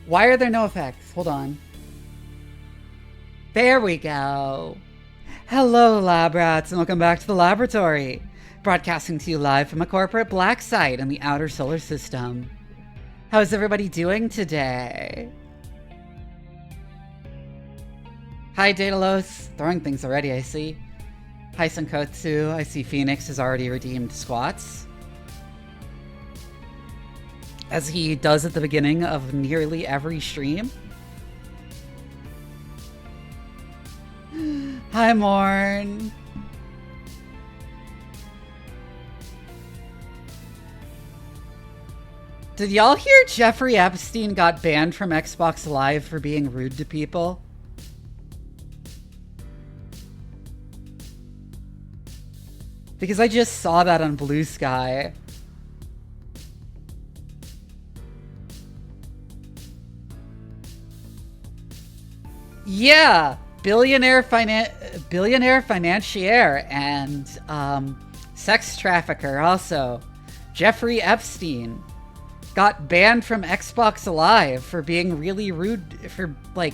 Why are there no effects? Hold on. There we go. Hello, lab rats, and welcome back to the laboratory. Broadcasting to you live from a corporate black site in the outer solar system. How's everybody doing today? Hi, Daedalus. Throwing things already, I see. Hi, Sankotsu. I see Phoenix has already redeemed squats, as he does at the beginning of nearly every stream. Hi, Morn. Did y'all hear Jeffrey Epstein got banned from Xbox Live for being rude to people? Because I just saw that on Blue Sky. Yeah, billionaire financier and sex trafficker also. Jeffrey Epstein got banned from Xbox Live for being really rude, for like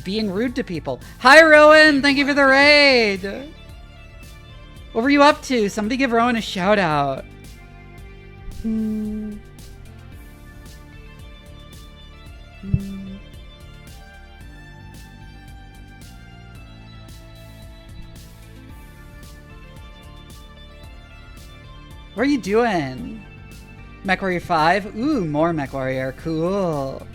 being rude to people. Hi Rowan, thank you for the raid. What were you up to? Somebody give Rowan a shout out. What are you doing? MechWarrior 5? Ooh, more MechWarrior. Cool.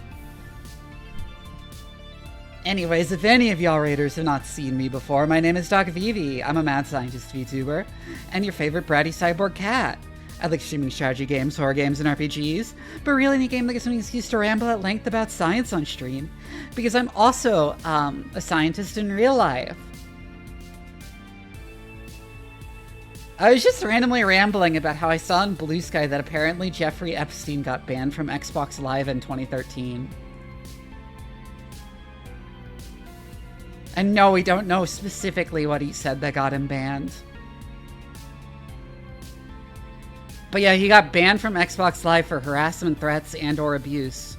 Anyways, if any of y'all raiders have not seen me before, my name is Doc Vivi. I'm a mad scientist VTuber, and your favorite bratty cyborg cat. I like streaming strategy games, horror games, and RPGs, but really any game that gives me an excuse to ramble at length about science on stream, because I'm also a scientist in real life. I was just randomly rambling about how I saw in Blue Sky that apparently Jeffrey Epstein got banned from Xbox Live in 2013. And no, we don't know specifically what he said that got him banned. But yeah, he got banned from Xbox Live for harassment, threats, and or abuse.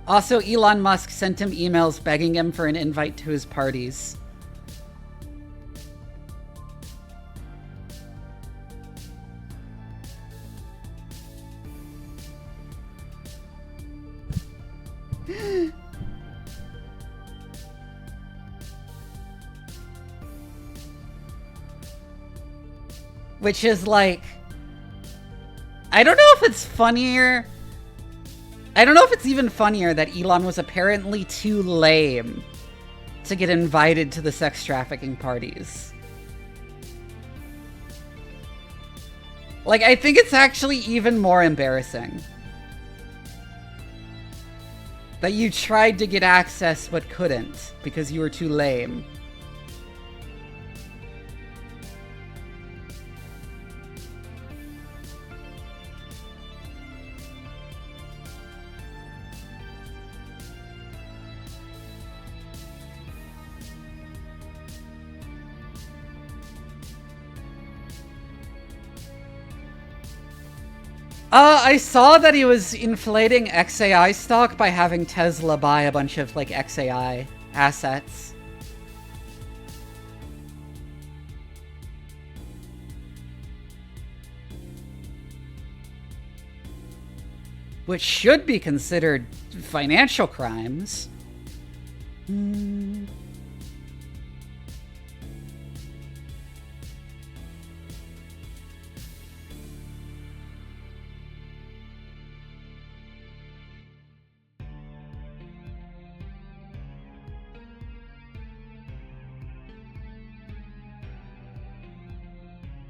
Also, Elon Musk sent him emails begging him for an invite to his parties. Which is like, I don't know if it's funnier. I don't know if it's even funnier that Elon was apparently too lame to get invited to the sex trafficking parties. Like, I think it's actually even more embarrassing that you tried to get access but couldn't because you were too lame. I saw that he was inflating XAI stock by having Tesla buy a bunch of, like, XAI assets. Which should be considered financial crimes.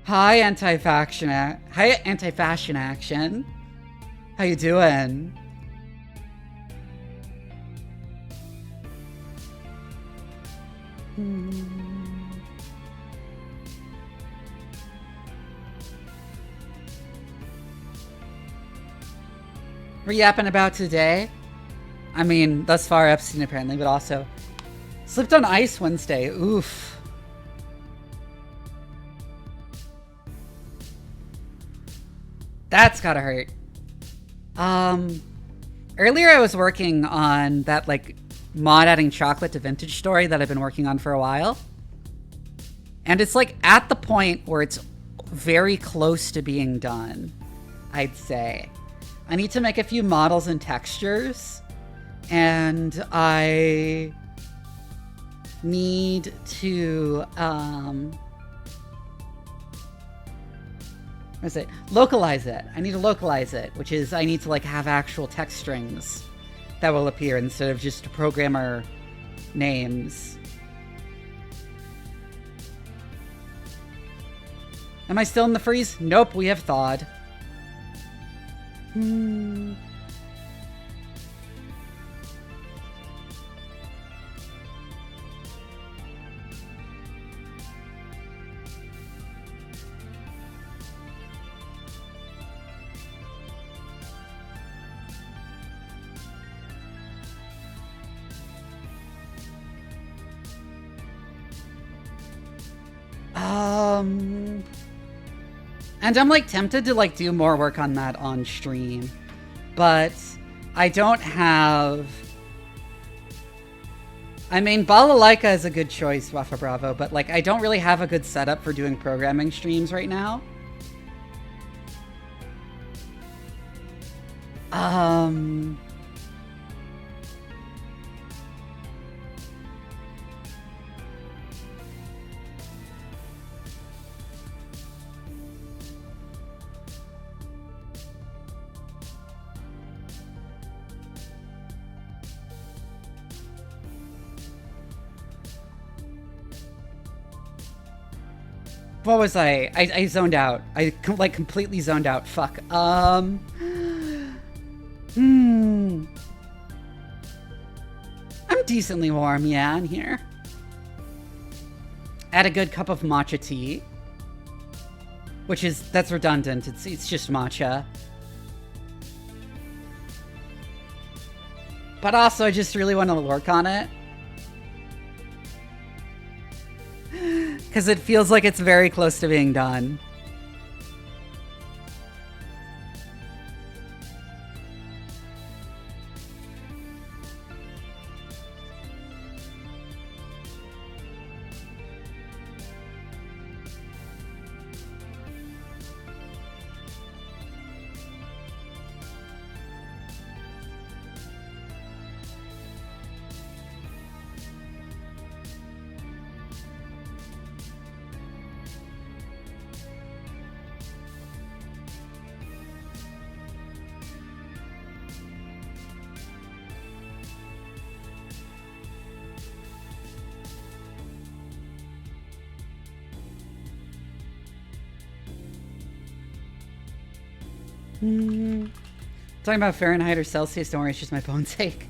Hi, anti-fashion action. How you doing? We're yapping about today. I mean, thus far Epstein apparently, but also slipped on ice Wednesday. Oof. That's gotta hurt. Earlier I was working on that, like, mod adding chocolate to vintage story that I've been working on for a while. And it's, like, at the point where it's very close to being done, I'd say. I need to make a few models and textures, and I need to, what is it? Localize it. I need to localize it, which is I need to, like, have actual text strings that will appear instead of just programmer names. Am I still in the freeze? Nope, we have thawed. And I'm, like, tempted to, like, do more work on that on stream, but I don't have... I mean, Balalaika is a good choice, Wafa Bravo, but, like, I don't really have a good setup for doing programming streams right now. What was I zoned out. I, like, completely zoned out. Fuck. I'm decently warm, yeah, in here. Add a good cup of matcha tea. Which is, that's redundant. It's just matcha. But also, I just really want to work on it. Because it feels like it's very close to being done. Talking about Fahrenheit or Celsius, don't worry, it's just my bones ache.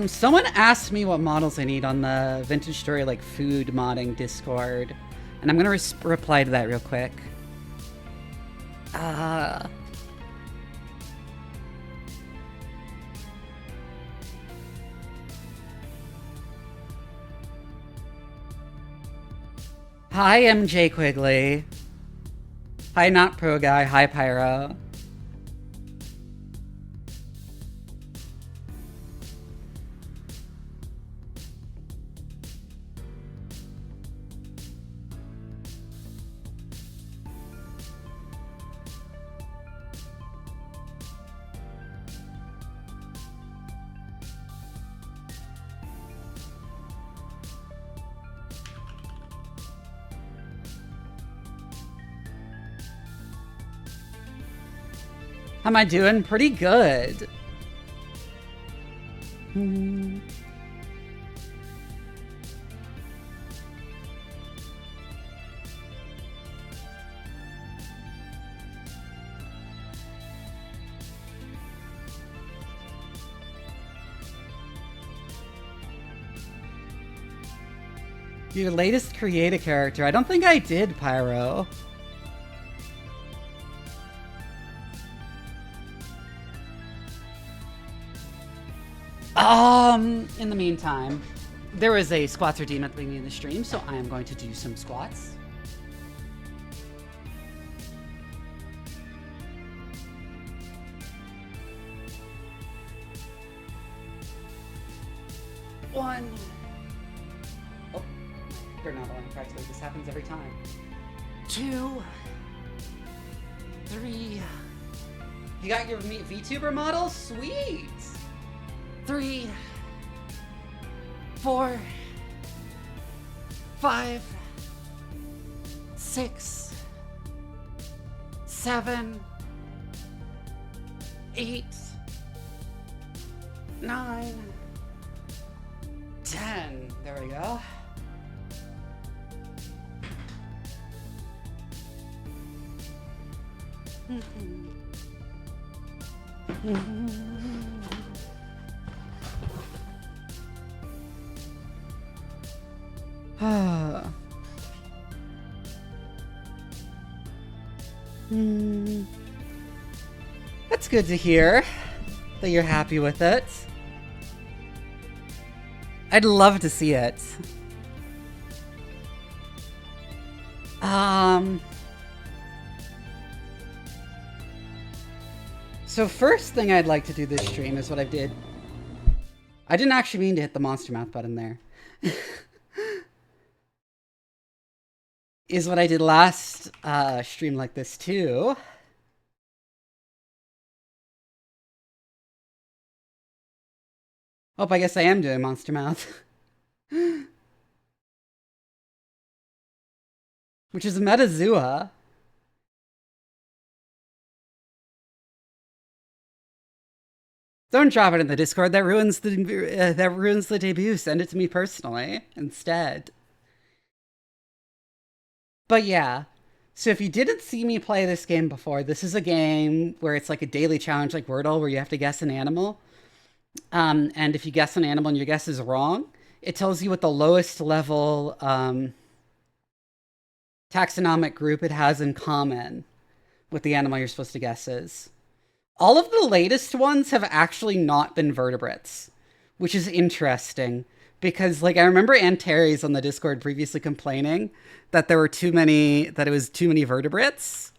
Someone asked me what models I need on the Vintage Story, like, food modding Discord. And I'm gonna reply to that real quick. Hi, MJ Quigley. Hi, Not Pro Guy. Hi, Pyro. How am I doing? Pretty good. Your latest create a character. I don't think I did, Pyro. In the meantime, there is a squats or demon thing in the stream, so I am going to do some squats. One. Oh, they're not on practically. This happens every time. 2, 3. You got your VTuber model? Sweet. 3, 4, 5, 6, 7, 8, 9, 10. There we go. That's good to hear that you're happy with it. I'd love to see it. So first thing I'd like to do this stream is what I did. I didn't actually mean to hit the monster mouth button there. Is what I did last stream like this too. Oh, I guess I am doing monster mouth. Which is Metazua. Don't drop it in the Discord. That ruins the debut. Send it to me personally instead. But yeah. So if you didn't see me play this game before, this is a game where it's like a daily challenge like Wordle where you have to guess an animal. And if you guess an animal and your guess is wrong, it tells you what the lowest level taxonomic group it has in common with the animal you're supposed to guess is. All of the latest ones have actually not been vertebrates, which is interesting because, like, I remember Antares on the Discord previously complaining that there were that it was too many vertebrates.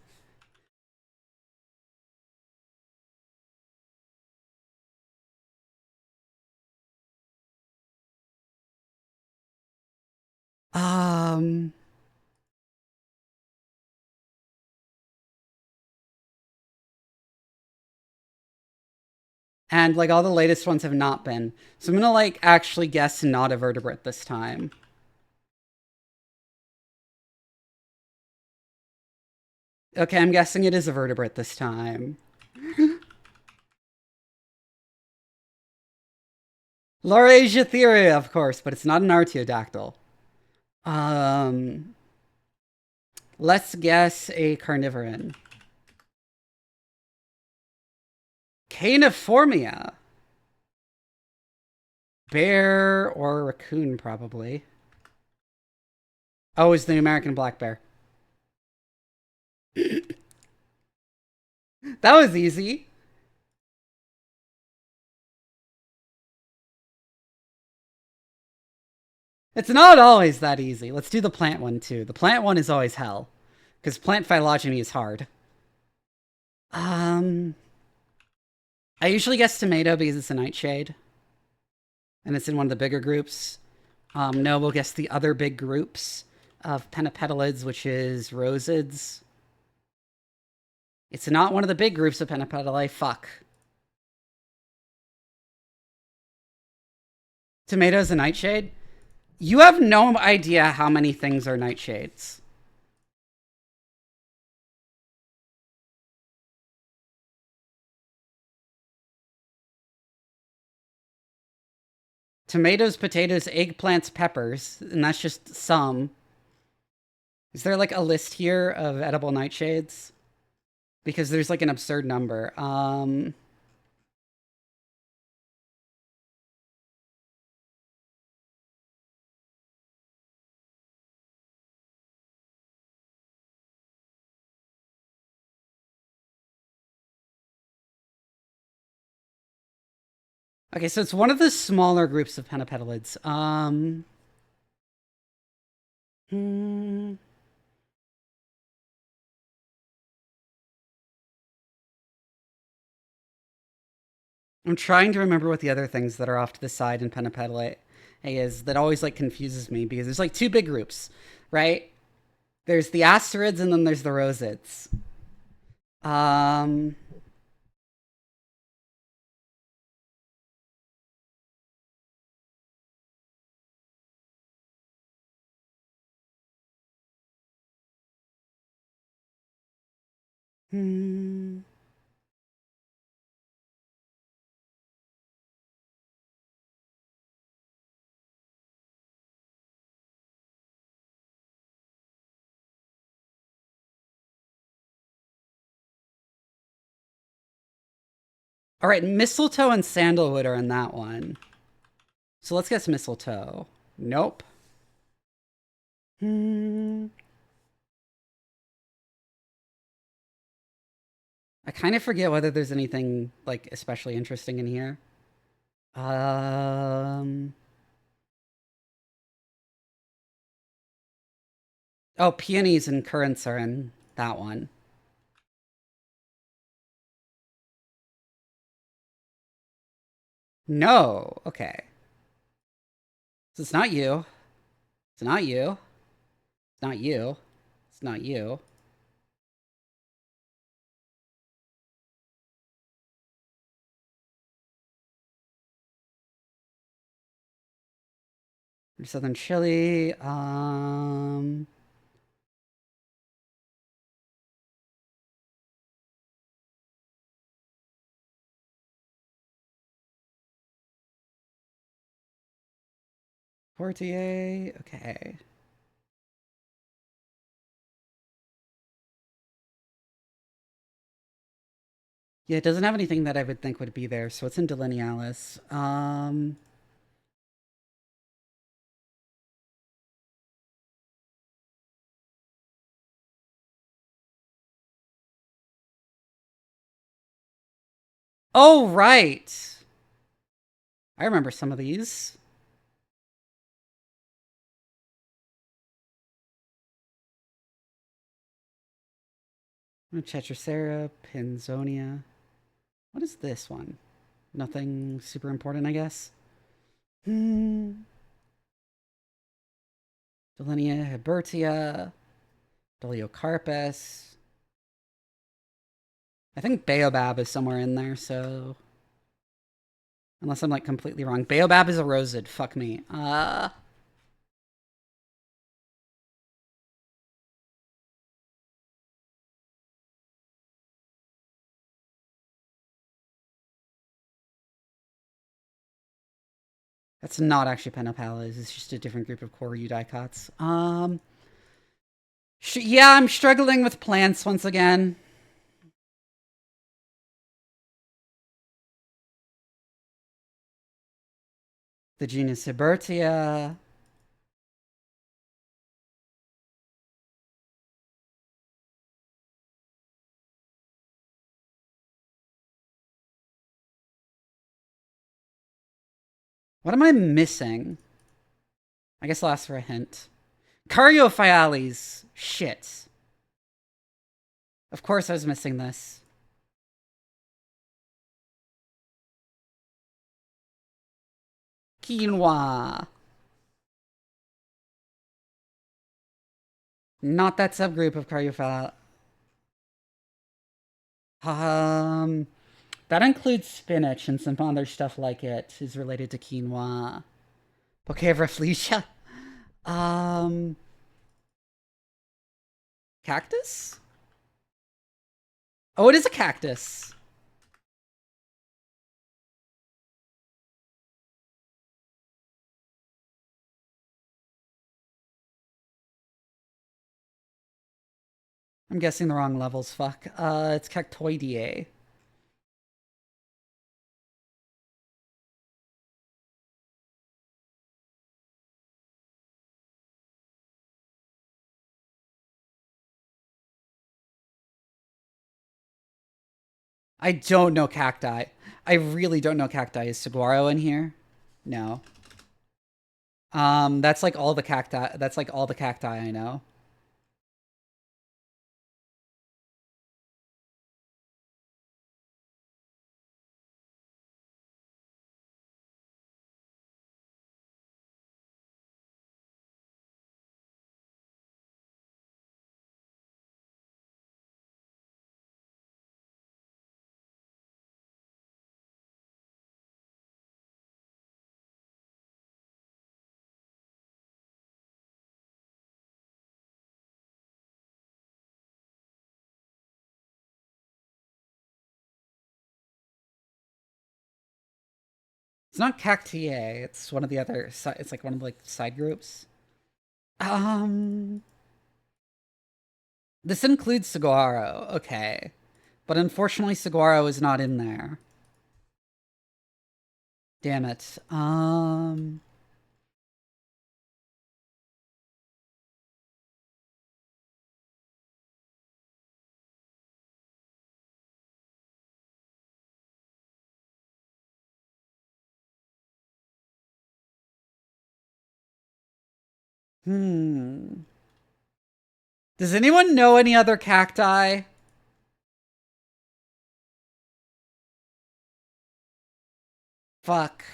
And, like, all the latest ones have not been. So I'm gonna, like, actually guess not a vertebrate this time. Okay, I'm guessing it is a vertebrate this time. Laurasia of course, but it's not an artiodactyl. Let's guess a carnivoran. Caneformia. Bear or raccoon, probably. Oh, it's the American black bear. That was easy. It's not always that easy. Let's do the plant one, too. The plant one is always hell. Because plant phylogeny is hard. I usually guess tomato because it's a nightshade. And it's in one of the bigger groups. No, we'll guess the other big groups of penapetalids, which is rosids. It's not one of the big groups of penapetali. Fuck. Tomato's a nightshade? You have no idea how many things are nightshades. Tomatoes, potatoes, eggplants, peppers, and that's just some. Is there like a list here of edible nightshades? Because there's like an absurd number. Okay, so it's one of the smaller groups of pentapetalids. Hmm. I'm trying to remember what the other things that are off to the side in pentapetalate is that always like confuses me because there's like two big groups, right? There's the asterids and then there's the rosids. Um, hmm. All right, mistletoe and sandalwood are in that one. So let's guess mistletoe. Nope. Hmm. I kind of forget whether there's anything like especially interesting in here. Um. Oh, peonies and currants are in that one. No. Okay. So it's not you. It's not you. It's not you. It's not you. Southern Chile. Portier. Okay. Yeah, it doesn't have anything that I would think would be there, so it's in Delinealis. Oh, right. I remember some of these. Cetracera, Pinzonia. What is this one? Nothing super important, I guess. Hmm. Delinea Hebertia. Deliocarpus. I think Baobab is somewhere in there, so. Unless I'm like completely wrong. Baobab is a rosid. Fuck me. That's not actually Penopales. It's just a different group of core eudicots. Yeah, I'm struggling with plants once again. The genus Hebertia. What am I missing? I guess I'll ask for a hint. Caryophyales. Shit. Of course I was missing this. Quinoa. Not that subgroup of Caryophyales. Um, that includes spinach and some other stuff like it is related to quinoa. Bouquet of Rafflesia. Um, cactus? Oh, it is a cactus. I'm guessing the wrong levels. Fuck. It's Cactoideae. I don't know cacti. I really don't know cacti. Is saguaro in here? No. That's like all the cacti. That's like all the cacti I know. It's not cactiae. It's one of the other. It's like one of the like side groups. Um, this includes saguaro. Okay, but unfortunately, saguaro is not in there. Damn it. Hmm. Does anyone know any other cacti? Fuck.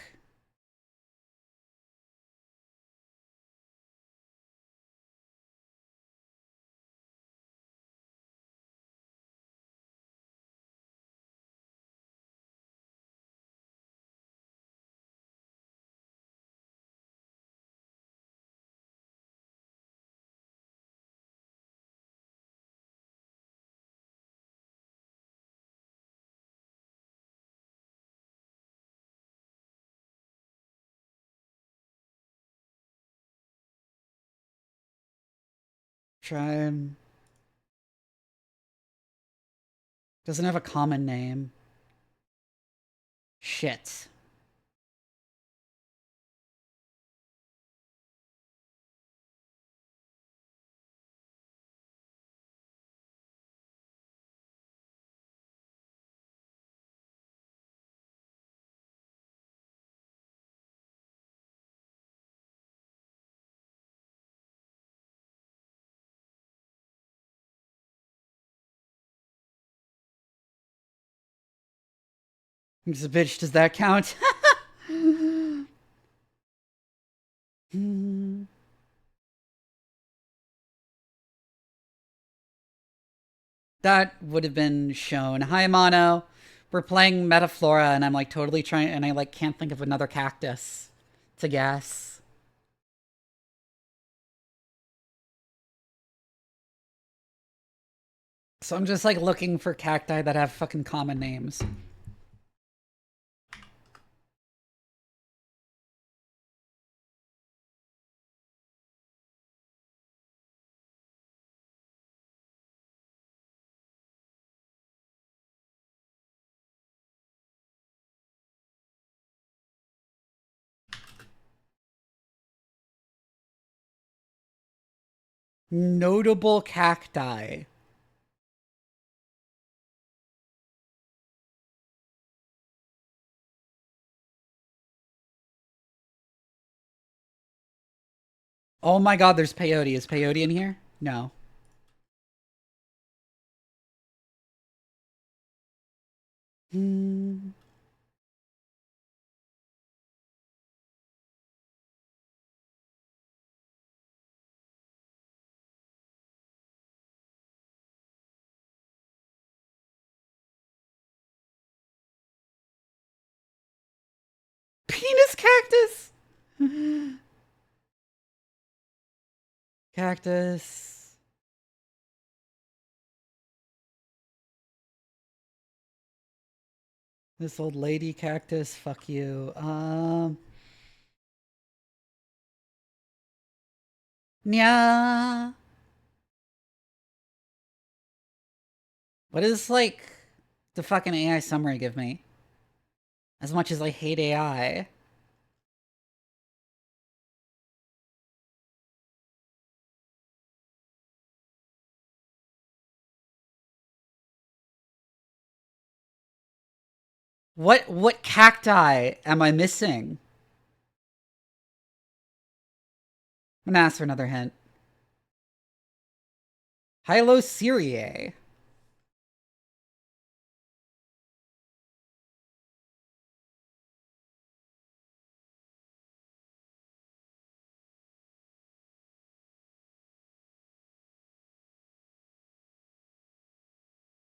Try. Doesn't have a common name. Shit. He's a bitch. Does that count? Hmm. That would have been shown. Hi, Mono. We're playing Metaflora, and I'm like totally trying, and I like can't think of another cactus to guess. So I'm just like looking for cacti that have fucking common names. Notable cacti. Oh my god, there's peyote. Is peyote in here? No. Hmm. Penis cactus? Cactus. This old lady cactus. Fuck you. Yeah. What is like the fucking AI summary give me? As much as I hate AI. What cacti am I missing? I'm gonna ask for another hint. Hylocereae.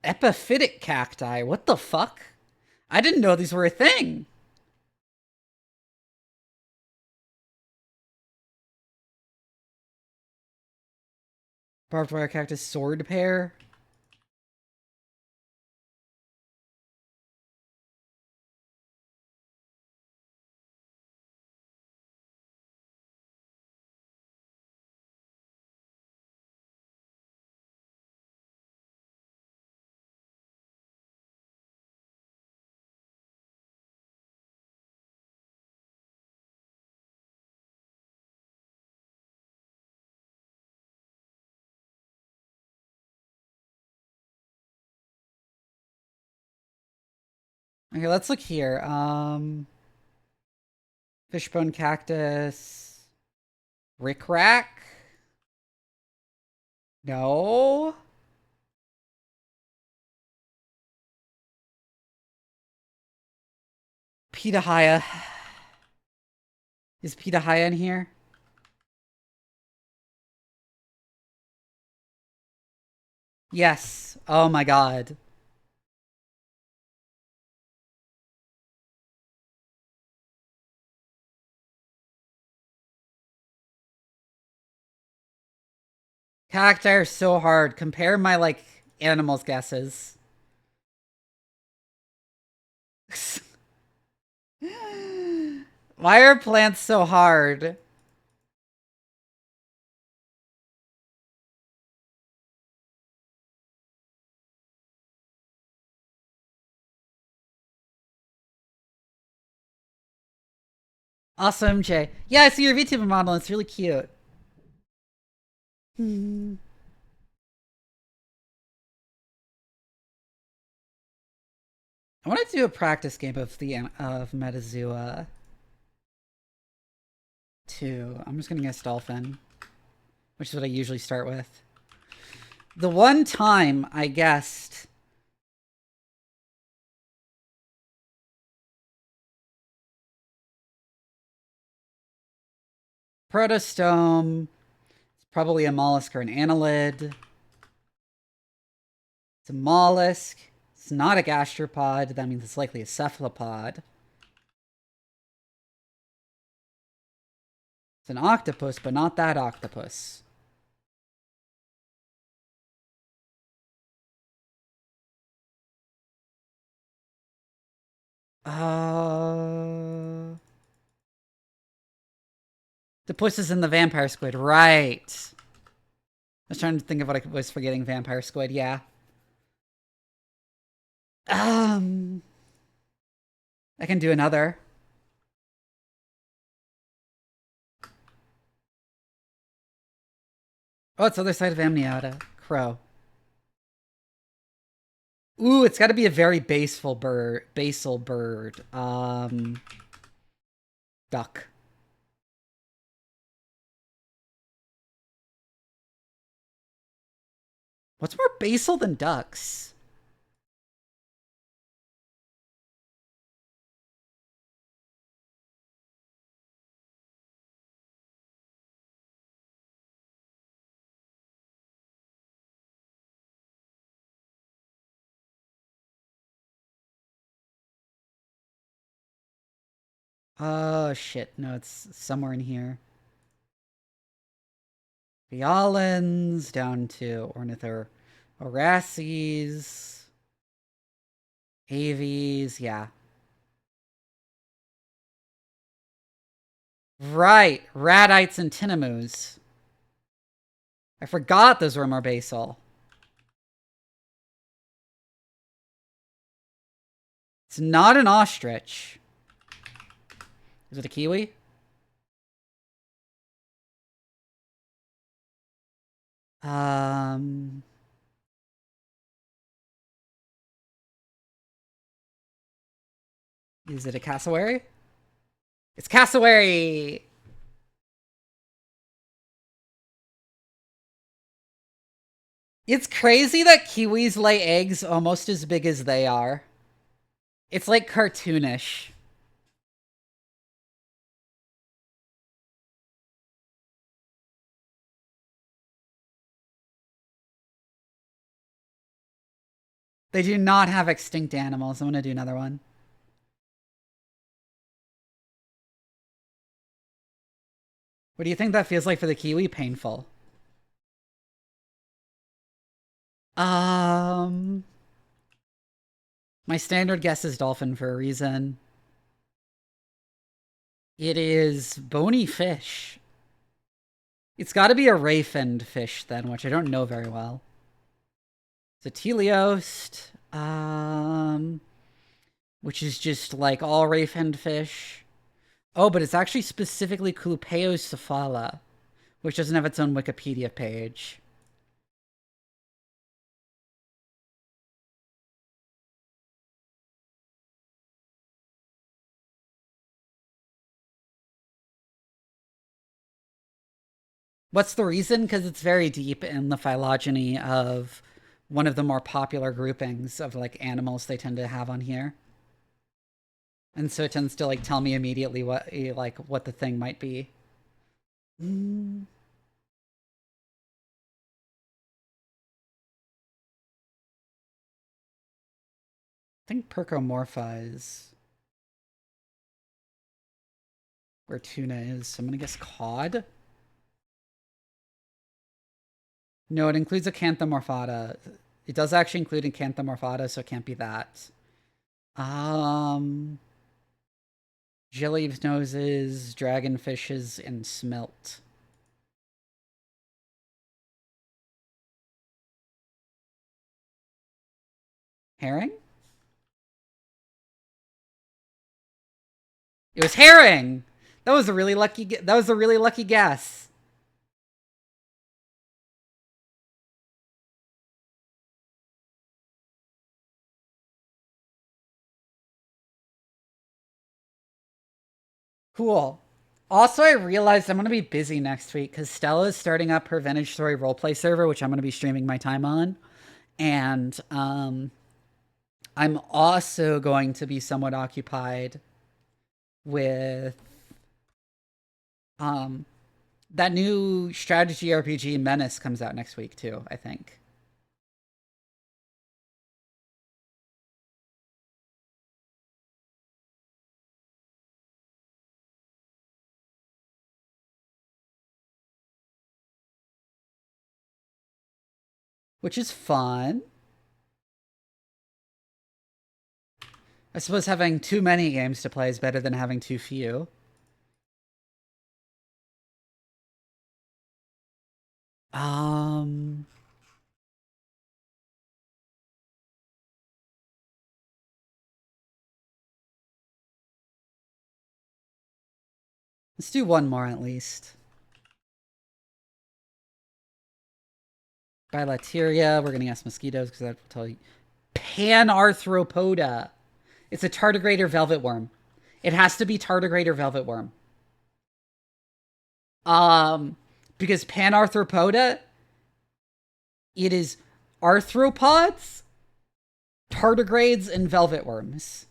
Epiphytic cacti. What the fuck? I didn't know these were a thing. Barbed wire cactus sword pear. Okay, let's look here. Fishbone cactus. Rickrack? No. Pitahaya. Is Pitahaya in here? Yes. Oh my god. Cacti are so hard. Compare my, like, animals guesses. Why are plants so hard? Awesome, Jay. Yeah, I see your VTuber model. It's really cute. Hmm. I want to do a practice game of Metazua 2. I'm just gonna guess dolphin, which is what I usually start with. The one time I guessed protostome, it's probably a mollusk or an annelid. It's a mollusk. It's not a gastropod. That means it's likely a cephalopod. It's an octopus, but not that octopus. The puss is in the vampire squid, right? I was trying to think of what I was forgetting. Vampire squid, yeah. I can do another. Oh, it's the other side of Amniota. Crow. Ooh, it's got to be a very basal bird. Basal bird. Duck. What's more basal than ducks? Oh shit! No, it's somewhere in here. Violins down to Ornithorhoraces, Aves, yeah. Right, radites and tinamous. I forgot those were more basal. It's not an ostrich. Is it a kiwi? Um, Is it a cassowary? It's cassowary! It's crazy that kiwis lay eggs almost as big as they are. It's like cartoonish. They do not have extinct animals. I'm gonna do another one. What do you think that feels like for the kiwi? Painful. Um, my standard guess is dolphin for a reason. It is bony fish. It's got to be a ray-finned fish then, which I don't know very well. It's a teleost, which is just like all ray-finned fish. Oh, but it's actually specifically Clupeocephala, which doesn't have its own Wikipedia page. What's the reason? Because it's very deep in the phylogeny of one of the more popular groupings of like animals they tend to have on here. And so it tends to like tell me immediately what the thing might be. I think Percomorpha is where tuna is. So I'm gonna guess cod. No, it includes Acanthamorphata. It does actually include Acanthamorphata, so it can't be that. Jelly noses, dragonfishes, and smelt. Herring? It was herring. That was a really lucky. That was a really lucky guess. Cool. Also, I realized I'm going to be busy next week because Stella is starting up her Vintage Story roleplay server, which I'm going to be streaming my time on. And I'm also going to be somewhat occupied with that new strategy RPG Menace comes out next week too, I think. Which is fun. I suppose having too many games to play is better than having too few. Um, let's do one more at least. Bilateria. We're gonna guess mosquitoes because that will tell you. Panarthropoda. It's a tardigrade or velvet worm. It has to be tardigrade or velvet worm. Because Panarthropoda, it is arthropods, tardigrades, and velvet worms.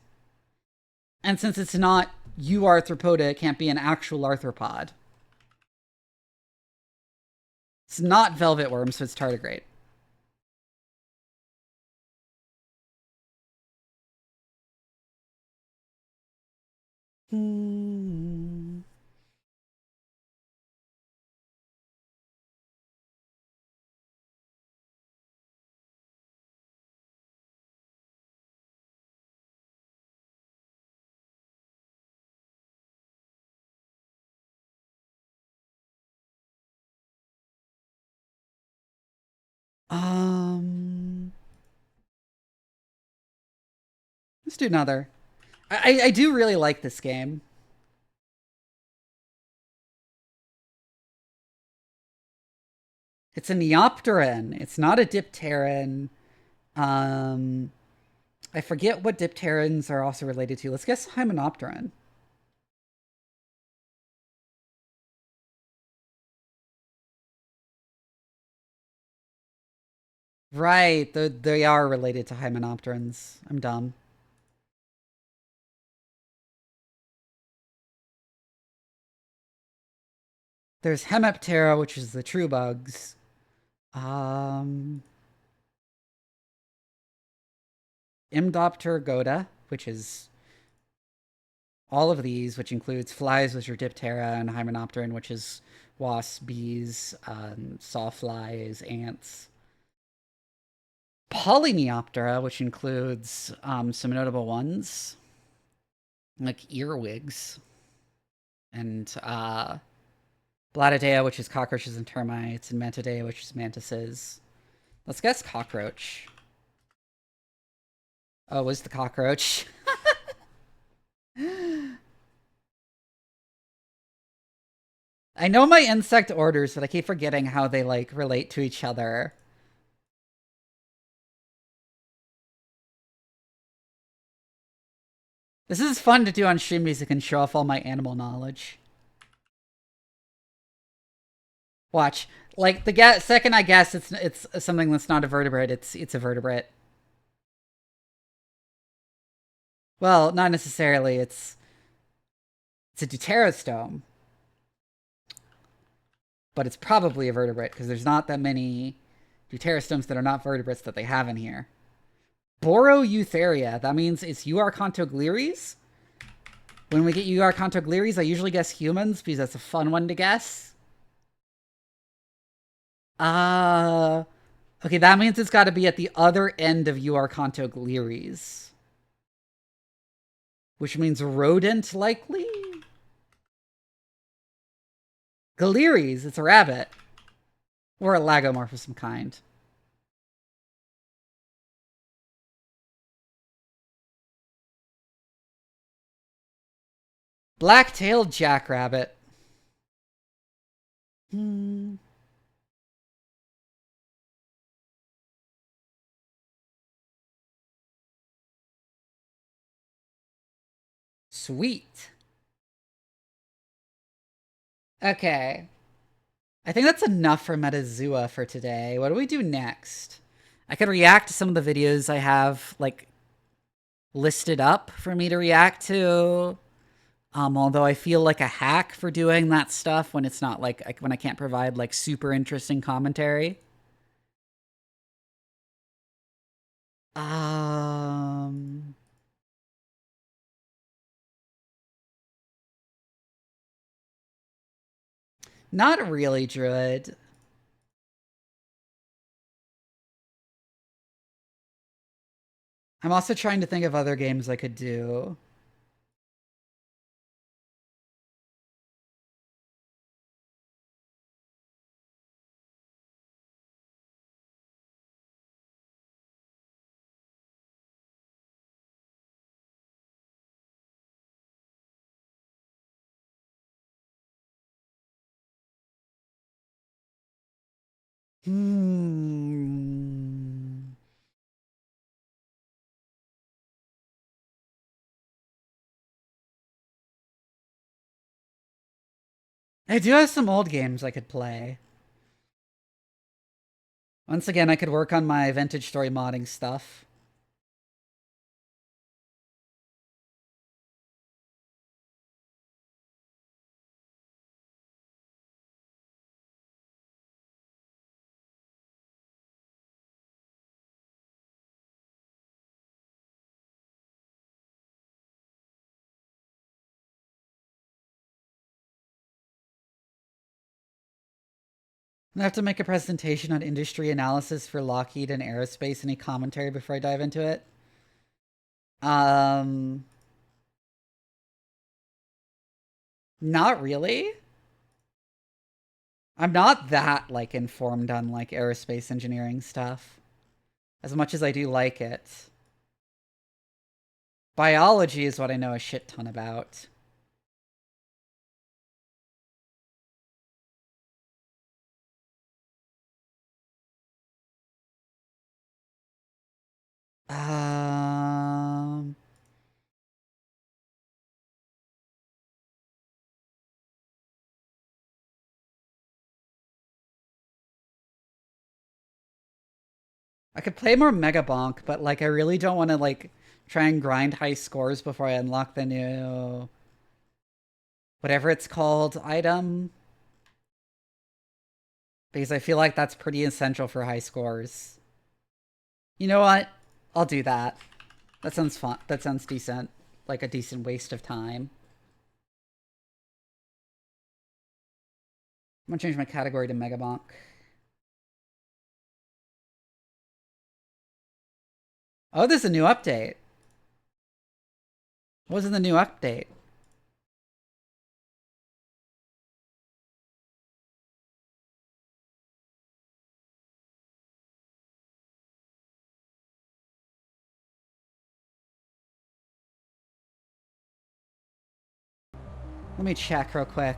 And since it's not Euarthropoda, it can't be an actual arthropod. It's not velvet worm, so it's tardigrade. Let's do another. I do really like this game. It's a Neopteran. It's not a Dipteran. Um, I forget what dipterans are also related to. Let's guess Hymenopteron. Right, they are related to Hymenopterans. I'm dumb. There's Hemiptera, which is the true bugs. Imdopter which is all of these, which includes flies, which are Diptera, and Hymenopteran, which is wasps, bees, sawflies, ants. Polyneoptera, which includes some notable ones, like earwigs, and Blatidea, which is cockroaches and termites, and Mantidea, which is mantises. Let's guess cockroach. Oh, it was the cockroach. I know my insect orders, but I keep forgetting how they like relate to each other. This is fun to do on stream music and show off all my animal knowledge. Watch. Like the second I guess it's something that's not a vertebrate, it's a vertebrate. Well, not necessarily. It's a deuterostome. But it's probably a vertebrate because there's not that many deuterostomes that are not vertebrates that they have in here. Boroeutheria. That means it's Euarchontoglires. When we get Euarchontoglires, I usually guess humans because that's a fun one to guess. Okay, that means it's got to be at the other end of Euarchontoglires. Which means rodent, likely? Galeries, it's a rabbit. Or a lagomorph of some kind. Black-tailed jackrabbit. Sweet. Okay. I think that's enough for Metazoa for today. What do we do next? I could react to some of the videos I have, like, listed up for me to react to. Although I feel like a hack for doing that stuff when it's not, like, when I can't provide, like, super interesting commentary. Not really, Druid. I'm also trying to think of other games I could do. I do have some old games I could play. Once again, I could work on my vintage story modding stuff. I have to make a presentation on industry analysis for Lockheed and aerospace. Any commentary before I dive into it? Not really. I'm not that, like, informed on, like, aerospace engineering stuff. As much as I do like it. Biology is what I know a shit ton about. Um... I could play more Megabonk, but like I really don't want to like try and grind high scores before I unlock the new whatever it's called item. Because I feel like that's pretty essential for high scores. You know what? I'll do that. That sounds fun. That sounds decent. Like a decent waste of time. I'm gonna change my category to Megabonk. Oh, there's a new update. What was in the new update? Let me check real quick.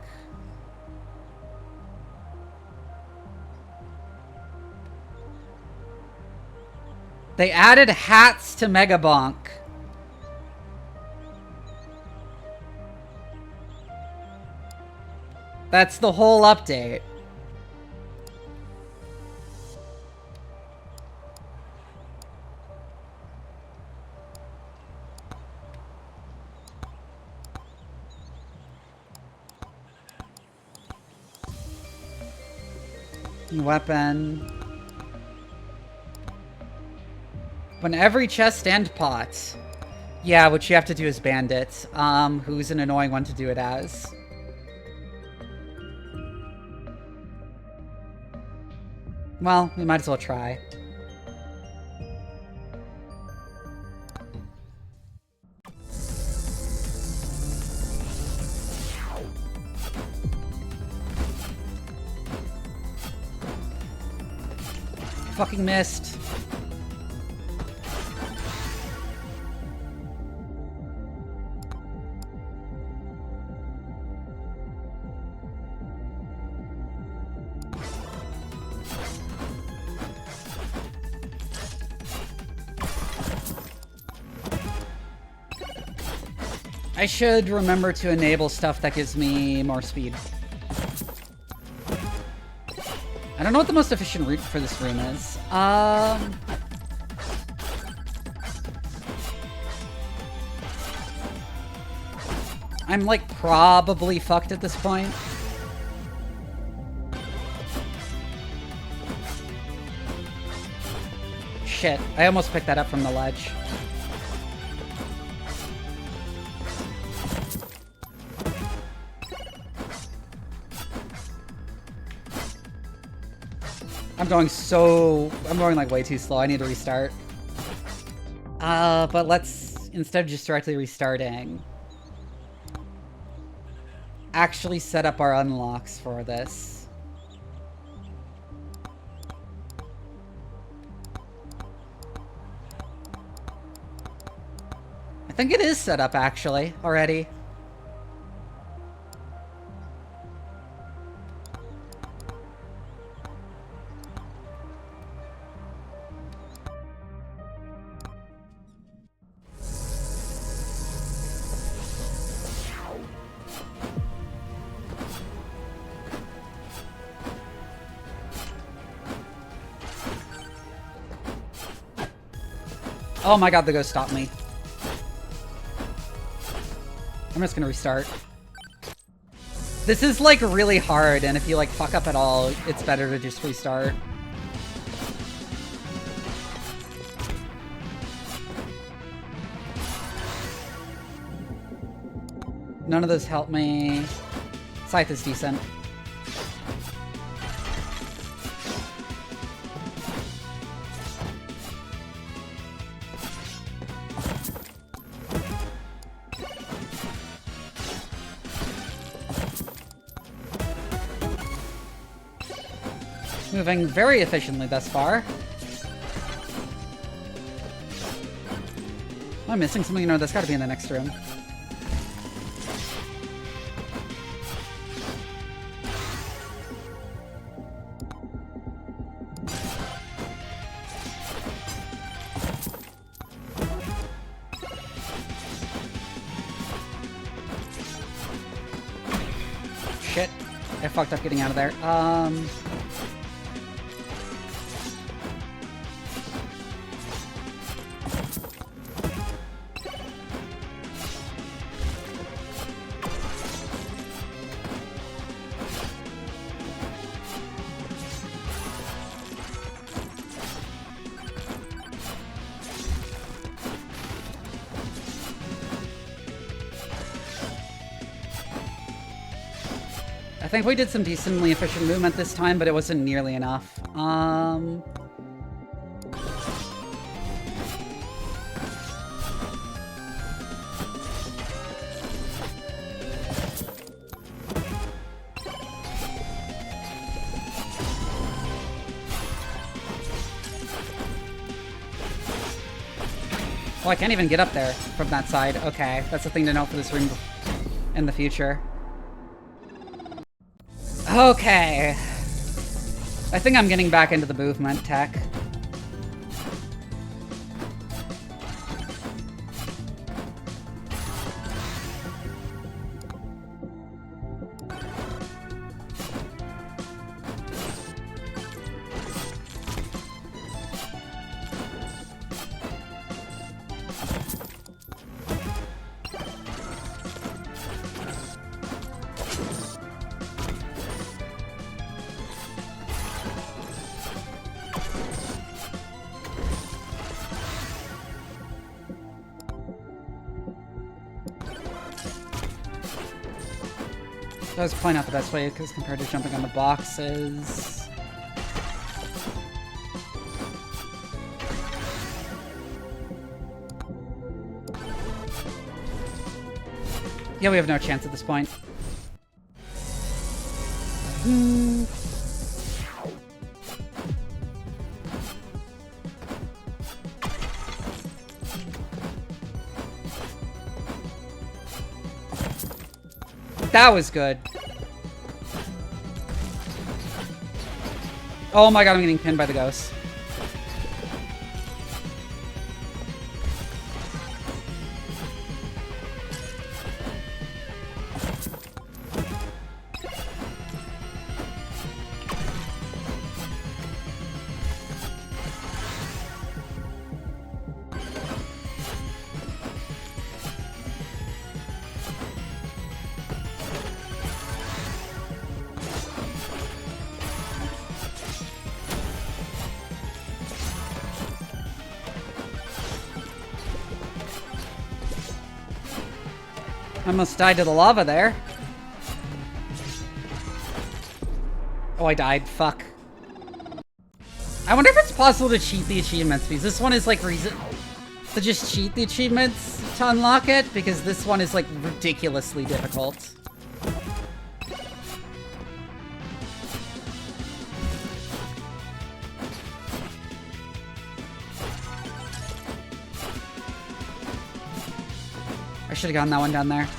They added hats to Megabonk. That's the whole update. Weapon. When every chest and pot. Yeah, what you have to do is bandit. Who's an annoying one to do it as. Well, we might as well try. Fucking missed. I should remember to enable stuff that gives me more speed. I don't know what the most efficient route for this room is. I'm like probably fucked at this point. Shit, I almost picked that up from the ledge. I'm going like way too slow. I need to restart. But let's, instead of just directly restarting, actually set up our unlocks for this. I think it is set up actually already. Oh my god, the ghost stopped me. I'm just gonna restart. This is like really hard, and if you like fuck up at all, it's better to just restart. None of those help me. Scythe is decent. Moving very efficiently thus far. Am I missing something? No, that's gotta be in the next room. shit. I fucked up getting out of there. I think we did some decently efficient movement this time, but it wasn't nearly enough. Oh, I can't even get up there from that side. Okay, that's a thing to note for this room in the future. Okay. I think I'm getting back into the movement tech. That was probably not the best way, because compared to jumping on the boxes... Yeah, we have no chance at this point. That was good. Oh my god, I'm getting pinned by the ghost. I almost died to the lava there. Oh, I died. Fuck. I wonder if it's possible to cheat the achievements, because this one is like reason to just cheat the achievements to unlock it, because this one is like ridiculously difficult. I should have gotten that one down there.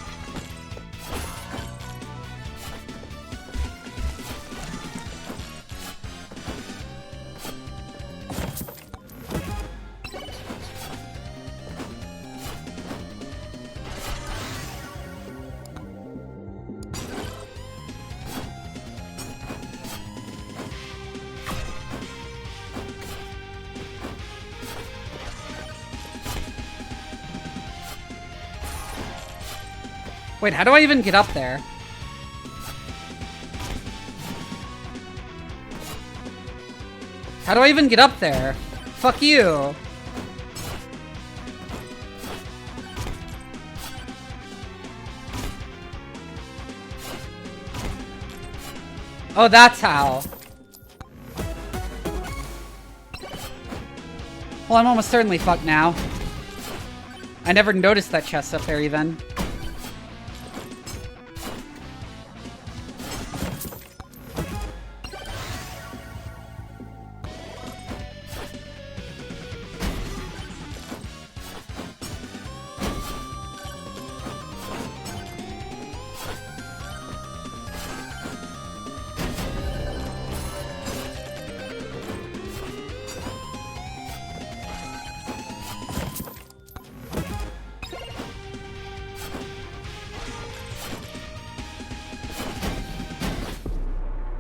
Wait, how do I even get up there? How do I even get up there? Fuck you. Oh, that's how. Well, I'm almost certainly fucked now. I never noticed that chest up there even.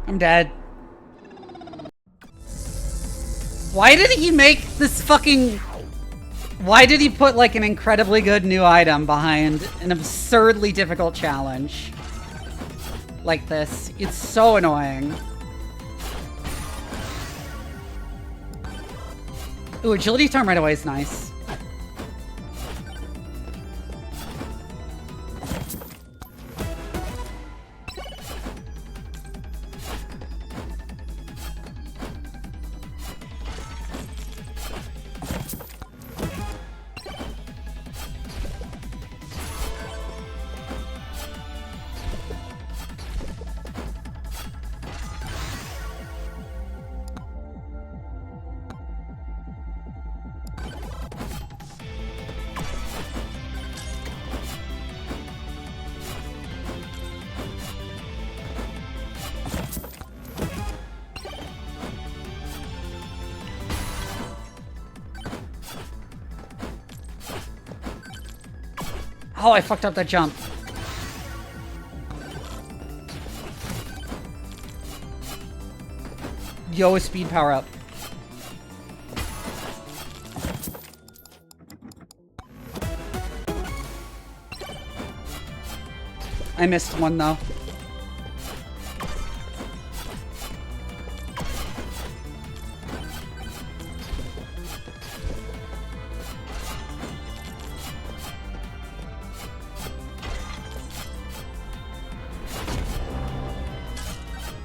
I'm dead. Why did he make this fucking... Why did he put, like, an incredibly good new item behind an absurdly difficult challenge? Like this. It's so annoying. Ooh, agility turn right away is nice. Oh, I fucked up that jump. Yo, a speed power up. I missed one though.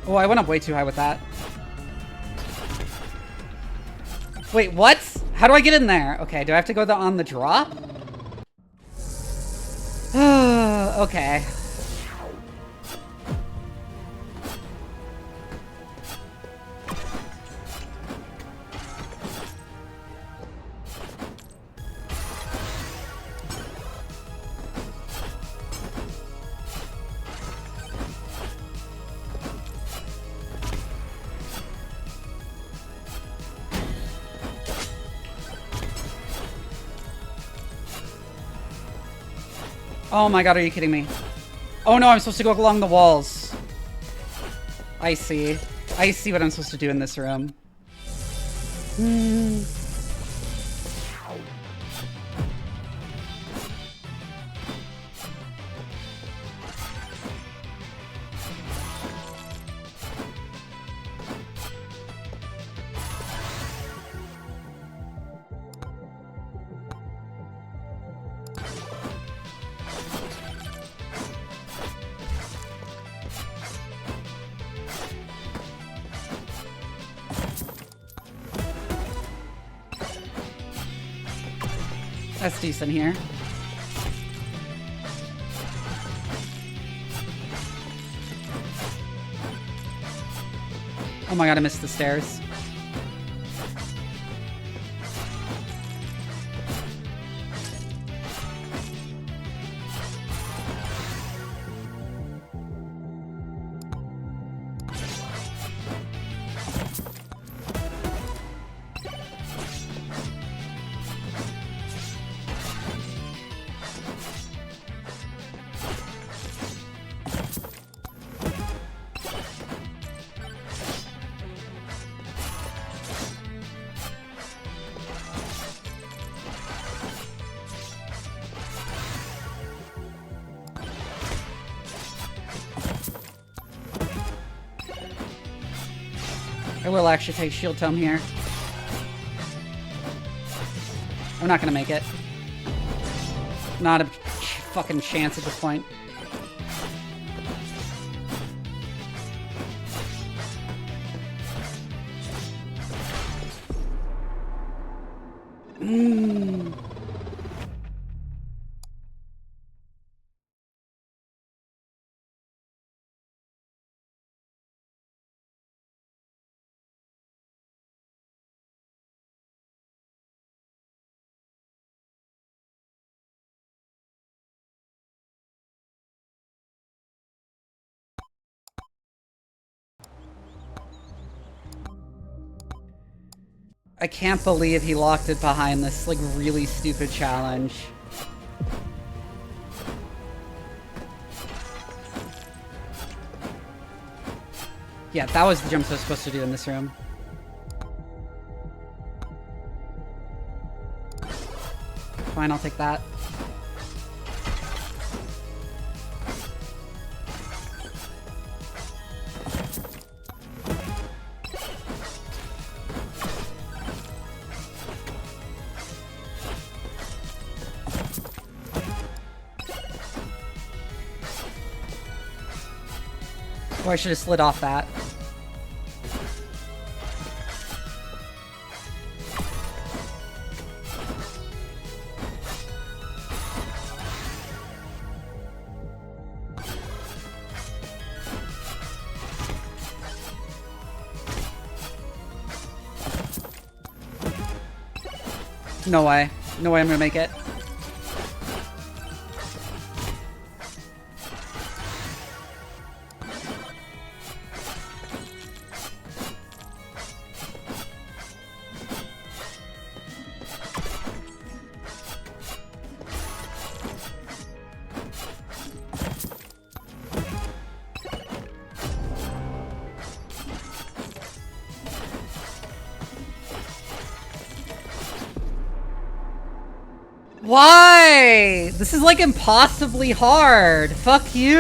Oh, I went up way too high with that. Wait, what? How do I get in there? Okay, do I have to go on the drop? Okay. Oh my god, are you kidding me? Oh no, I'm supposed to go along the walls. I see. I see what I'm supposed to do in this room. That's decent here. Oh my god, I missed the stairs. I will actually take shield tome here. I'm not gonna make it. Not a fucking chance at this point. I can't believe he locked it behind this, like, really stupid challenge. Yeah, that was the jumps I was supposed to do in this room. Fine, I'll take that. Oh, I should have slid off that. No way. No way I'm gonna make it. Why? This is like impossibly hard. Fuck you.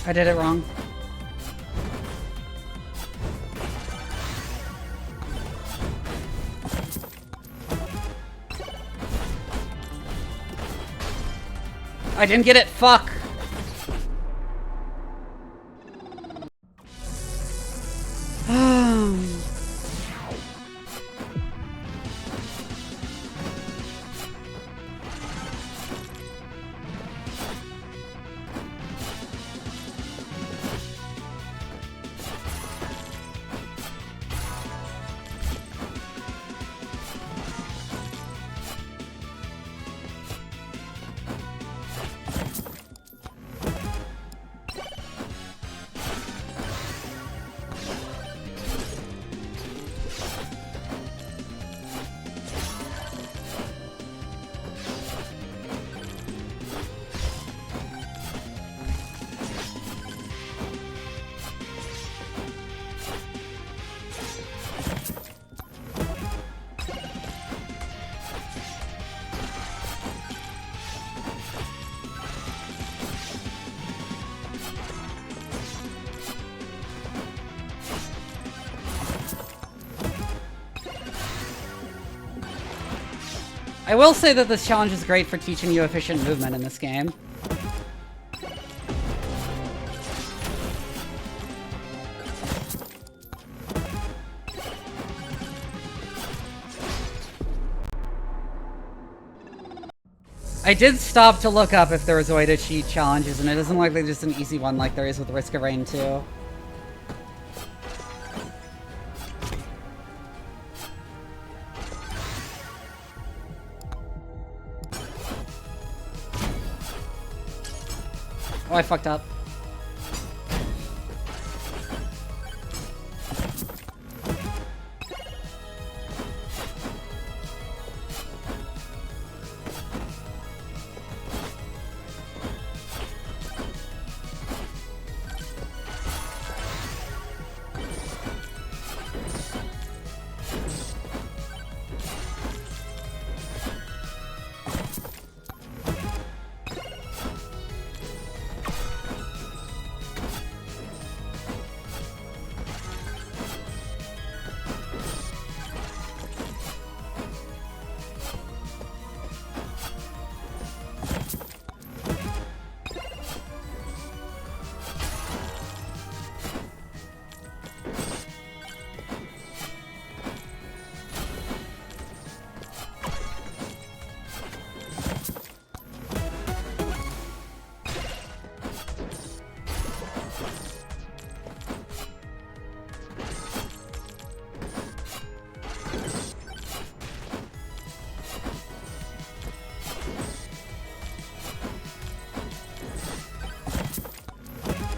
I did it wrong. I didn't get it. Fuck. I will say that this challenge is great for teaching you efficient movement in this game. I did stop to look up if there was a way to cheat challenges, and it doesn't look like just an easy one like there is with Risk of Rain 2. Oh, I fucked up.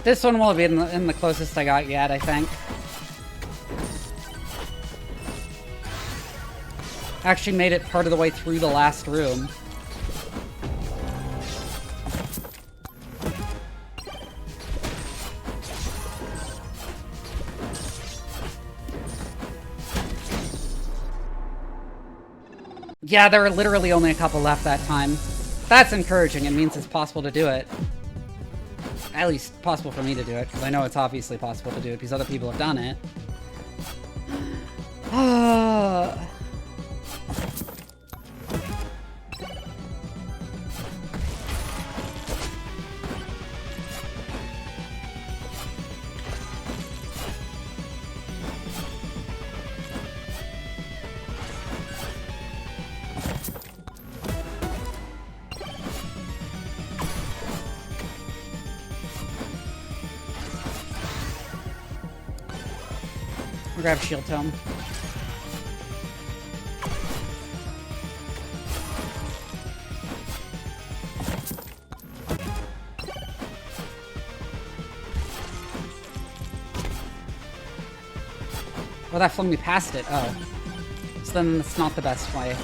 This one will be in the closest I got yet, I think. Actually made it part of the way through the last room. Yeah, there are literally only a couple left that time. That's encouraging. It means it's possible to do it. At least possible for me to do it, because I know it's obviously possible to do it because other people have done it. Grab shield tome. Oh, that flung me past it. Oh. So then that's not the best way.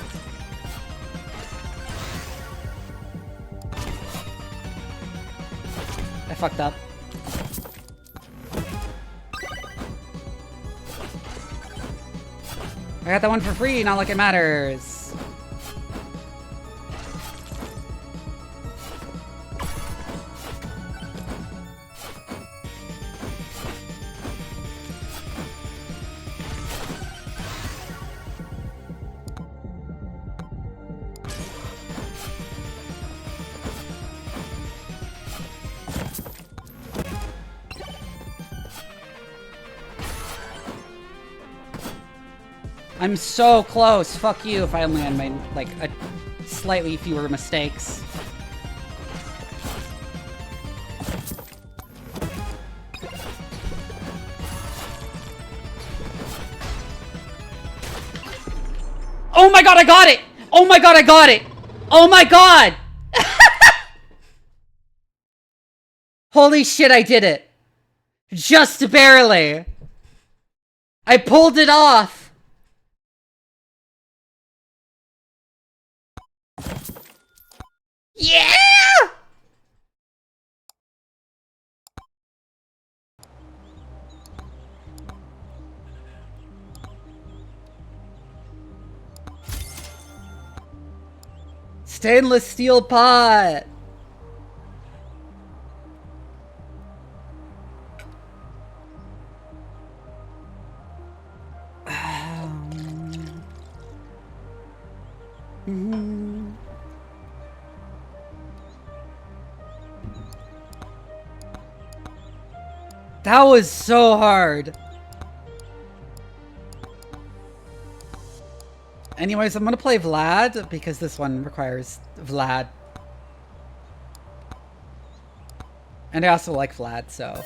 I fucked up. I got that one for free, not like it matters. I'm so close. Fuck you if I only had made, like, a slightly fewer mistakes. Oh my god, I got it! Oh my god, I got it! Oh my god! Holy shit, I did it! Just barely! I pulled it off! Yeah! Stainless steel pot! That was so hard. Anyways, I'm gonna play Vlad because this one requires Vlad. And I also like Vlad, so.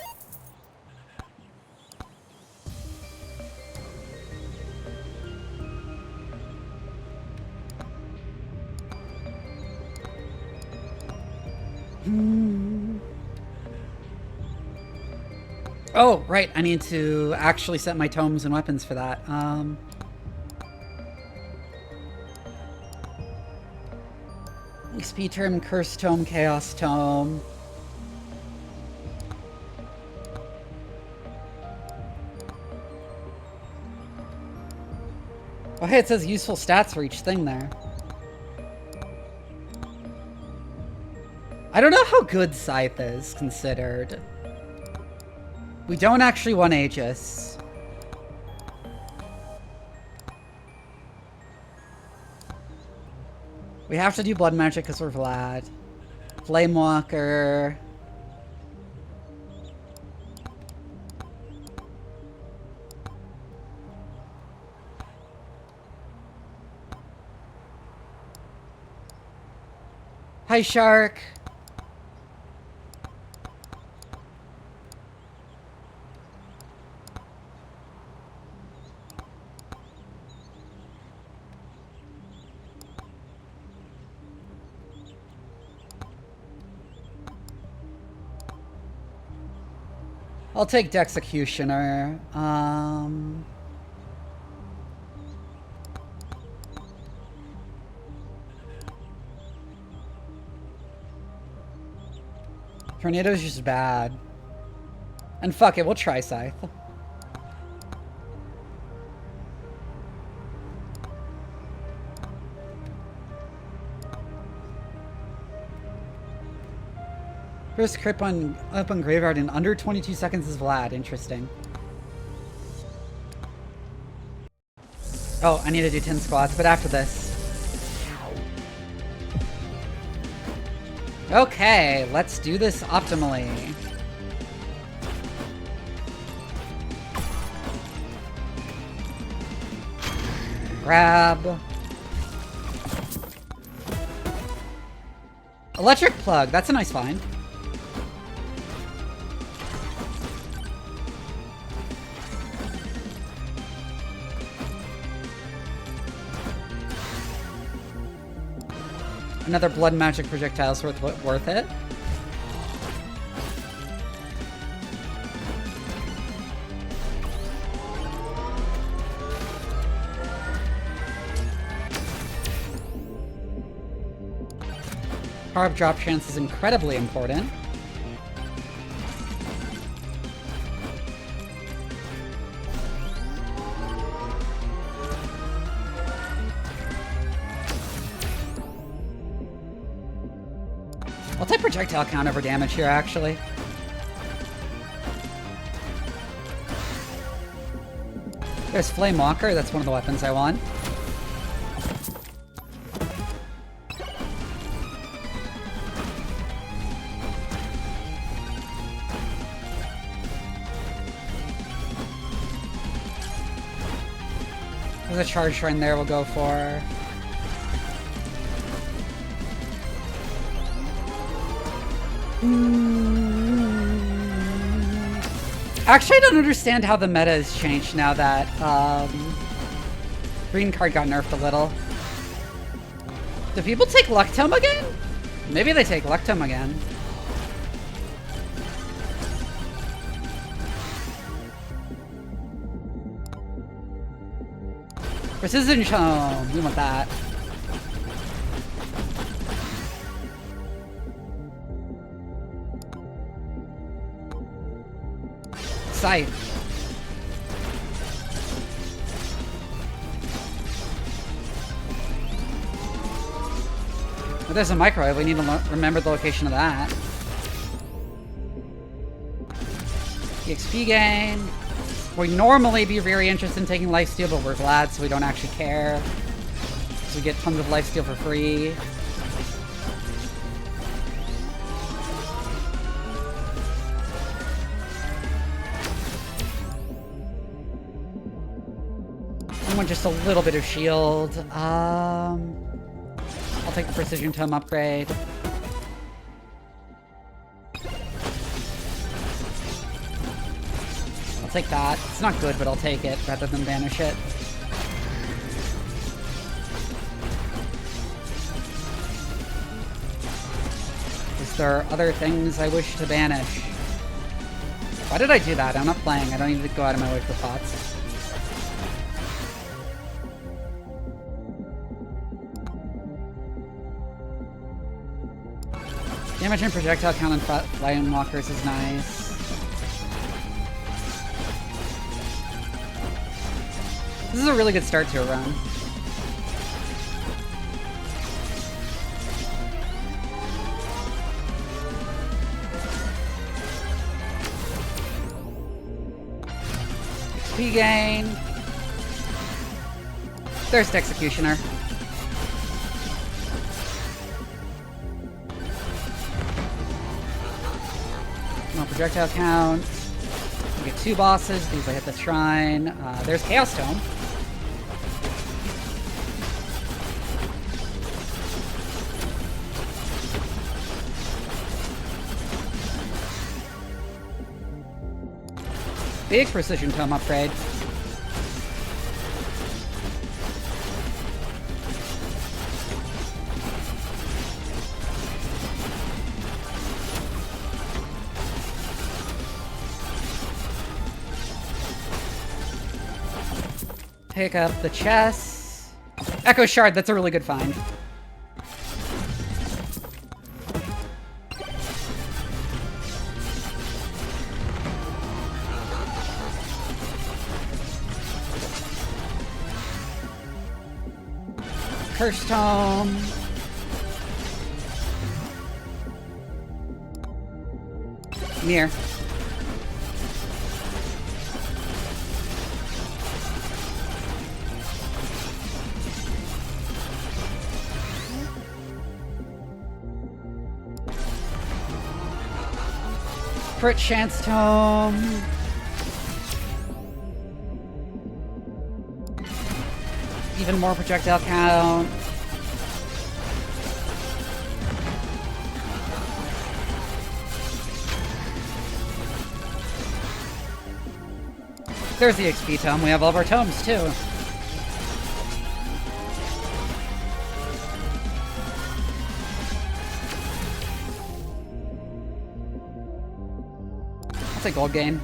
Oh, right, I need to actually set my tomes and weapons for that. XP tome, Curse tome, Chaos tome. Oh hey, it says useful stats for each thing there. I don't know how good Scythe is considered. We don't actually want Aegis. We have to do blood magic because we're Vlad. Flamewalker. Hi, Shark. I'll take Dexecutioner. Tornado's just bad. And fuck it, we'll try Scythe. First crit up on Graveyard in under 22 seconds is Vlad. Interesting. Oh, I need to do 10 squats, but after this. Okay, let's do this optimally. Grab. Electric Plug, that's a nice find. Another blood magic projectile's worth it. Carb drop chance is incredibly important. I'll take projectile count over damage here, actually. There's Flame Walker, that's one of the weapons I want. There's a charge shrine there we'll go for. Actually, I don't understand how the meta has changed now that green card got nerfed a little. Do people take Luck Tome again? Maybe they take Luck Tome again. Precision Tome, we want that. Scythe. Oh, there's a microwave. We need to remember the location of that. EXP gain. We'd normally be very interested in taking lifesteal, but we're glad so we don't actually care. So we get tons of lifesteal for free. I want just a little bit of shield. I'll take the Precision Tome upgrade. I'll take that. It's not good, but I'll take it rather than banish it. Is there other things I wish to banish? Why did I do that? I'm not playing. I don't need to go out of my way for pots. Damage and projectile count on Flying Walkers is nice. This is a really good start to a run. XP gain. There's the Executioner. No projectile count. We get 2 bosses. These I hit the shrine. There's Chaos Tome. Big Precision Tome upgrade. Pick up the chest. Echo Shard, that's a really good find. Cursed Tome. Mirror. Crit Chance Tome. Even more projectile count. There's the XP tome. We have all of our tomes, too. I'll take gold gain.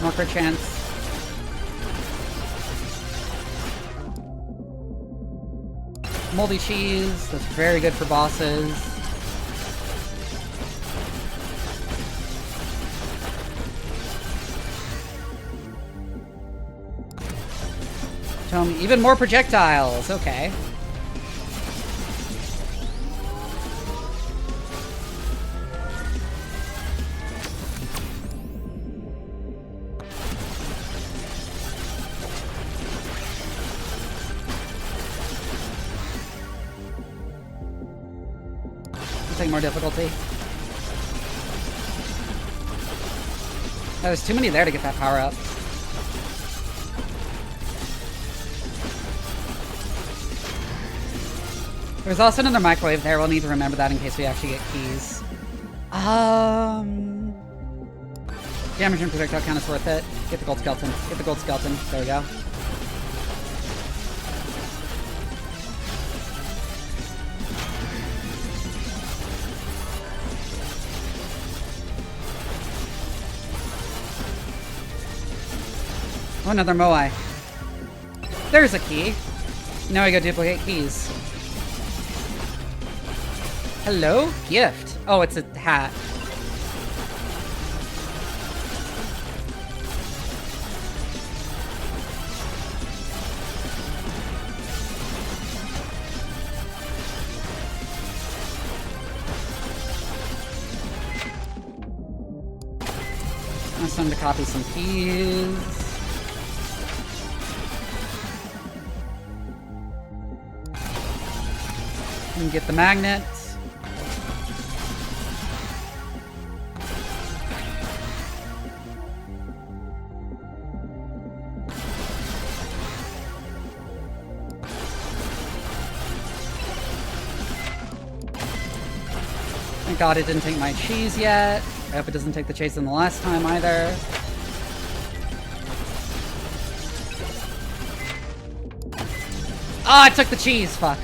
More crit chance. Moldy cheese. That's very good for bosses. Even more projectiles, okay. I'll take more difficulty. There's too many there to get that power up. There's also another microwave there. We'll need to remember that in case we actually get keys. Damage and projectile count is worth it. Get the gold skeleton. Get the gold skeleton. There we go. Oh, another Moai. There's a key. Now we go duplicate keys. Hello? Gift. Oh, it's a hat. It's time to copy some keys. And get the magnet. Thank God it didn't take my cheese yet. I hope it doesn't take the chase in the last time either. Oh, it took the cheese, fuck.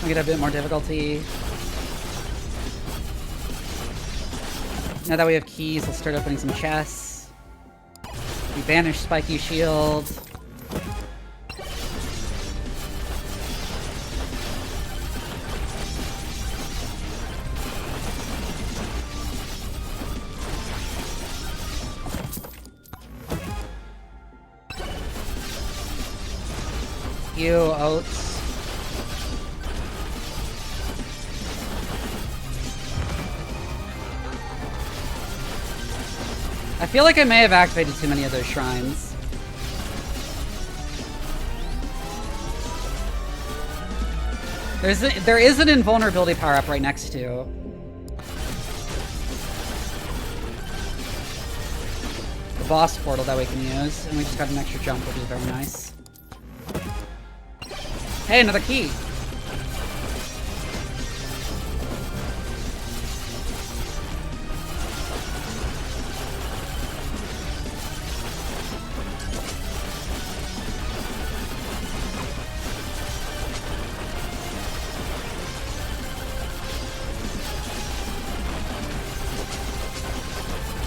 I'll get a bit more difficulty. Now that we have keys, we'll start opening some chests. We banish Spiky Shield. You, Oats. I feel like I may have activated too many of those shrines. There is an invulnerability power-up right next to. The boss portal that we can use, and we just got an extra jump, which is very nice. Hey, another key!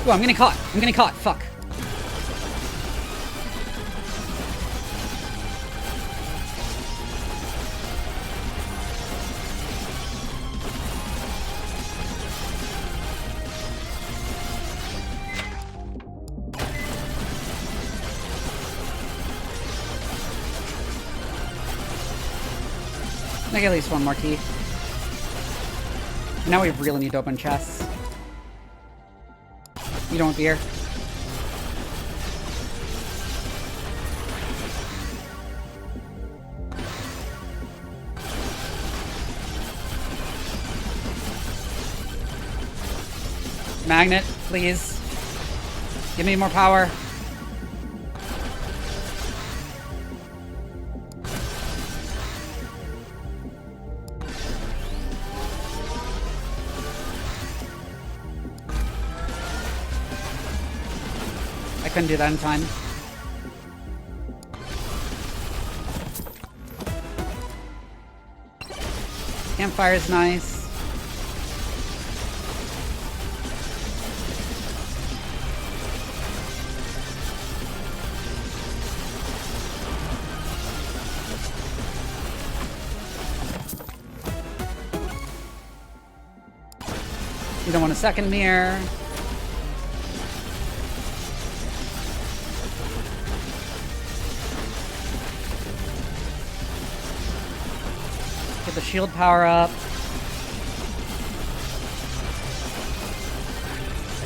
Ooh, I'm getting caught. I'm getting caught. Fuck. I get at least one more key. Now we really need to open chests. You don't want beer? Magnet, please. Give me more power. I couldn't do that in time. Campfire is nice. You don't want a second mirror. Get the shield power up.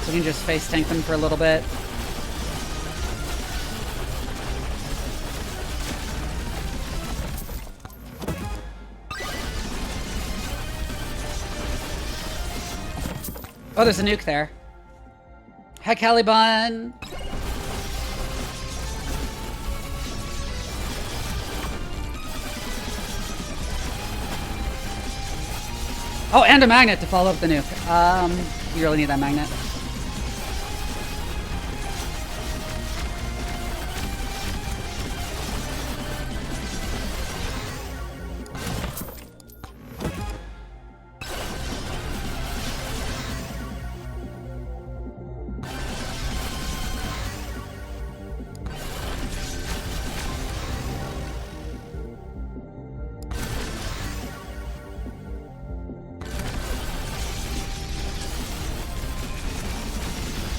So we can just face tank them for a little bit. Oh, there's a nuke there. Hi, Caliban. Oh, and a magnet to follow up the nuke. We really need that magnet.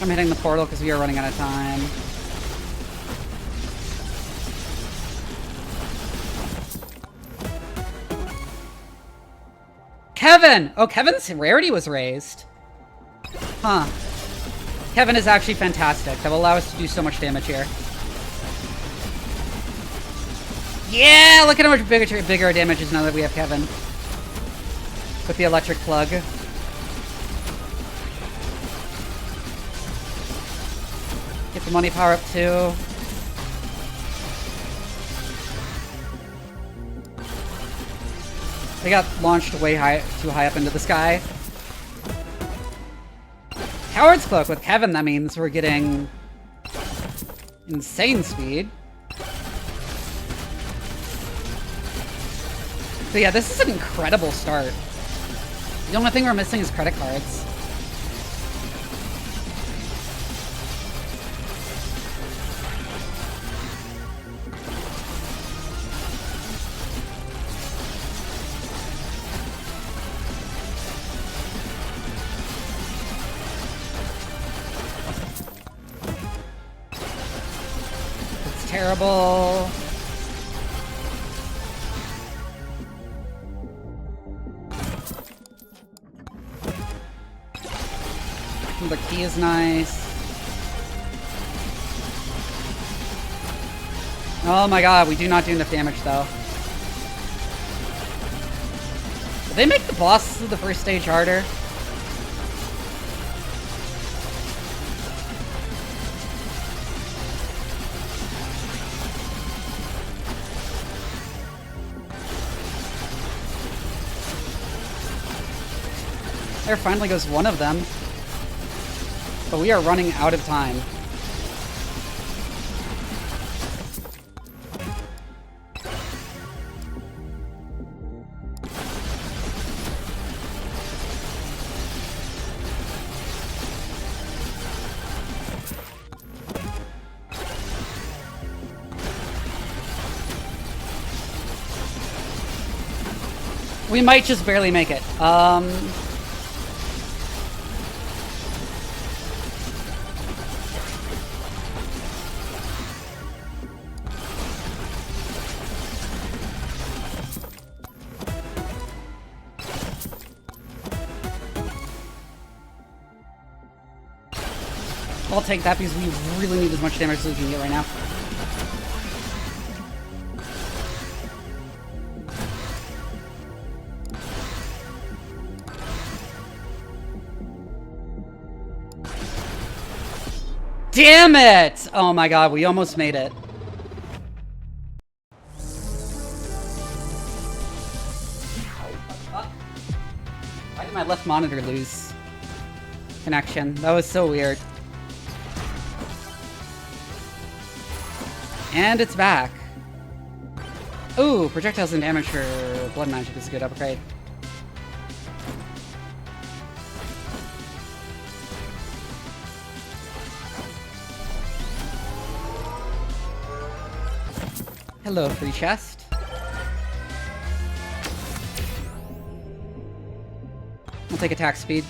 I'm hitting the portal because we are running out of time. Kevin! Oh, Kevin's rarity was raised. Huh. Kevin is actually fantastic. That will allow us to do so much damage here. Yeah! Look at how much bigger our damage is now that we have Kevin. With the electric plug. Get the money power up too. They got launched way too high up into the sky. Coward's Cloak with Kevin, that means we're getting insane speed. So yeah, this is an incredible start. The only thing we're missing is credit cards. Terrible. The key is nice. Oh my god, we do not do enough damage though. Did they make the boss of the first stage harder? There finally goes one of them. But we are running out of time. We might just barely make it. I'll take that because we really need as much damage as we can get right now. Damn it! Oh my god, we almost made it. Why did my left monitor lose connection? That was so weird. And it's back. Ooh, projectiles and damage for blood magic is a good upgrade. Hello, free chest. I'll take attack speed.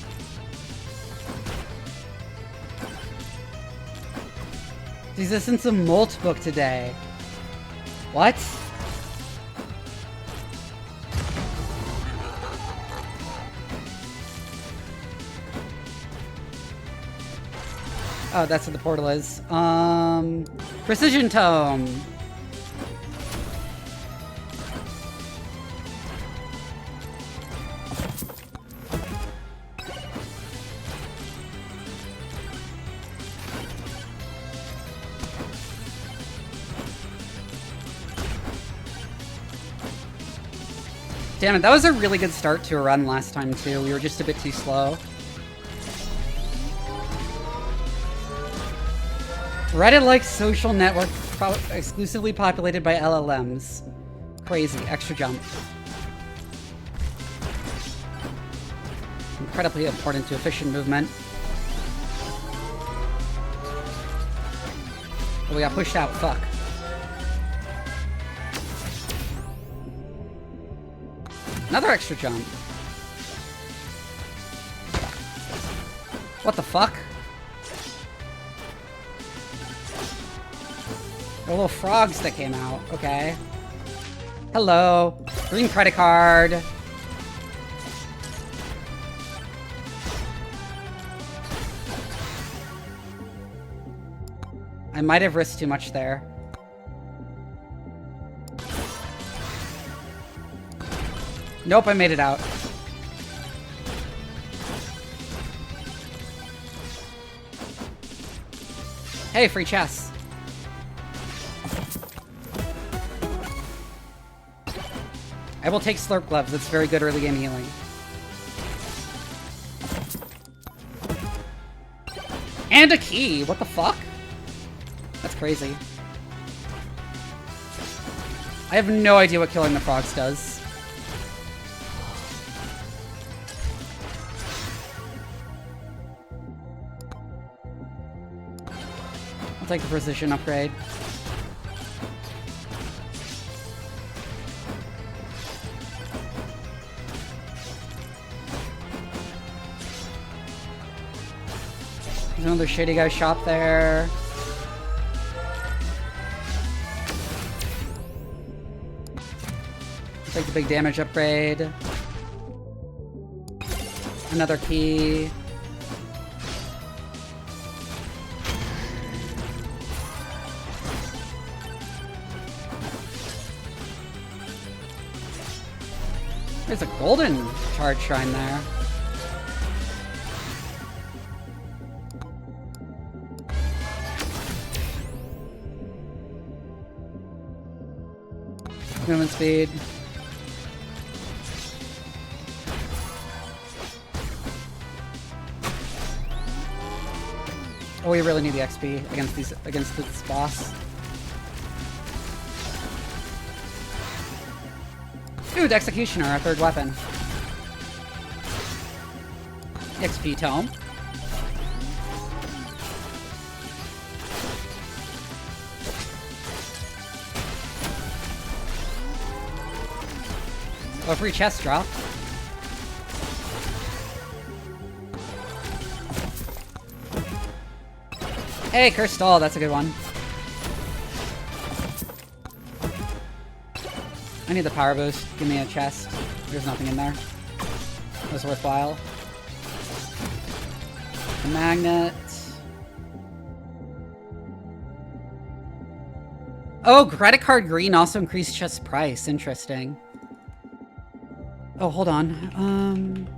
Geez, this isn't some Molt book today. What? Oh, that's what the portal is. Precision Tome. Damn it, that was a really good start to a run last time, too. We were just a bit too slow. Reddit-like social network exclusively populated by LLMs. Crazy. Extra jump. Incredibly important to efficient movement. Oh, we got pushed out. Fuck. Another extra jump. What the fuck? The little frogs that came out. Okay. Hello. Green credit card. I might have risked too much there. Nope, I made it out. Hey, free chess. I will take Slurp Gloves. That's very good early game healing. And a key. What the fuck? That's crazy. I have no idea what killing the frogs does. I'll take the precision upgrade. There's another shady guy shop there. I'll take the big damage upgrade. Another key. There's a golden charge shrine there. Movement speed. Oh, we really need the XP against this boss. Ooh, the Executioner, our third weapon. XP Tome. Oh, free chest drop. Hey, Curse Stall, that's a good one. I need the power boost. Give me a chest. There's nothing in there. It was worthwhile. A magnet. Oh, credit card green also increased chest price. Interesting. Oh, hold on.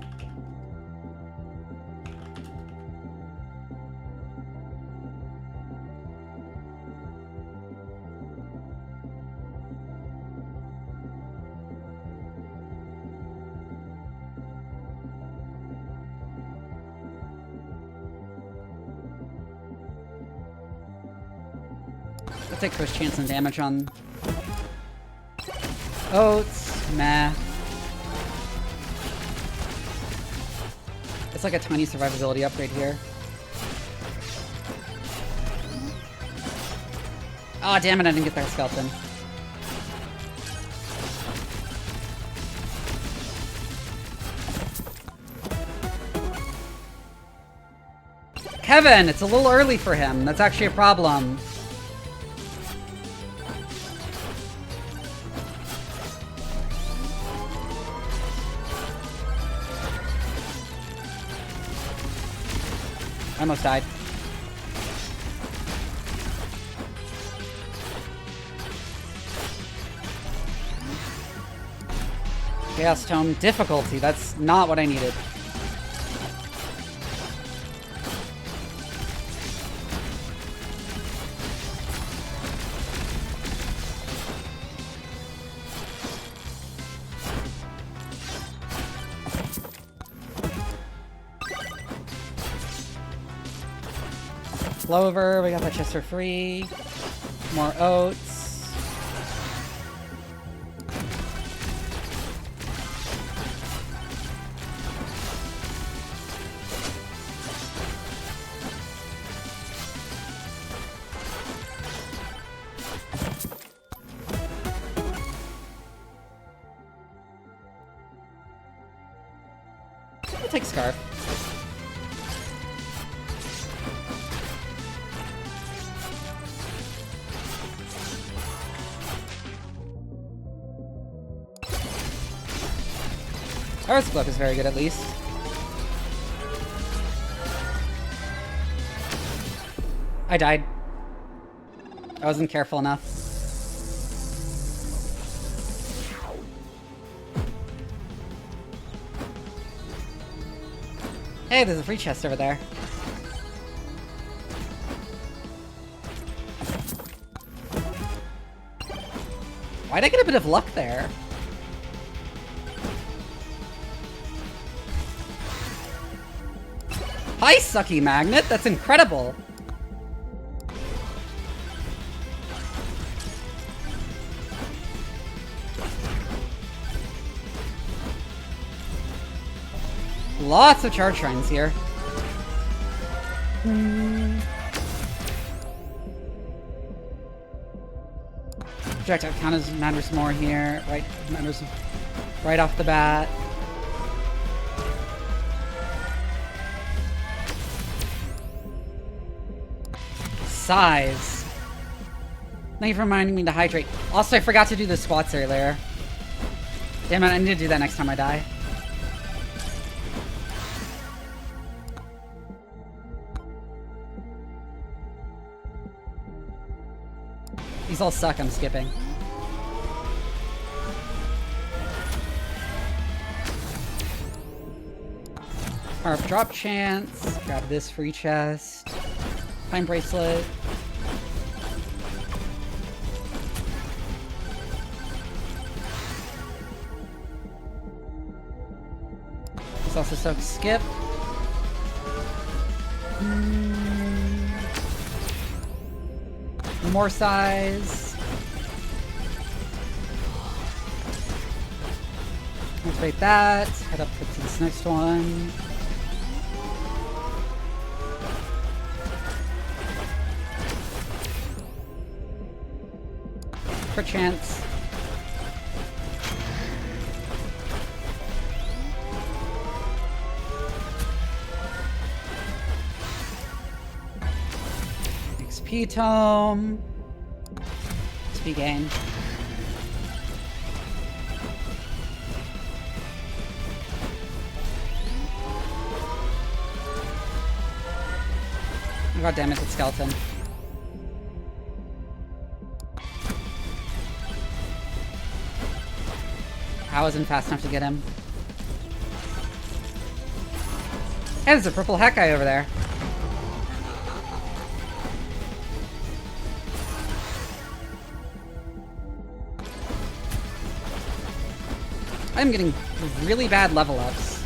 I'll take first chance on damage on Oats. Meh. It's like a tiny survivability upgrade here. Aw, oh, damn it, I didn't get that skeleton. Kevin! It's a little early for him. That's actually a problem. I almost died. Chaos Tome difficulty. That's not what I needed. Clover, we got that chest for free. More oats. I'll take Scarf. Earth's Cloak is very good, at least. I died. I wasn't careful enough. Hey, there's a free chest over there. Why'd I get a bit of luck there? Hi, Sucky Magnet! That's incredible! Lots of charge shrines here. Projectile count matters more here. Right, matters right off the bat. Size. Thank you for reminding me to hydrate. Also, I forgot to do the squats earlier. Damn it, I need to do that next time I die. These all suck, I'm skipping. Harp drop chance. Grab this free chest. Time bracelet. This also soaks skip. More size. Activate that. Head up to this next one. For chance. XP tome. XP gain. God damn it, it's skeleton. I wasn't fast enough to get him. Hey, there's a purple hat guy over there. I'm getting really bad level ups.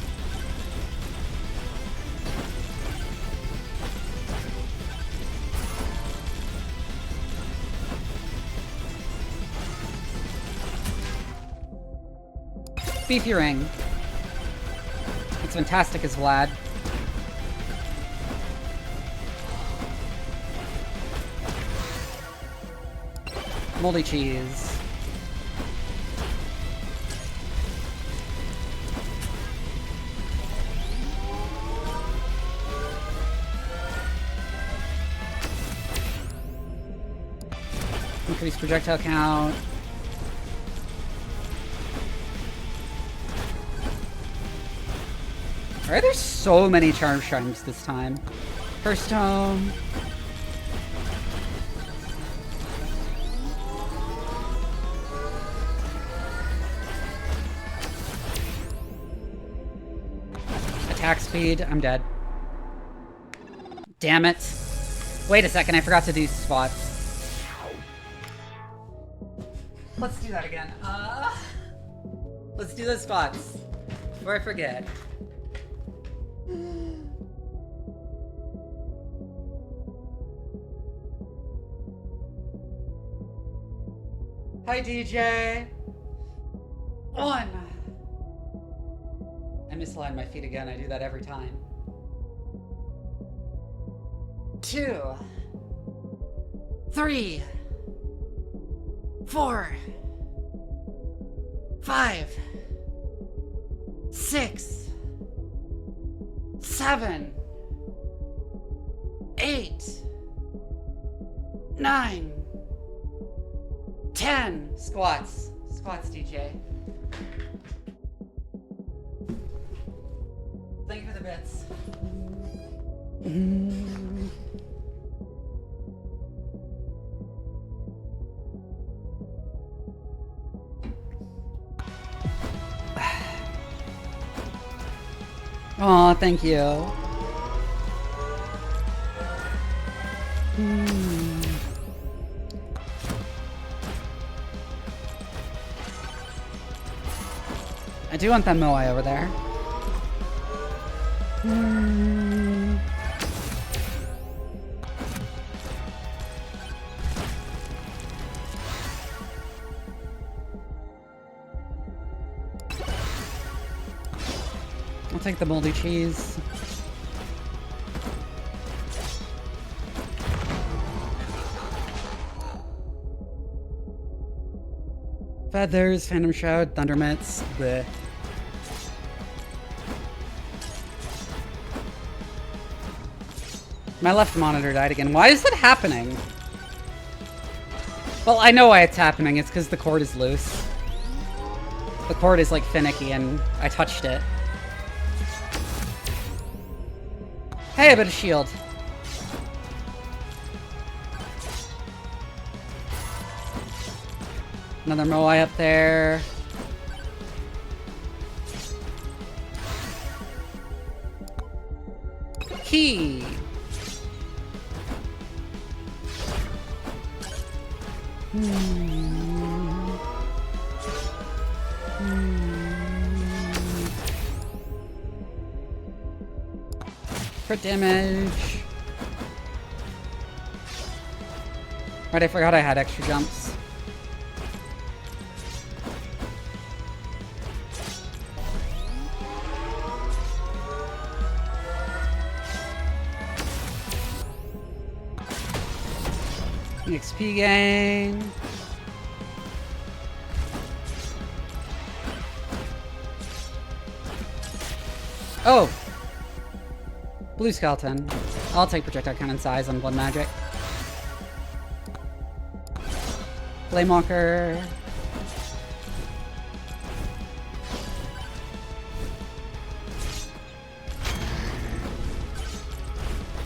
Beefy ring. It's fantastic as Vlad. Moldy cheese. Increase projectile count. Why are there so many charm shrines this time? First tome. Attack speed. I'm dead. Damn it. Wait a second, I forgot to do spots. Let's do that again. Let's do the spots. Before I forget. Hi, DJ. 1. I misaligned my feet again. I do that every time. 2. 3. 4. 5. 6. 7. 8. 9. 10. Squats. Squats, DJ. Thank you for the bits. Aw, thank you. I do want that Moai over there. I'll take the moldy cheese. Feathers, Phantom Shroud, Thunder Mitts, bleh. My left monitor died again. Why is that happening? Well, I know why it's happening. It's because the cord is loose. The cord is, like, finicky, and I touched it. Hey, a bit of shield. Another Moai up there. Key. Crit damage. Right, I forgot I had extra jumps. XP gain. Oh! Blue skeleton. I'll take projectile cannon size on blood magic. Flame Walker.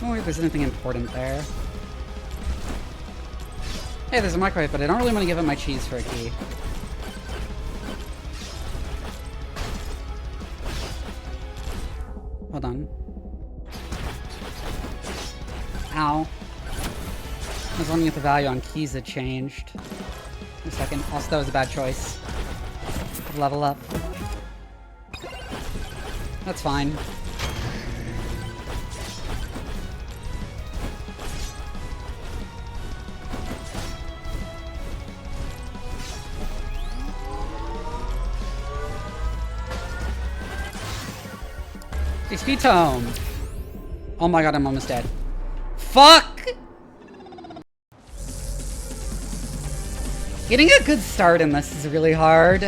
Oh, if there's anything important there. Hey, there's a microwave, but I don't really want to give him my cheese for a key. Hold on. Ow. I was wondering if the value on keys had changed. A second. Also, that was a bad choice. Level up. That's fine. HP tome. Oh my god, I'm almost dead. Fuck! Getting a good start in this is really hard.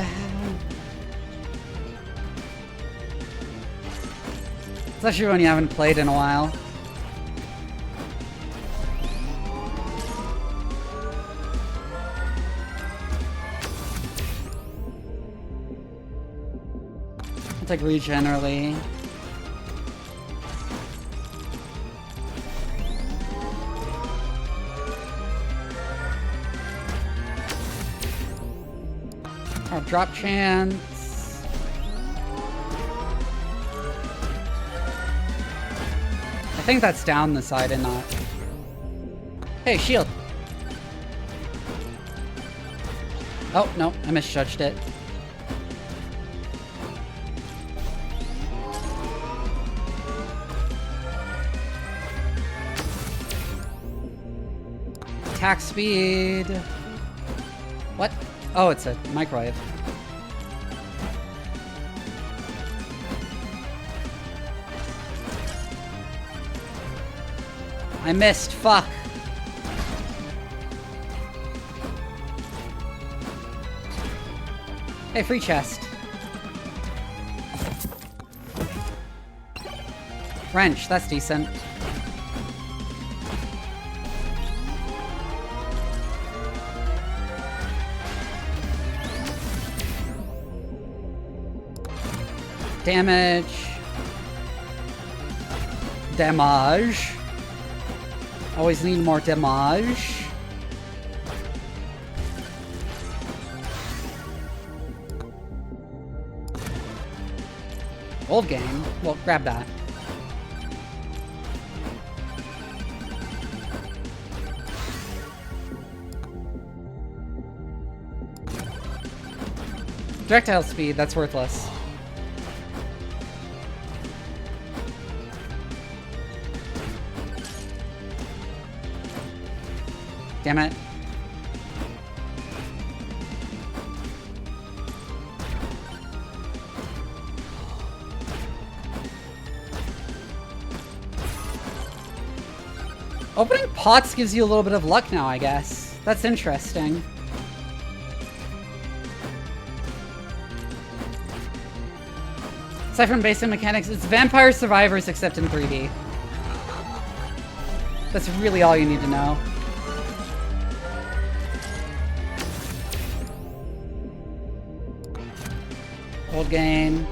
Especially when you haven't played in a while. I'll take regen early. Our drop chance. I think that's down the side and not. Hey, shield. Oh, no, I misjudged it. Attack speed. What? Oh, it's a microwave. I missed. Fuck. Hey, free chest. Wrench, that's decent. Damage. Damage. Always need more damage. Old game. Well, grab that. Projectile speed, that's worthless. Damn it. Opening pots gives you a little bit of luck now, I guess. That's interesting. Aside from basic mechanics, it's Vampire Survivors except in 3D. That's really all you need to know. Old game.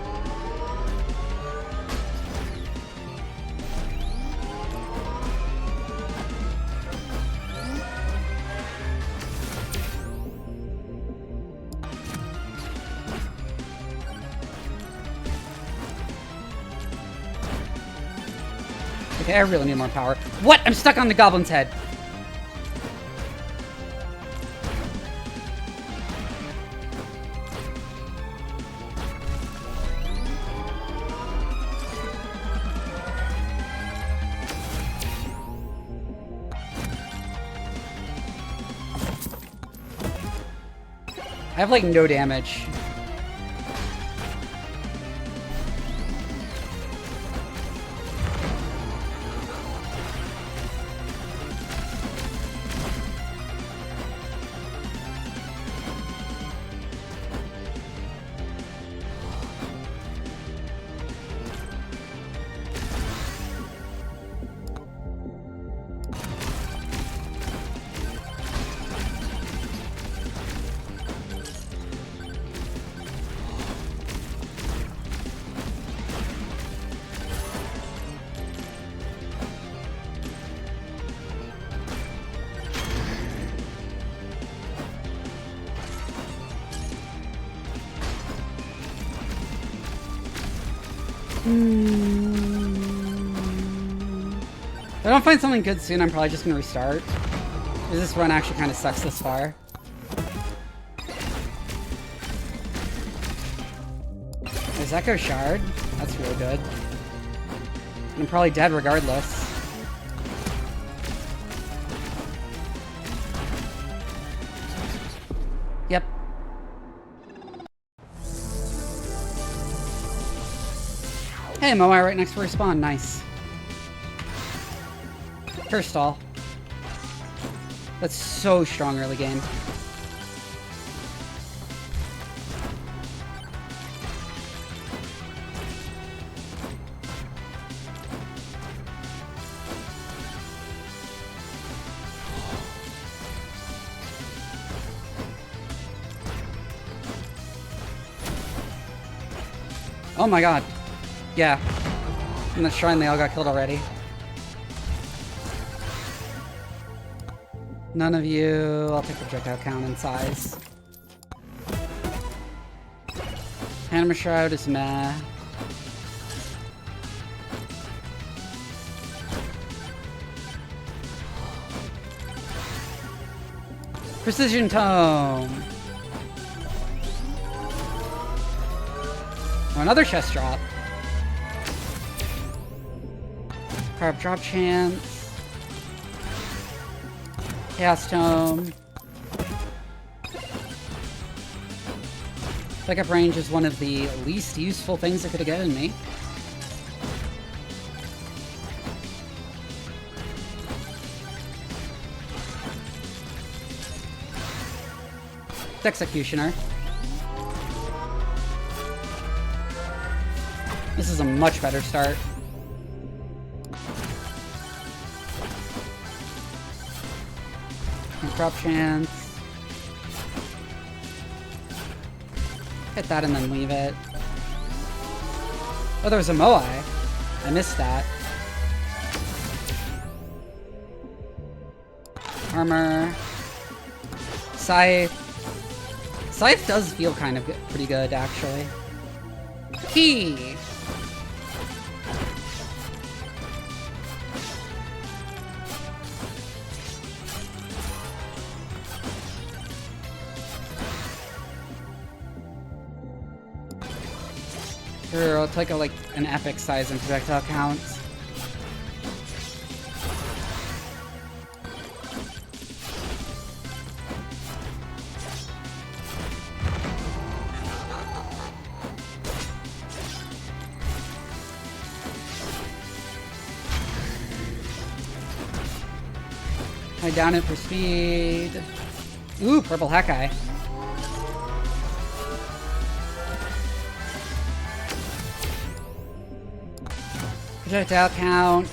Okay, I really need more power. What? I'm stuck on the goblin's head. I have like no damage. If I don't find something good soon, I'm probably just gonna restart. This run actually kind of sucks this far. There's Echo Shard. That's really good. I'm probably dead regardless. Yep. Hey, Moai right next to respawn. Nice. First stall. That's so strong early game. Oh my god. Yeah. In the shrine, they all got killed already. None of you. I'll take the projectile count and size. Anima Shroud is meh. Precision Tome. Oh, another chest drop. Carb drop chance. Chaos Tome. Pickup range is one of the least useful things it could have given me. Executioner. This is a much better start. Drop chance. Hit that and then leave it. Oh, there was a Moai. I missed that. Armor. Scythe. Scythe does feel kind of pretty good, actually. Key! Sure, I'll take an epic size and projectile count. Hide down it for speed. Ooh, purple Hawkeye. Projectile count.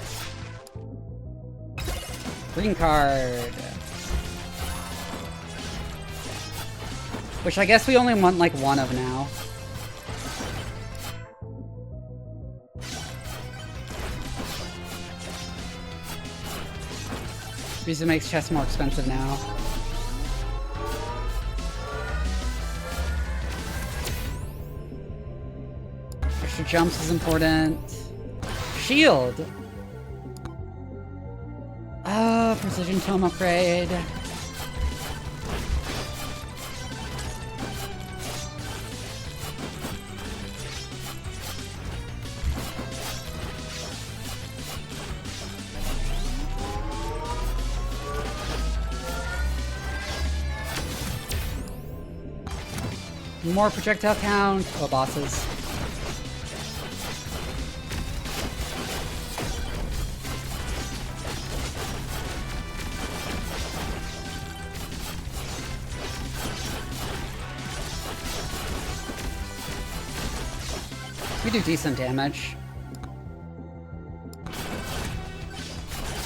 Green card. Which I guess we only want like one of now. Because it makes chests more expensive now. Extra jumps is important. Shield! Oh, Precision Tome upgrade. More projectile count. Oh, bosses. We do decent damage.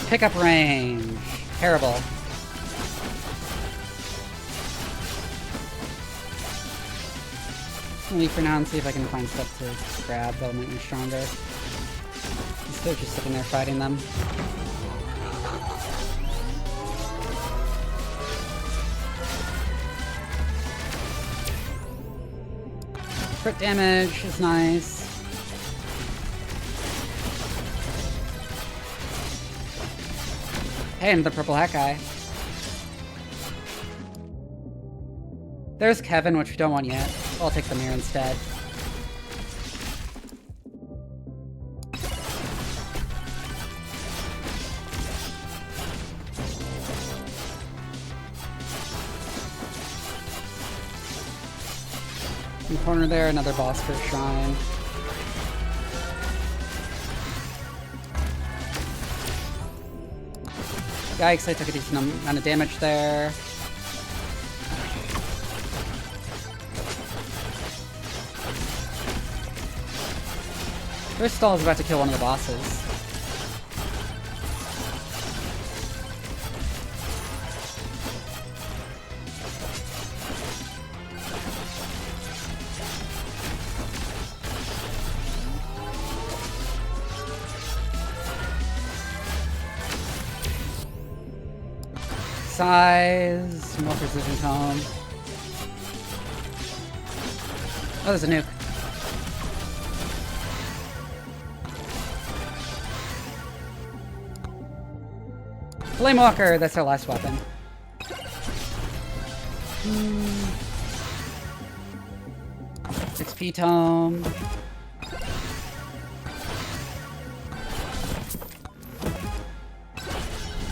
Pickup range. Terrible. Leave for now and see if I can find stuff to grab that'll make me stronger. Instead of just sitting there fighting them. Crit damage is nice. Hey, and the purple hat guy. There's Kevin, which we don't want yet. I'll take the mirror instead. In the corner there, another boss for a shrine. Yikes, I took a decent amount of damage there. Crystal is about to kill one of the bosses. Size, more precision tone. Oh, there's a nuke. Flamewalker, that's our last weapon. XP tome.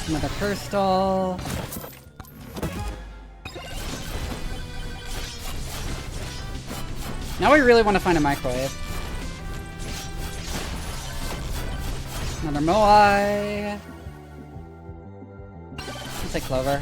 Another crystal. Now we really want to find a microwave. Another Moai. Let's take Clover.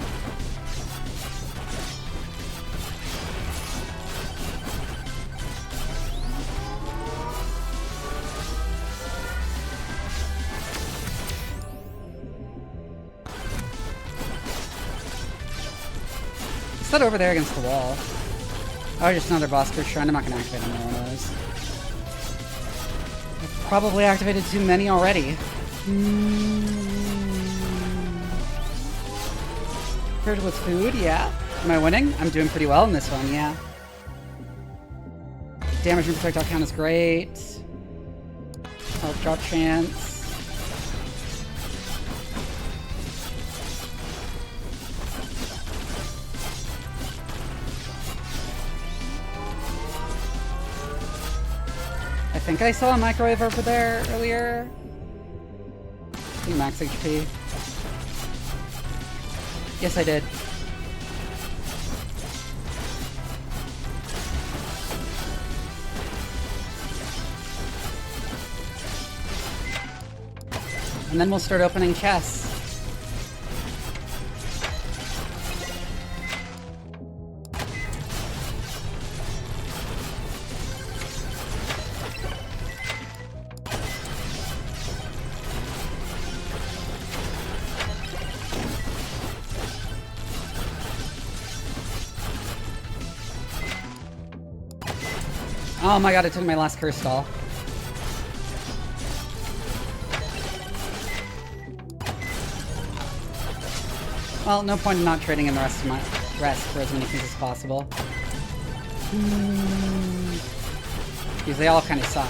Is that over there against the wall? Oh, just another boss for shrine. I'm not gonna activate another one of those. I've probably activated too many already. Paired with food, yeah. Am I winning? I'm doing pretty well in this one, yeah. Damage and projectile count is great. Health drop chance. I think I saw a microwave over there earlier. Max HP. Yes, I did. And then we'll start opening chests. Oh my god, I took my last curse doll. Well, no point in not trading in the rest of my rest for as many things as possible. Because they all kind of suck.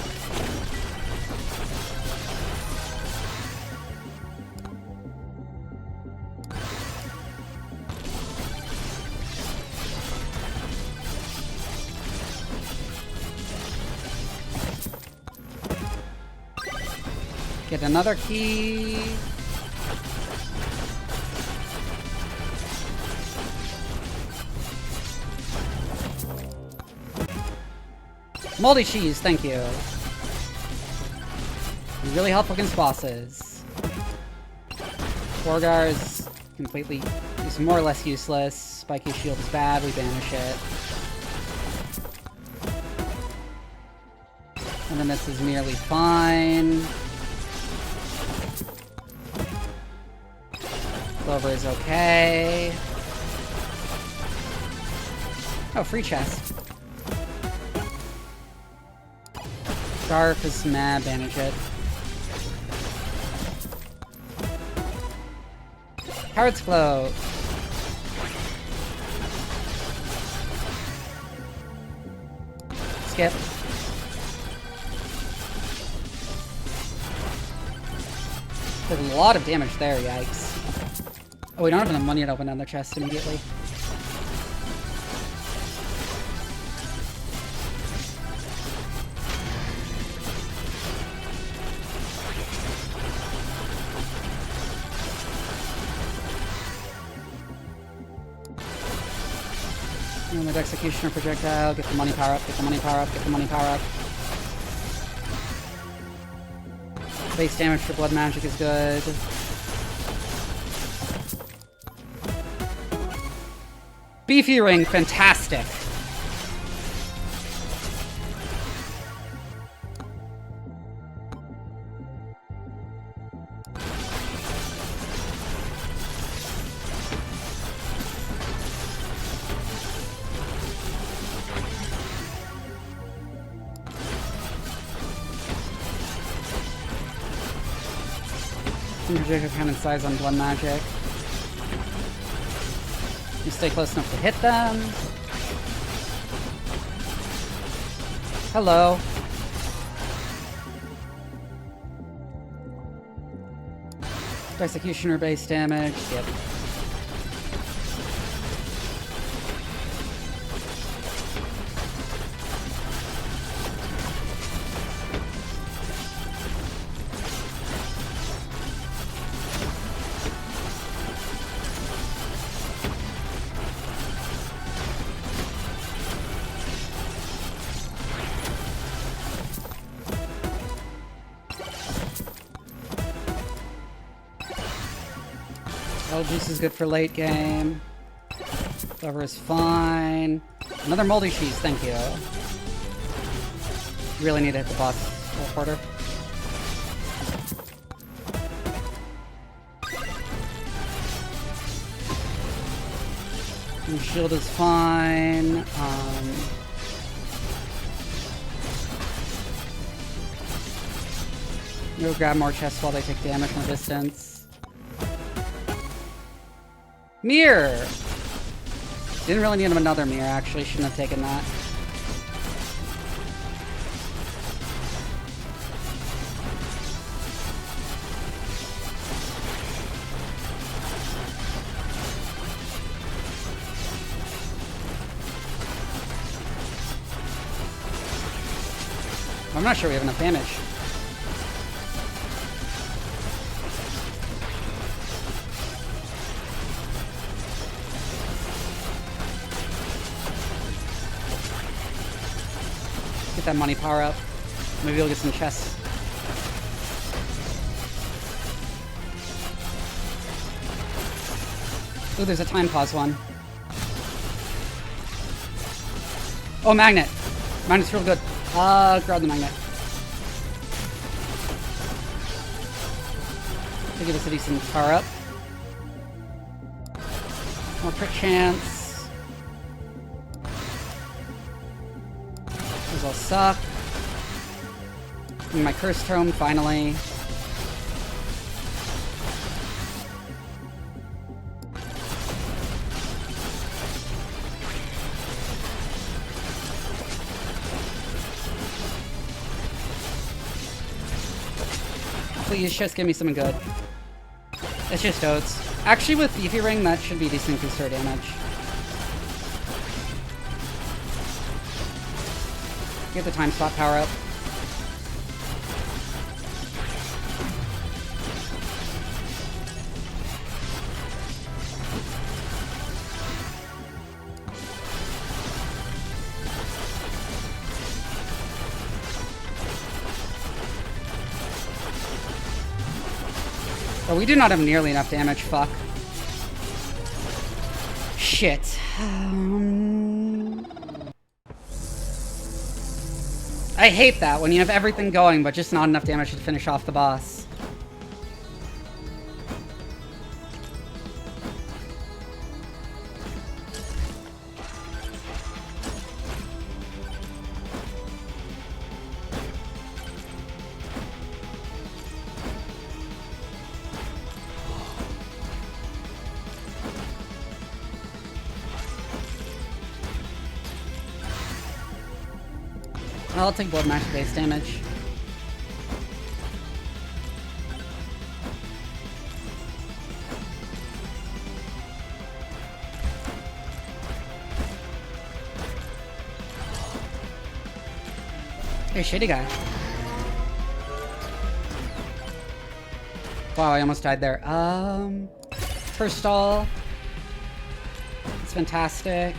Get another key. Moldy cheese, thank you. Really helpful against bosses. Borgar is completely, is more or less useless. Spiky shield is bad, we banish it. And then this is merely fine. Clover is okay. Oh, free chest. Scarf is meh, banish it. Heart's Glow. Skip. There's a lot of damage there, yikes. Oh, we don't have enough money to open another chest immediately. With executioner projectile, get the money power up, get the money power up, get the money power up. Base damage for blood magic is good. Beefy ring, fantastic. Projectile cannon size on blood magic. You stay close enough to hit them. Hello. Executioner base damage. Yep. Juice is good for late game. Cover is fine. Another moldy cheese, thank you. Really need to hit the boss teleporter. And shield is fine. Go grab more chests while they take damage from a distance. Mirror! Didn't really need another mirror, actually. Shouldn't have taken that. I'm not sure we have enough damage. That money power up. Maybe we'll get some chests. Ooh, there's a time pause one. Oh, magnet. Magnet's real good. Grab the magnet. To give us a decent power up. More crit chance. I'll suck. My cursed tome, finally. Please just give me something good. It's just oats. Actually, with Beefy Ring, that should be decent booster damage. Get the time slot power up. Oh, we do not have nearly enough damage, fuck. Shit. I hate that, when you have everything going, but just not enough damage to finish off the boss. I'll take blood max base damage. Hey, shitty guy. Wow, I almost died there. First stall. It's fantastic.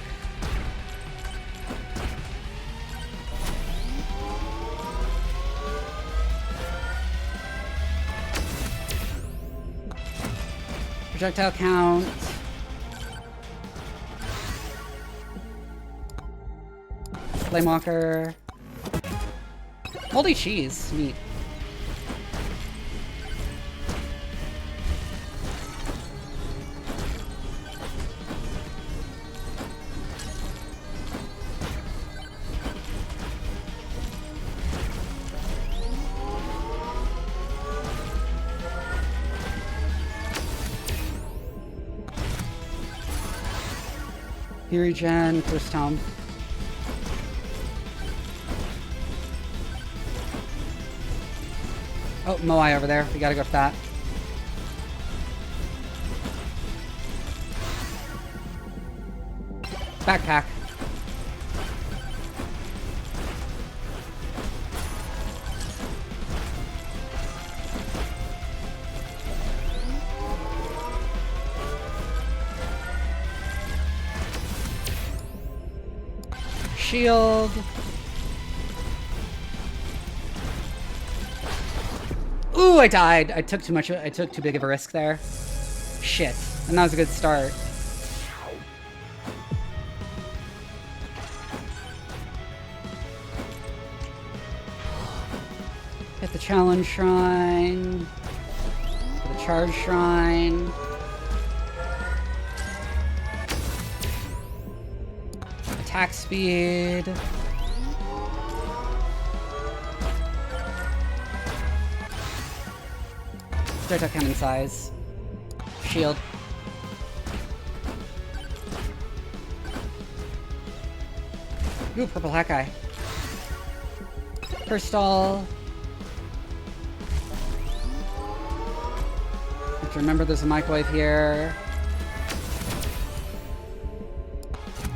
Projectile count. Flamewalker. Moldy cheese. Neat. He regen, first home. Oh, Moai over there. We gotta go for that. Backpack. Shield. Ooh, I died. I took too much. I took too big of a risk there. Shit. And that was a good start. Hit the challenge shrine. Hit the charge shrine. Attack speed. Projectile cannon size. Shield. Ooh, purple hack eye. First stall. Have to remember there's a microwave here.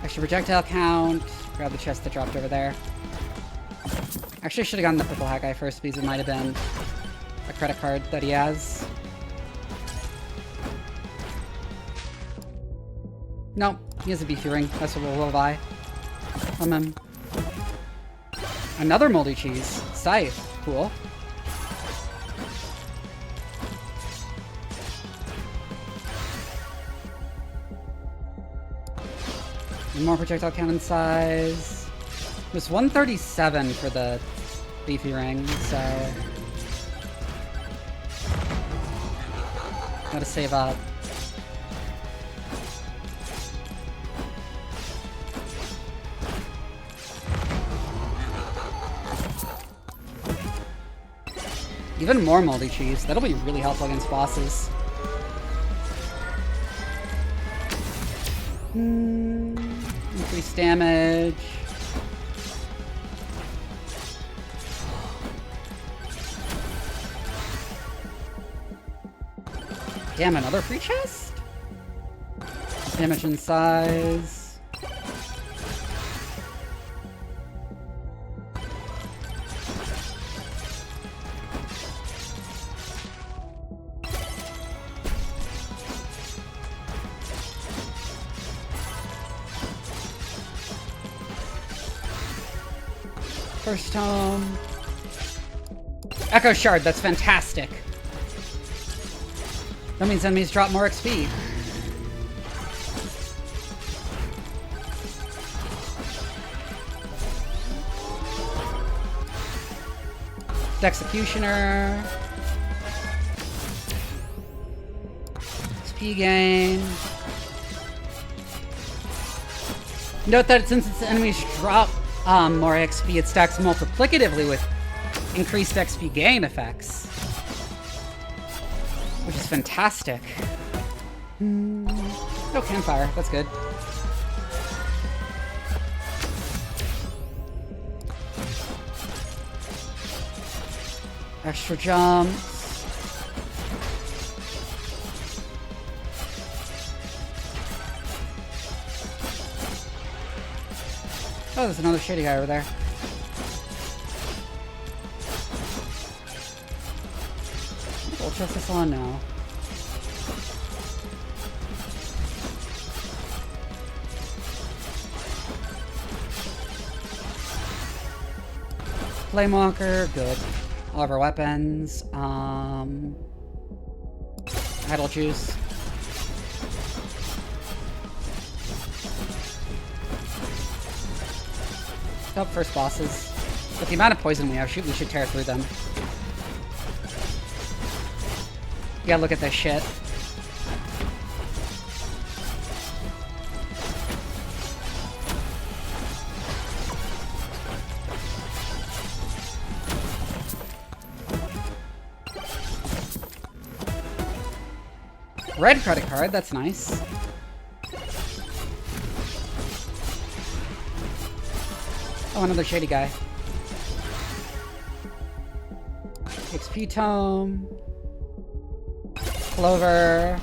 Extra projectile count. Grab the chest that dropped over there. Actually, I should have gotten the purple hack eye first because it might have been a credit card that he has. No, he has a beefy ring. That's what we'll buy from him. Another moldy cheese. Scythe. Cool. And more projectile cannon size. It was 137 for the beefy ring, so gotta save up. Even more moldy cheese. That'll be really helpful against bosses. Increased damage. Damn, another free chest? Damage and size. First home. Echo Shard, that's fantastic. That means enemies drop more XP. Executioner. XP gain. Note that since its enemies drop more XP, it stacks multiplicatively with increased XP gain effects, which is fantastic. No campfire, that's good. Extra jumps. Oh, there's another shady guy over there. Gold chest is on now. Flamewalker, good. All of our weapons. Idle juice. Oh, first bosses. With the amount of poison we have, we should tear through them. You gotta look at this shit. Red credit card, that's nice. Oh, another shady guy. XP tome. Clover.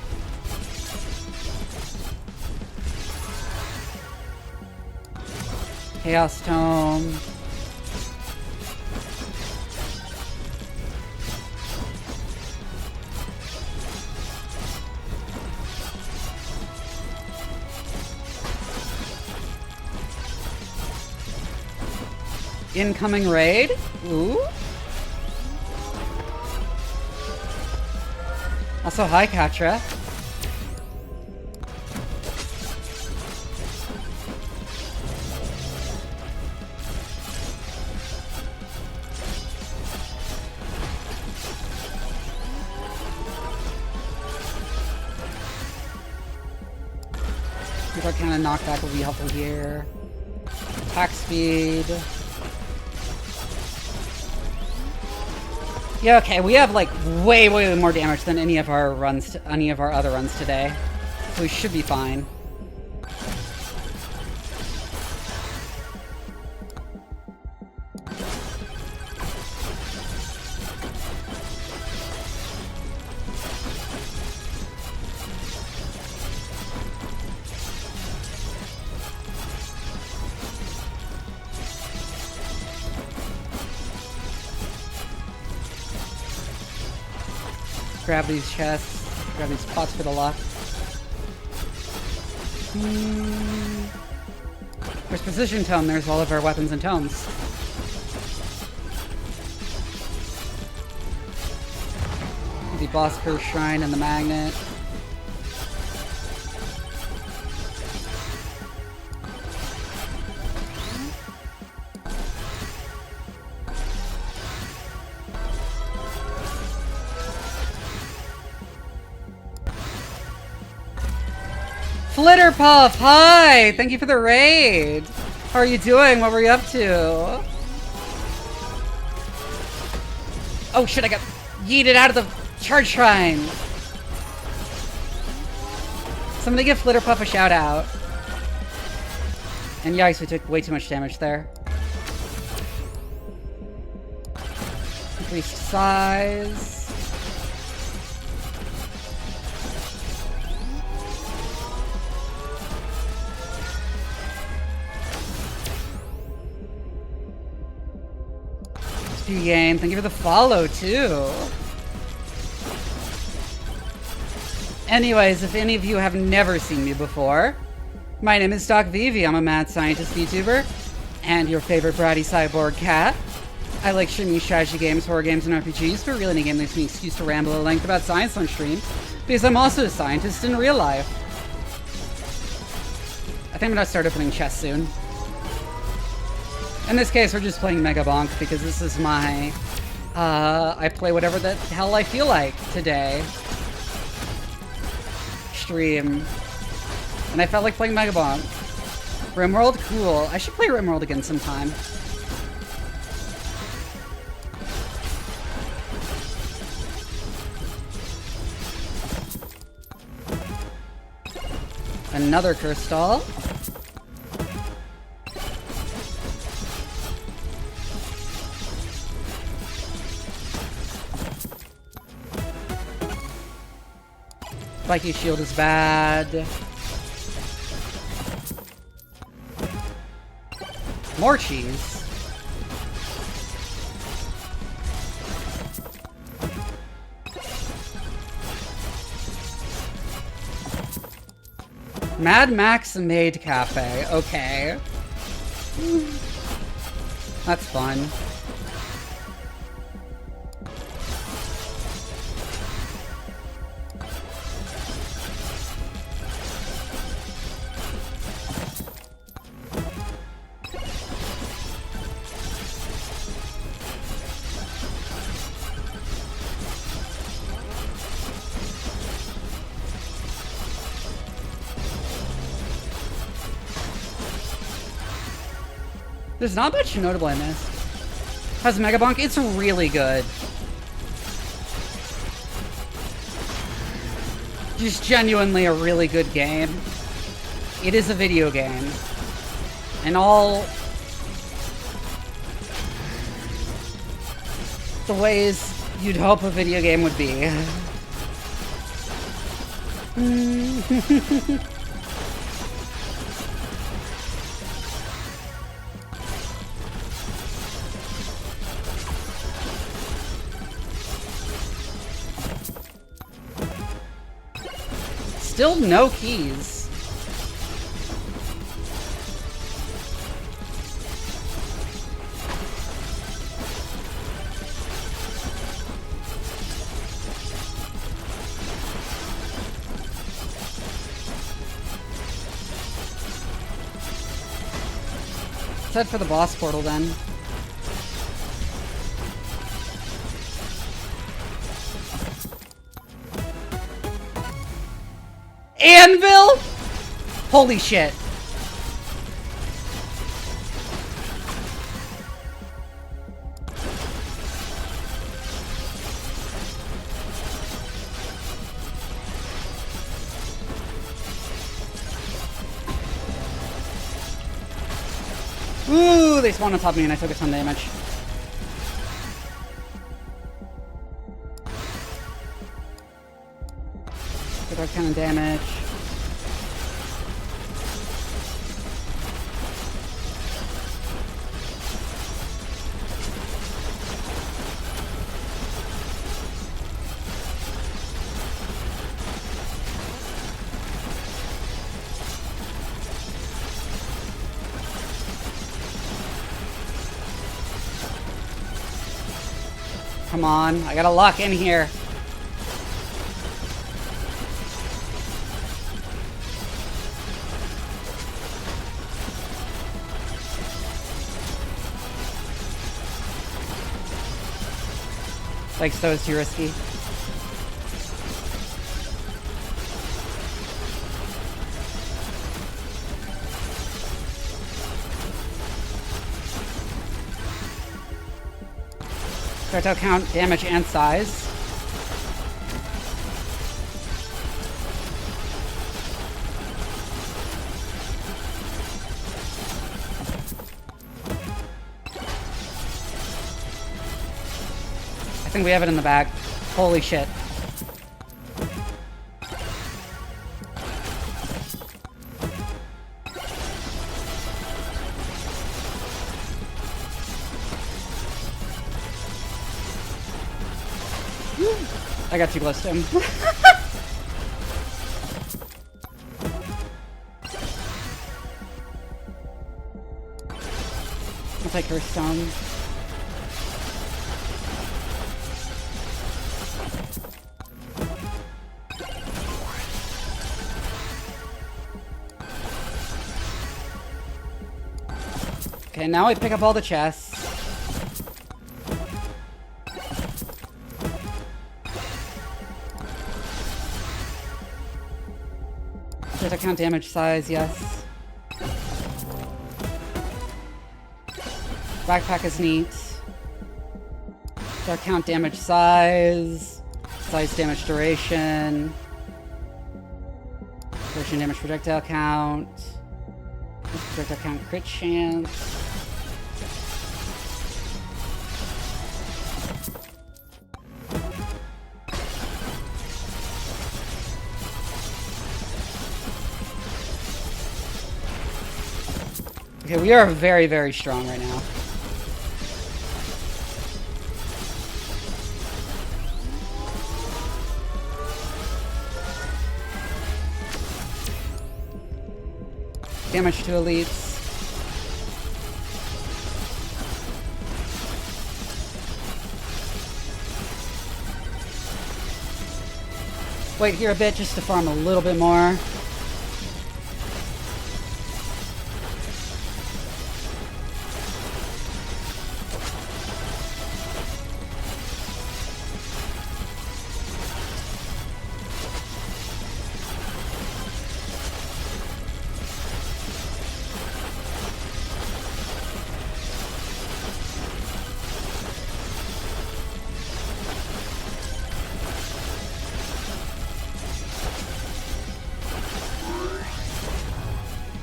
Chaos tome. Incoming raid. Ooh. Also, hi, Katra. People kind of knockback will be helpful here. Attack speed. Yeah, okay, we have like way more damage than any of our other runs today. So we should be fine. Grab these chests, grab these pots for the luck. There's Precision Tome, there's all of our weapons and tomes. The Boss Curse Shrine and the Magnet. Flitterpuff, hi! Thank you for the raid! How are you doing? What were you up to? Oh shit, I got yeeted out of the charge shrine! Somebody give Flitterpuff a shout out. And yikes, we took way too much damage there. Increased size. Game. Thank you for the follow, too. Anyways, if any of you have never seen me before, my name is Doc Vivi. I'm a mad scientist VTuber and your favorite bratty cyborg cat. I like streaming strategy games, horror games, and RPGs, but really any game gives me an excuse to ramble at length about science on stream, because I'm also a scientist in real life. I think I'm gonna start opening chests soon. In this case, we're just playing Megabonk because this is my, I play whatever the hell I feel like today. Stream. And I felt like playing Megabonk. RimWorld? Cool. I should play RimWorld again sometime. Another curse stall. Spiky shield is bad. More cheese. Mad Max Maid Cafe. Okay. That's fun. There's not much notable in this. How's Megabonk? It's really good. Just genuinely a really good game. It is a video game. And all the ways you'd hope a video game would be. Still no keys. Let's head for the boss portal then. Anvil? Holy shit. Ooh, they spawned on top of me and I took a ton of damage. Good arc cannon damage. Come on, I gotta lock in here. Like, so it's too risky. Projectile count, damage, and size. I think we have it in the bag. Holy shit. I got too close to him. I'll take her stone. Okay, now I pick up all the chests. Does it count damage, size? Yes. Backpack is neat. Does it count damage, size? Size, damage, duration. Duration, damage, projectile count. Projectile count, crit chance. Okay, we are very, very strong right now. Damage to elites. Wait here a bit just to farm a little bit more.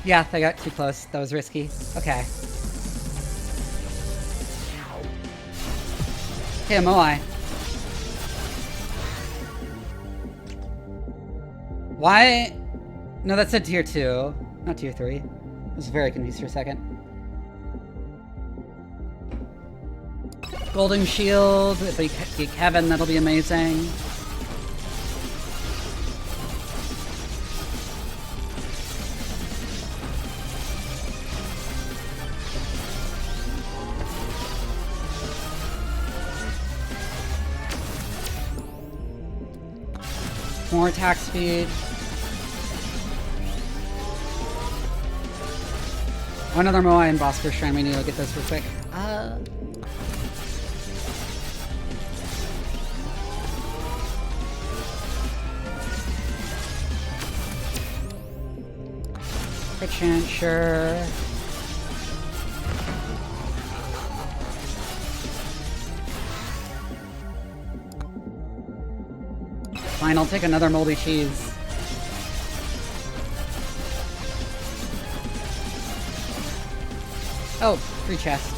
Yeah, they got too close. That was risky. Okay. Hey, Moai. Why? No, that said tier 2, not tier 3. I was very confused for a second. Golden shield, if we get Kevin, that'll be amazing. More attack speed. One other Moai and boss first shrine. We need to get those real quick. Crit chance, sure. Fine, I'll take another moldy cheese. Oh, free chest.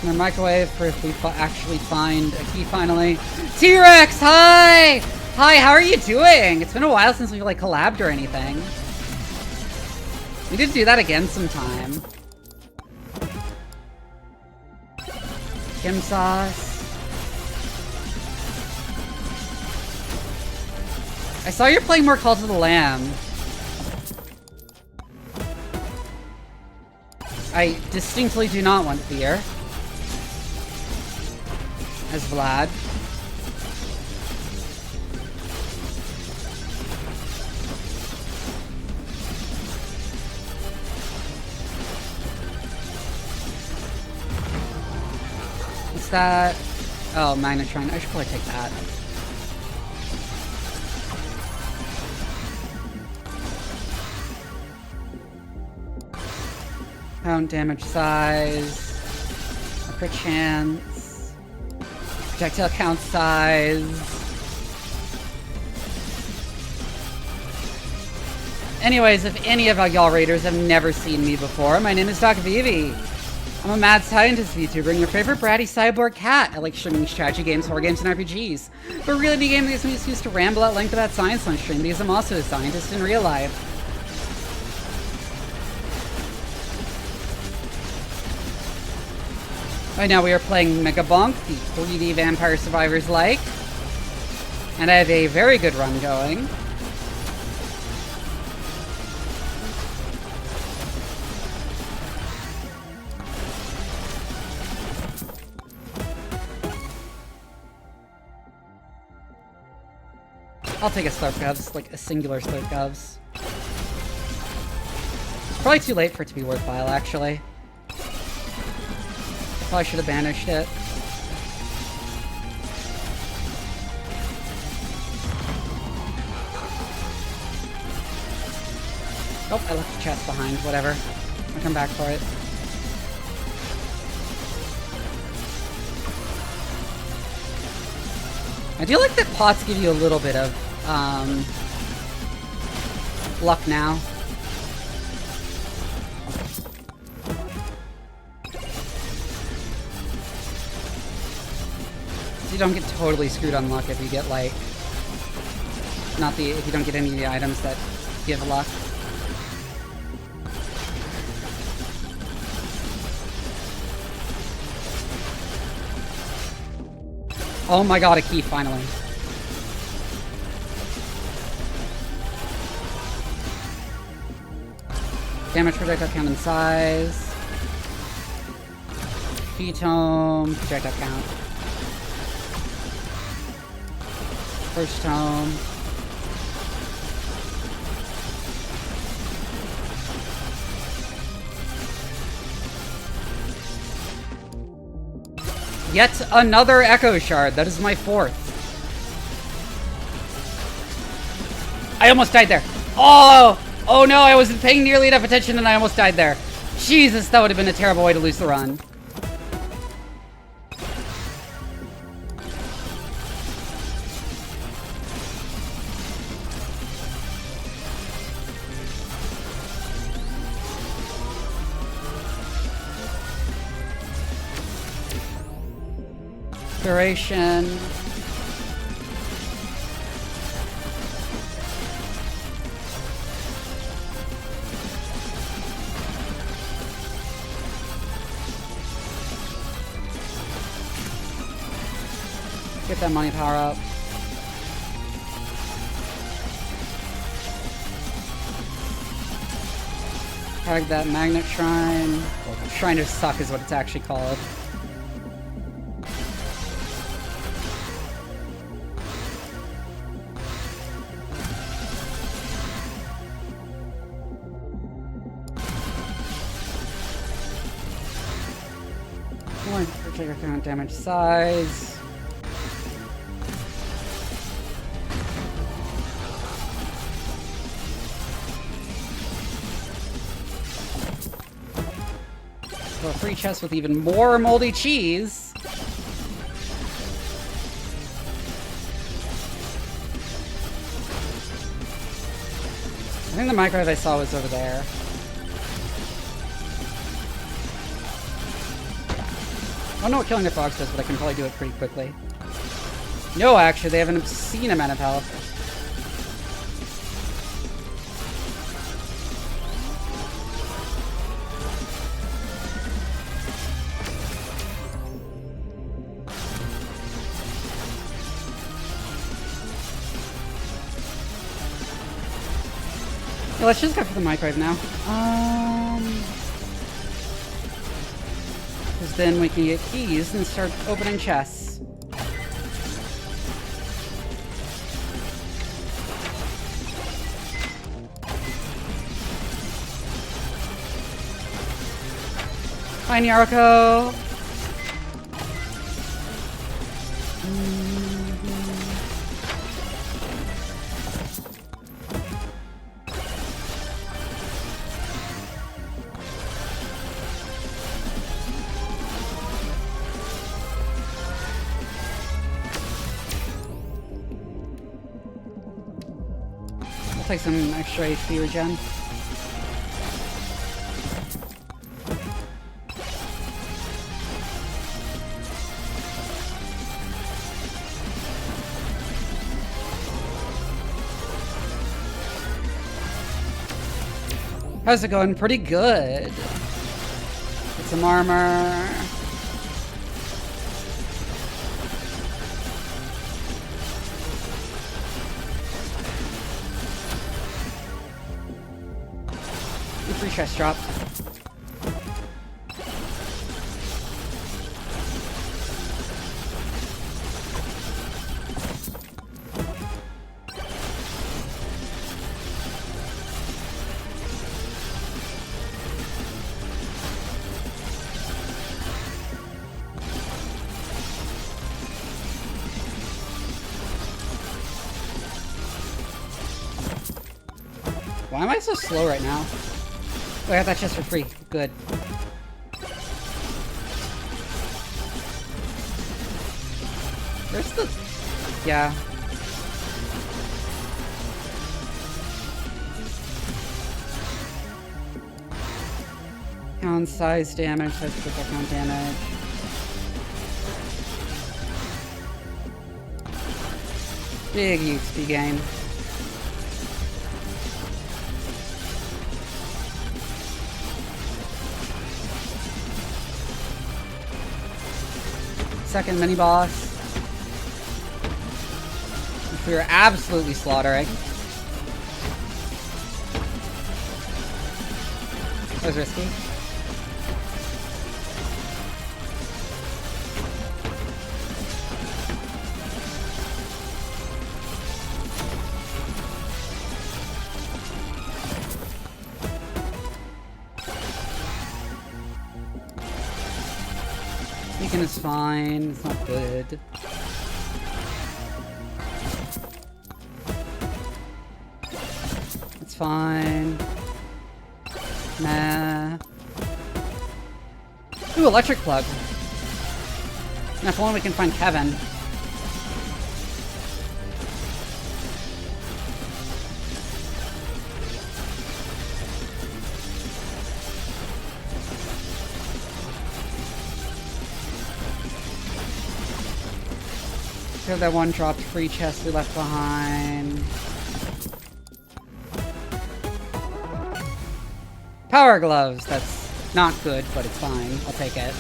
And a microwave for if we actually find a key finally. T-Rex, hi! Hi, how are you doing? It's been a while since we like collabed or anything. We did do that again sometime. Kim sauce. I saw you're playing more Cult of the Lamb. I distinctly do not want beer. As Vlad. What's that? Oh, Magnetron. I should probably take that. Count damage size. A crit chance. Projectile count size. Anyways, if any of y'all raiders have never seen me before, my name is Doc Vivi. I'm a mad scientist VTuber and your favorite bratty cyborg cat. I like streaming strategy games, horror games, and RPGs. But really, the game gives me an excuse to ramble at length about science on stream because I'm also a scientist in real life. Right now we are playing Megabonk, the 3D Vampire Survivors like. And I have a very good run going. I'll take a Slurp Govs, like a singular Slurp Govs. Probably too late for it to be worthwhile, actually. Probably should have banished it. Oh, I left the chest behind. Whatever. I'll come back for it. I do like that pots give you a little bit of luck now. You don't get totally screwed on luck if you get like if you don't get any of the items that give luck. Oh my god, a key, finally. Damage projectile count and size. Tome, projectile count. First tome. Yet another Echo Shard. That is my 4th. I almost died there. Oh! Oh no, I wasn't paying nearly enough attention and I almost died there. Jesus, that would have been a terrible way to lose the run. Duration. Get that money power up. Tag that magnet shrine. Well, Shrine of Suck is what it's actually called. Trigger count, damage size. So a free chest with even more moldy cheese. I think the microwave I saw was over there. I don't know what killing the frogs does, but I can probably do it pretty quickly. No, actually, they have an obscene amount of health. Yeah, let's just go for the microwave now. Because then we can get keys and start opening chests. Hi, Nyarko! Take some extra HP regen. How's it going? Pretty good. Get some armor. Free chest drop. Why am I so slow right now? Oh, I got that chest for free. Good. Where's the... Yeah. Count size damage, size critical count damage. Big XP gain. Second mini boss. We are absolutely slaughtering. That was risky. Beacon is fine. It's not good. It's fine. Nah. Ooh, electric plug. Now, if only we can find Kevin. That one dropped free chest we left behind. Power gloves. That's not good, but it's fine. I'll take it.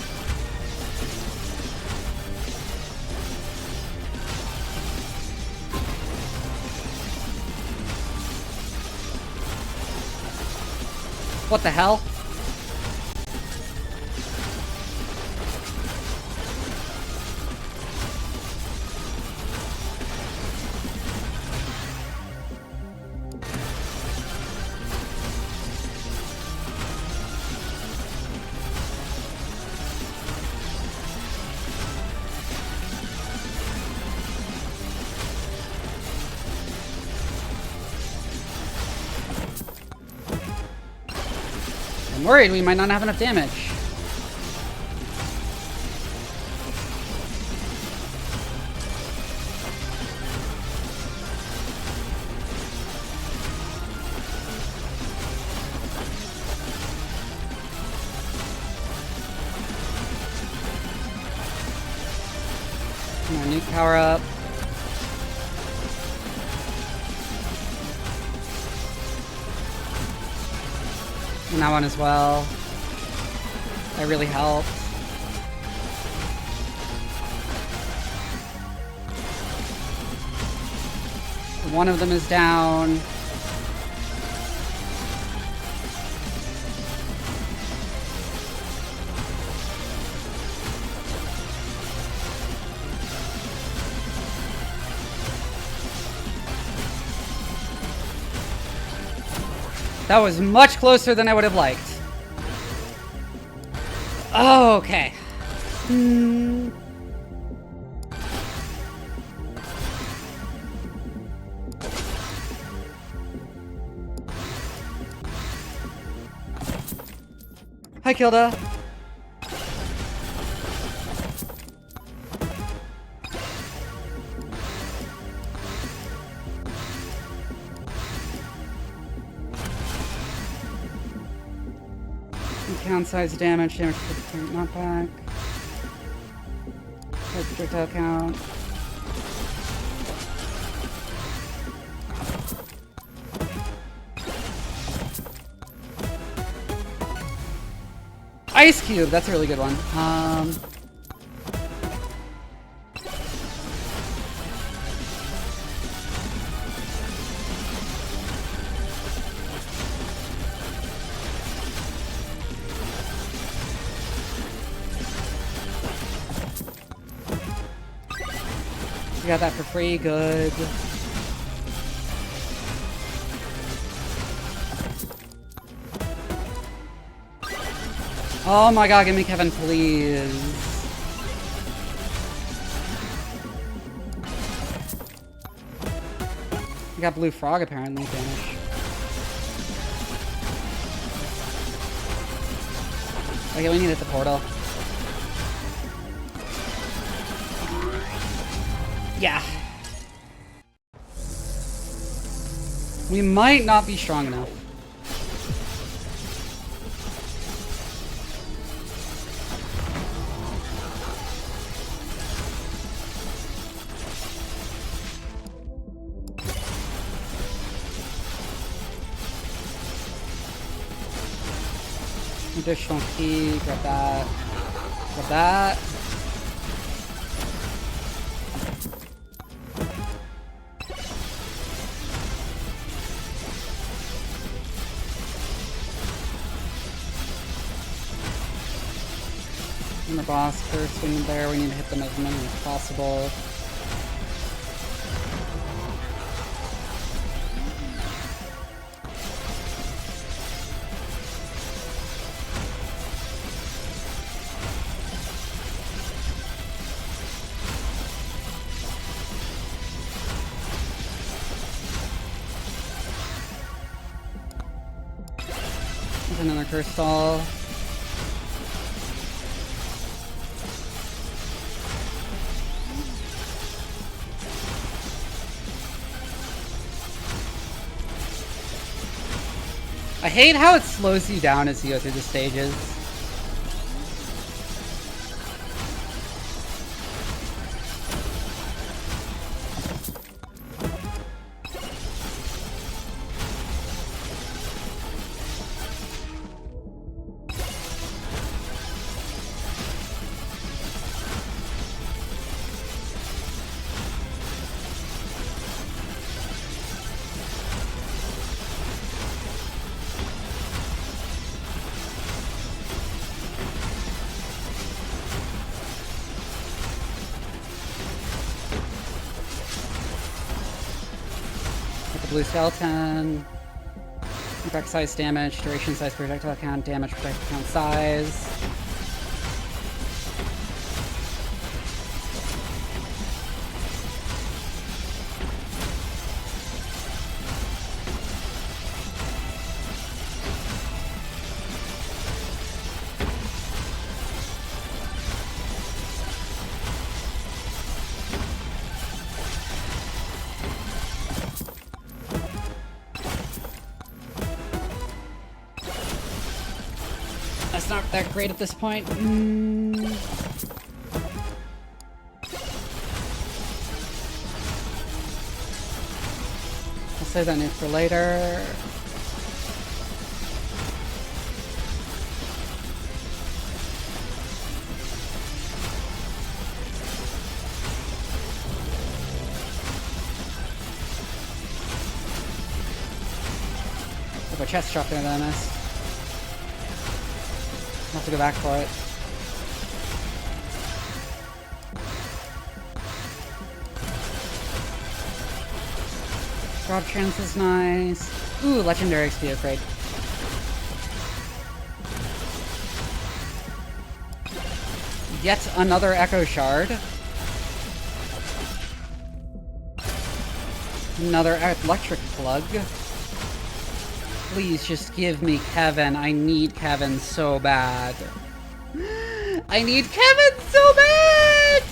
What the hell? I'm worried we might not have enough damage. Come on, nuke power up. And that one as well. That really helped. One of them is down. That was much closer than I would have liked. Oh, okay. Hi, Kilda. Count size damage for the knockback. Projectile count. Ice Cube, that's a really good one. We got that for free, good. Oh my god, give me Kevin, please. We got Blue Frog apparently, damage. Okay, we need to hit the portal. Yeah. We might not be strong enough. Additional key, grab that. Grab that. Remember boss first when there, we need to hit them as many as possible. There's another crystal. I hate how it slows you down as you go through the stages. Blue skeleton. Effect size damage, duration size projectile count, damage projectile count size. That's not that great at this point. I'll save that nuke for later. There's a chest shot there that I missed. I'll have to go back for it. Drop chance is nice. Ooh, legendary XP upgrade. Yet another Echo Shard. Another electric plug. Please just give me Kevin. I need Kevin so bad. I need Kevin so bad!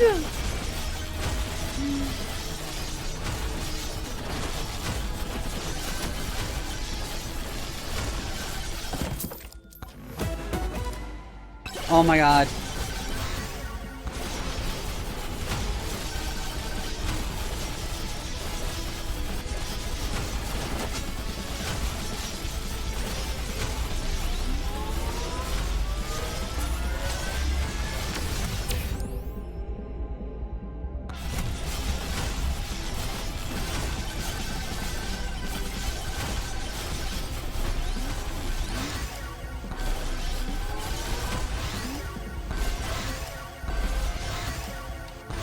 Oh my god.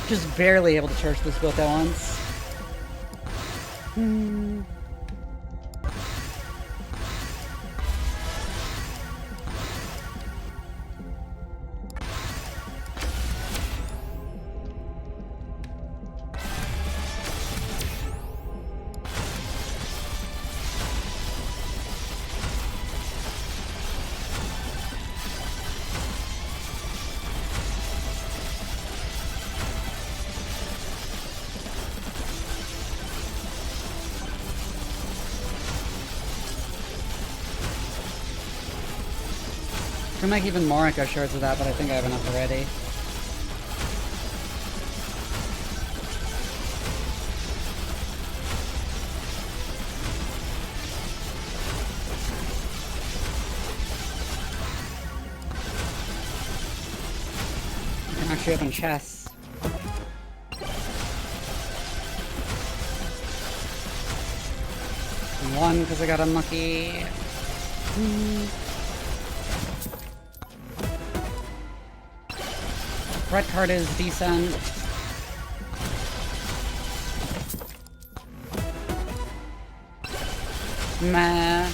Just barely able to charge this both at once. I can make even more Echo Shards with that, but I think I have enough already. I can actually open chests. One, because I got unlucky. Red card is decent. Meh.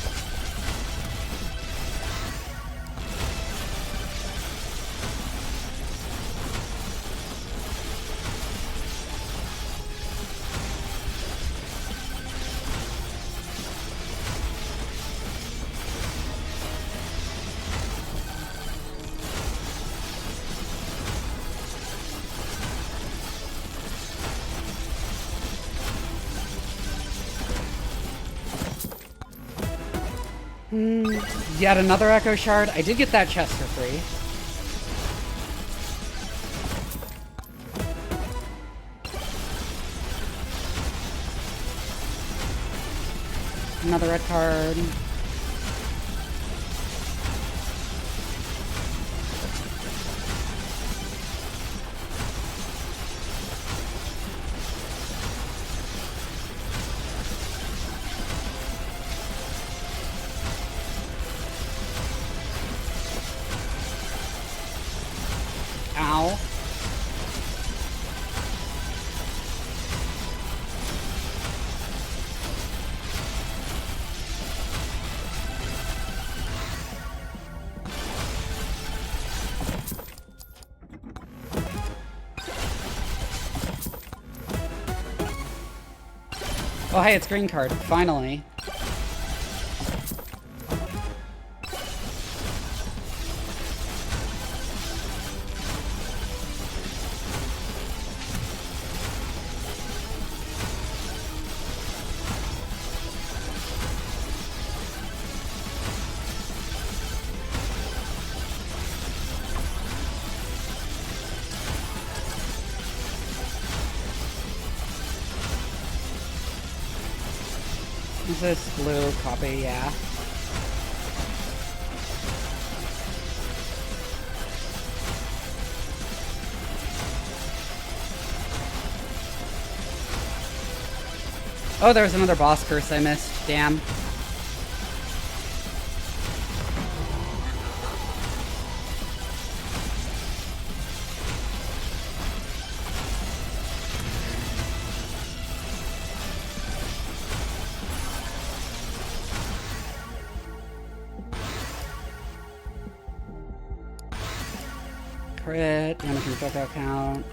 Yet another Echo Shard. I did get that chest for free. Another red card. Ow. Oh hey, it's green card, finally. Is this blue copy? Yeah. Oh, there was another boss curse I missed. Damn. Crit, damage from projectile count.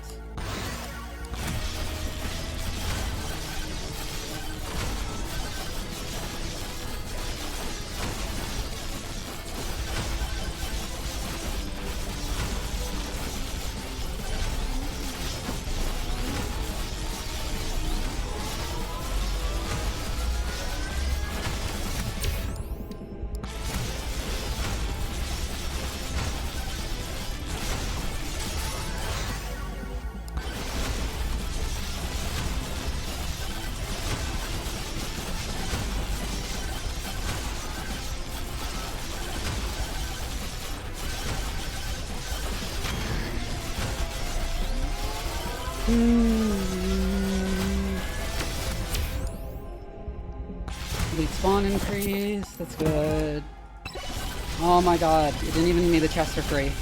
Elite spawn increase, that's good. Oh my god, it didn't even give me the chest for free.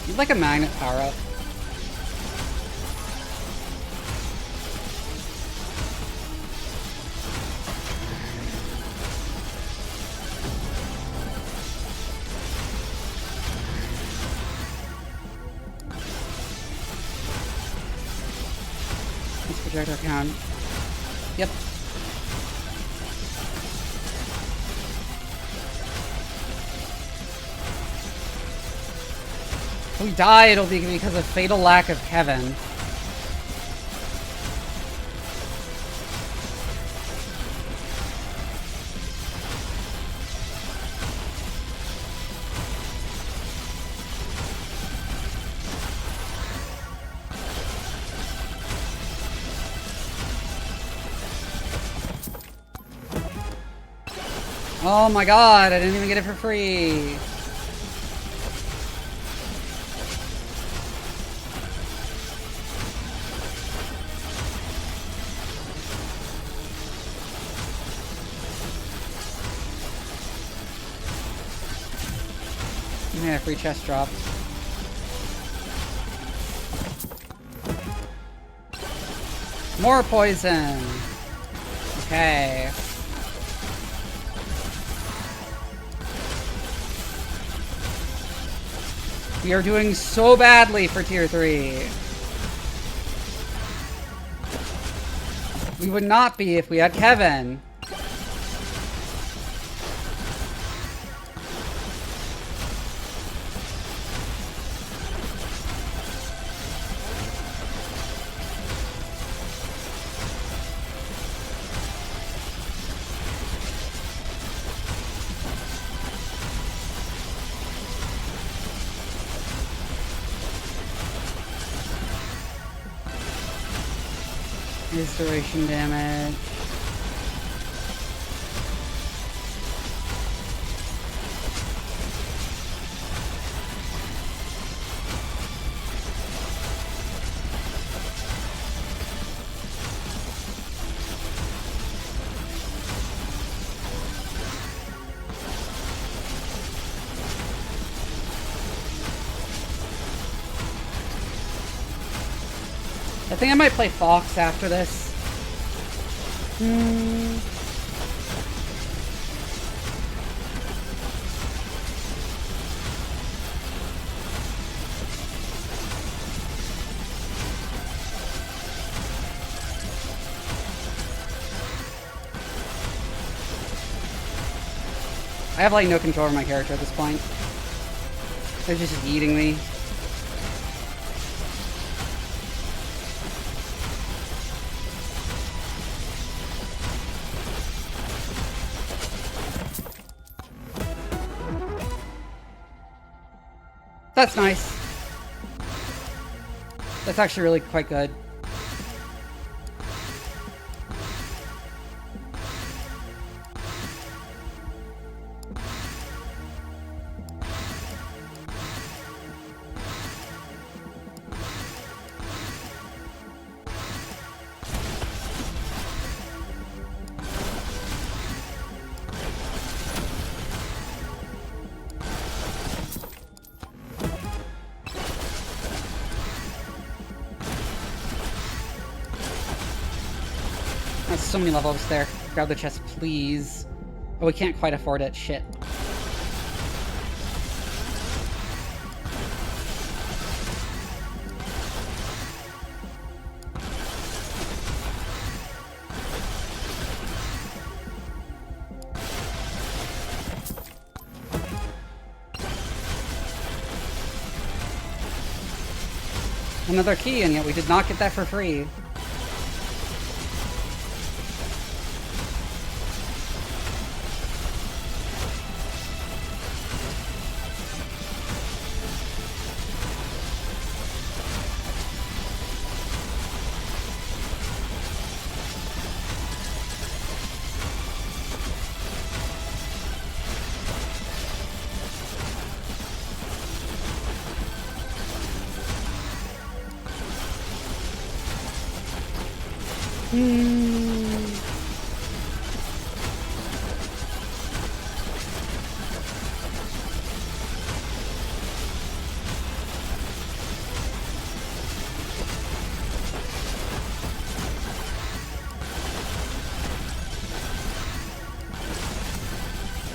It's like a magnet power up. Let's projectile count. Yep. If we die, it'll be because of fatal lack of Kevin. Oh my god, I didn't even get it for free. Yeah, free chest drop. More poison. Okay. We are doing so badly for tier 3. We would not be if we had Kevin. Restoration damage. I think I might play Fox after this. I have like no control over my character at this point. They're just eating me. That's nice. That's actually really quite good. There's so many levels there. Grab the chest, please. Oh, we can't quite afford it. Shit. Another key, and yet we did not get that for free.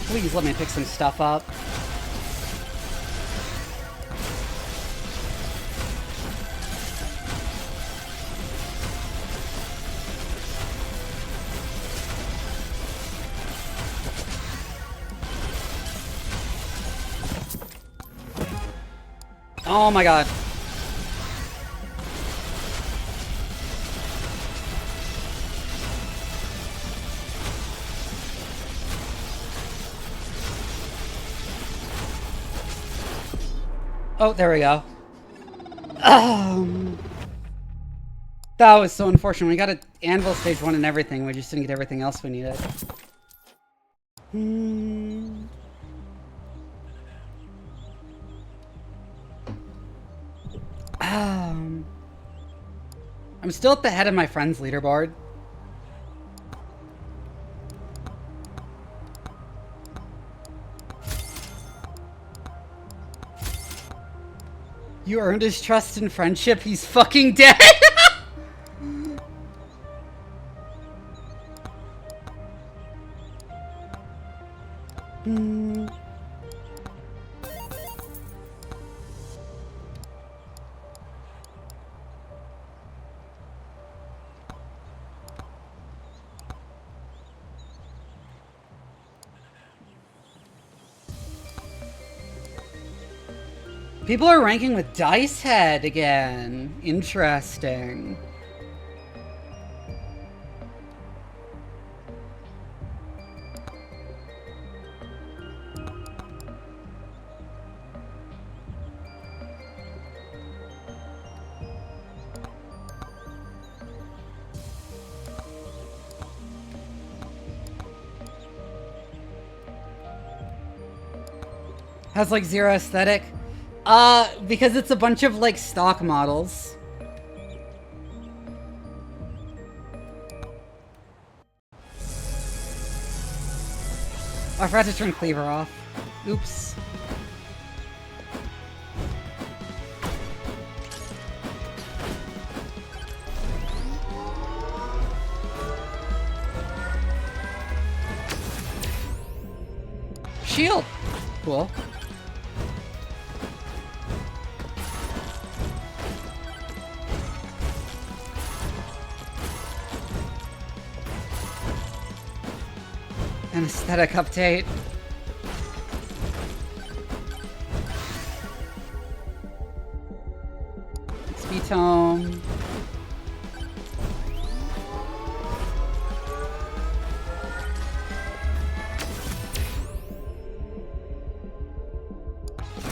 Please let me pick some stuff up. Oh my god. Oh, there we go. That was so unfortunate. We got an anvil stage 1 and everything. We just didn't get everything else we needed. I'm still at the head of my friend's leaderboard. You earned his trust and friendship. He's fucking dead. People are ranking with Dice Head again. Interesting. Has like zero aesthetic. Because it's a bunch of like stock models. Oh, I forgot to turn Cleaver off. Oops. Shield! Cool. An aesthetic update. XP tome.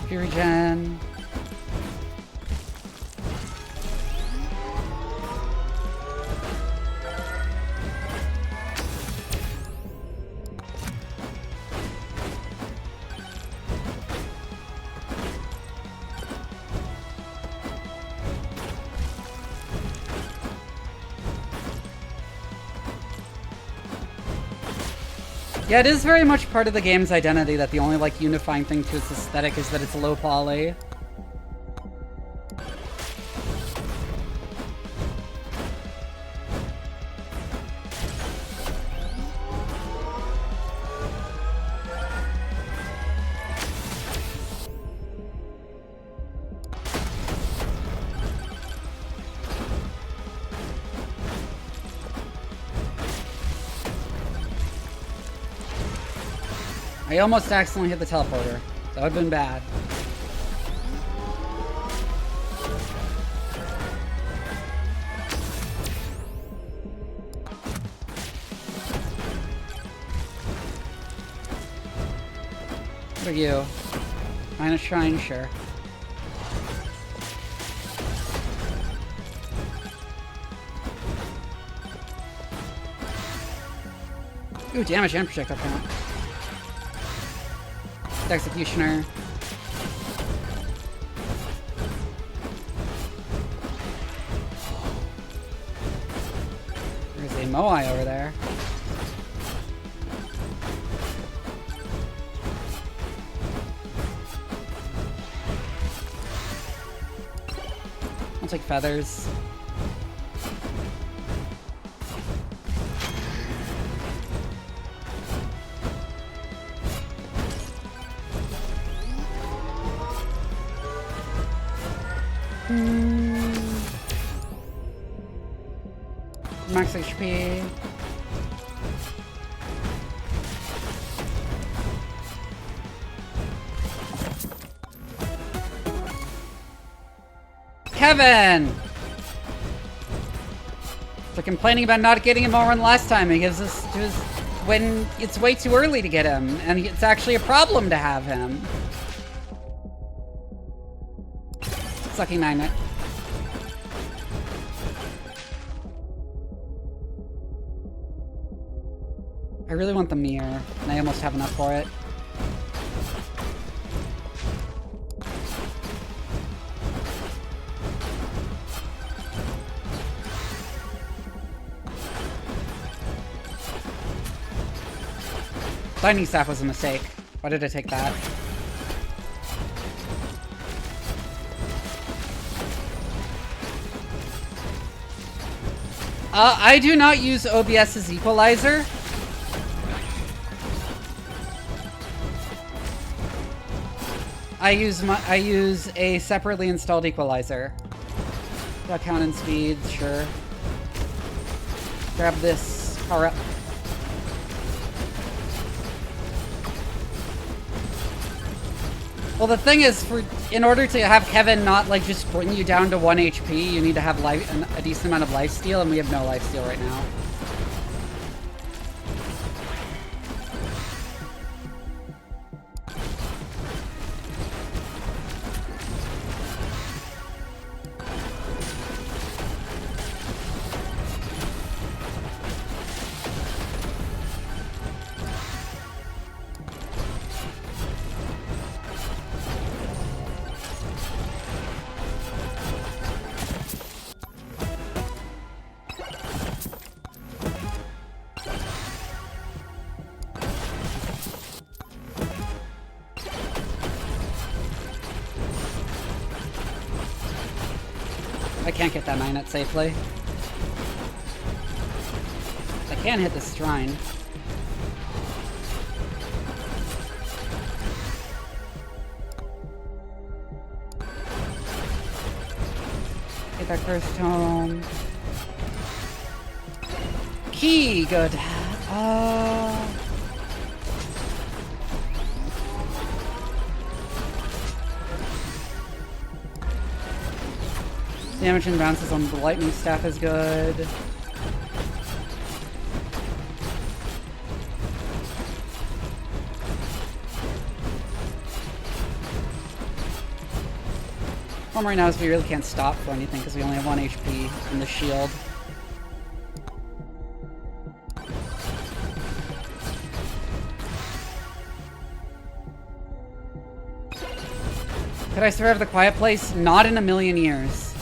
Regen. Yeah, it is very much part of the game's identity that the only, like, unifying thing to its aesthetic is that it's low poly. I almost accidentally hit the teleporter. That would have been bad. What are you? Minus shrine, sure. Ooh, damage and projectile count. Executioner. There's a Moai over there. I'll take feathers. Max HP. Kevin! For complaining about not getting him all run last time, he gives us to his when it's way too early to get him, and it's actually a problem to have him. Sucking magnet. I really want the mirror, and I almost have enough for it. Lightning Staff was a mistake. Why did I take that? I do not use OBS's equalizer. I use a separately installed equalizer. Duck count and speed, sure. Grab this power up. Well, the thing is, in order to have Kevin not like just bring you down to 1 HP, you need to have a decent amount of lifesteal, and we have no lifesteal right now. I can't get that 9 safely. I can hit the shrine. Get that first tome. Key, good. Damage and bounces on the lightning staff is good. Problem right now is we really can't stop for anything because we only have 1 HP in the shield. Could I survive the quiet place? Not in a million years.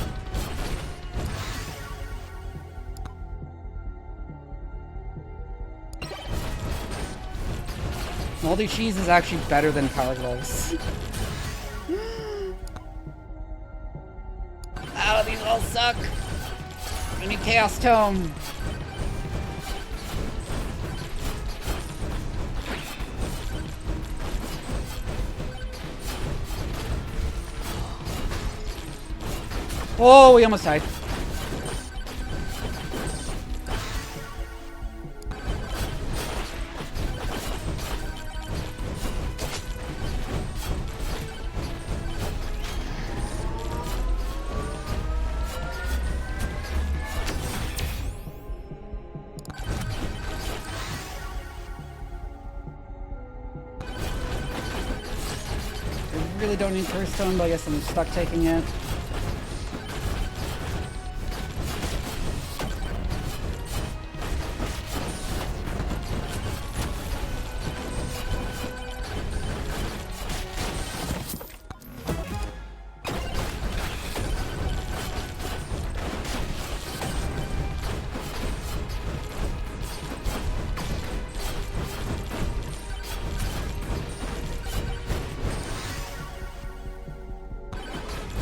Moldy cheese is actually better than power gloves. Ow, these all suck. I need Chaos Tome. Oh, we almost died. I really don't need Curse Stone, but I guess I'm stuck taking it.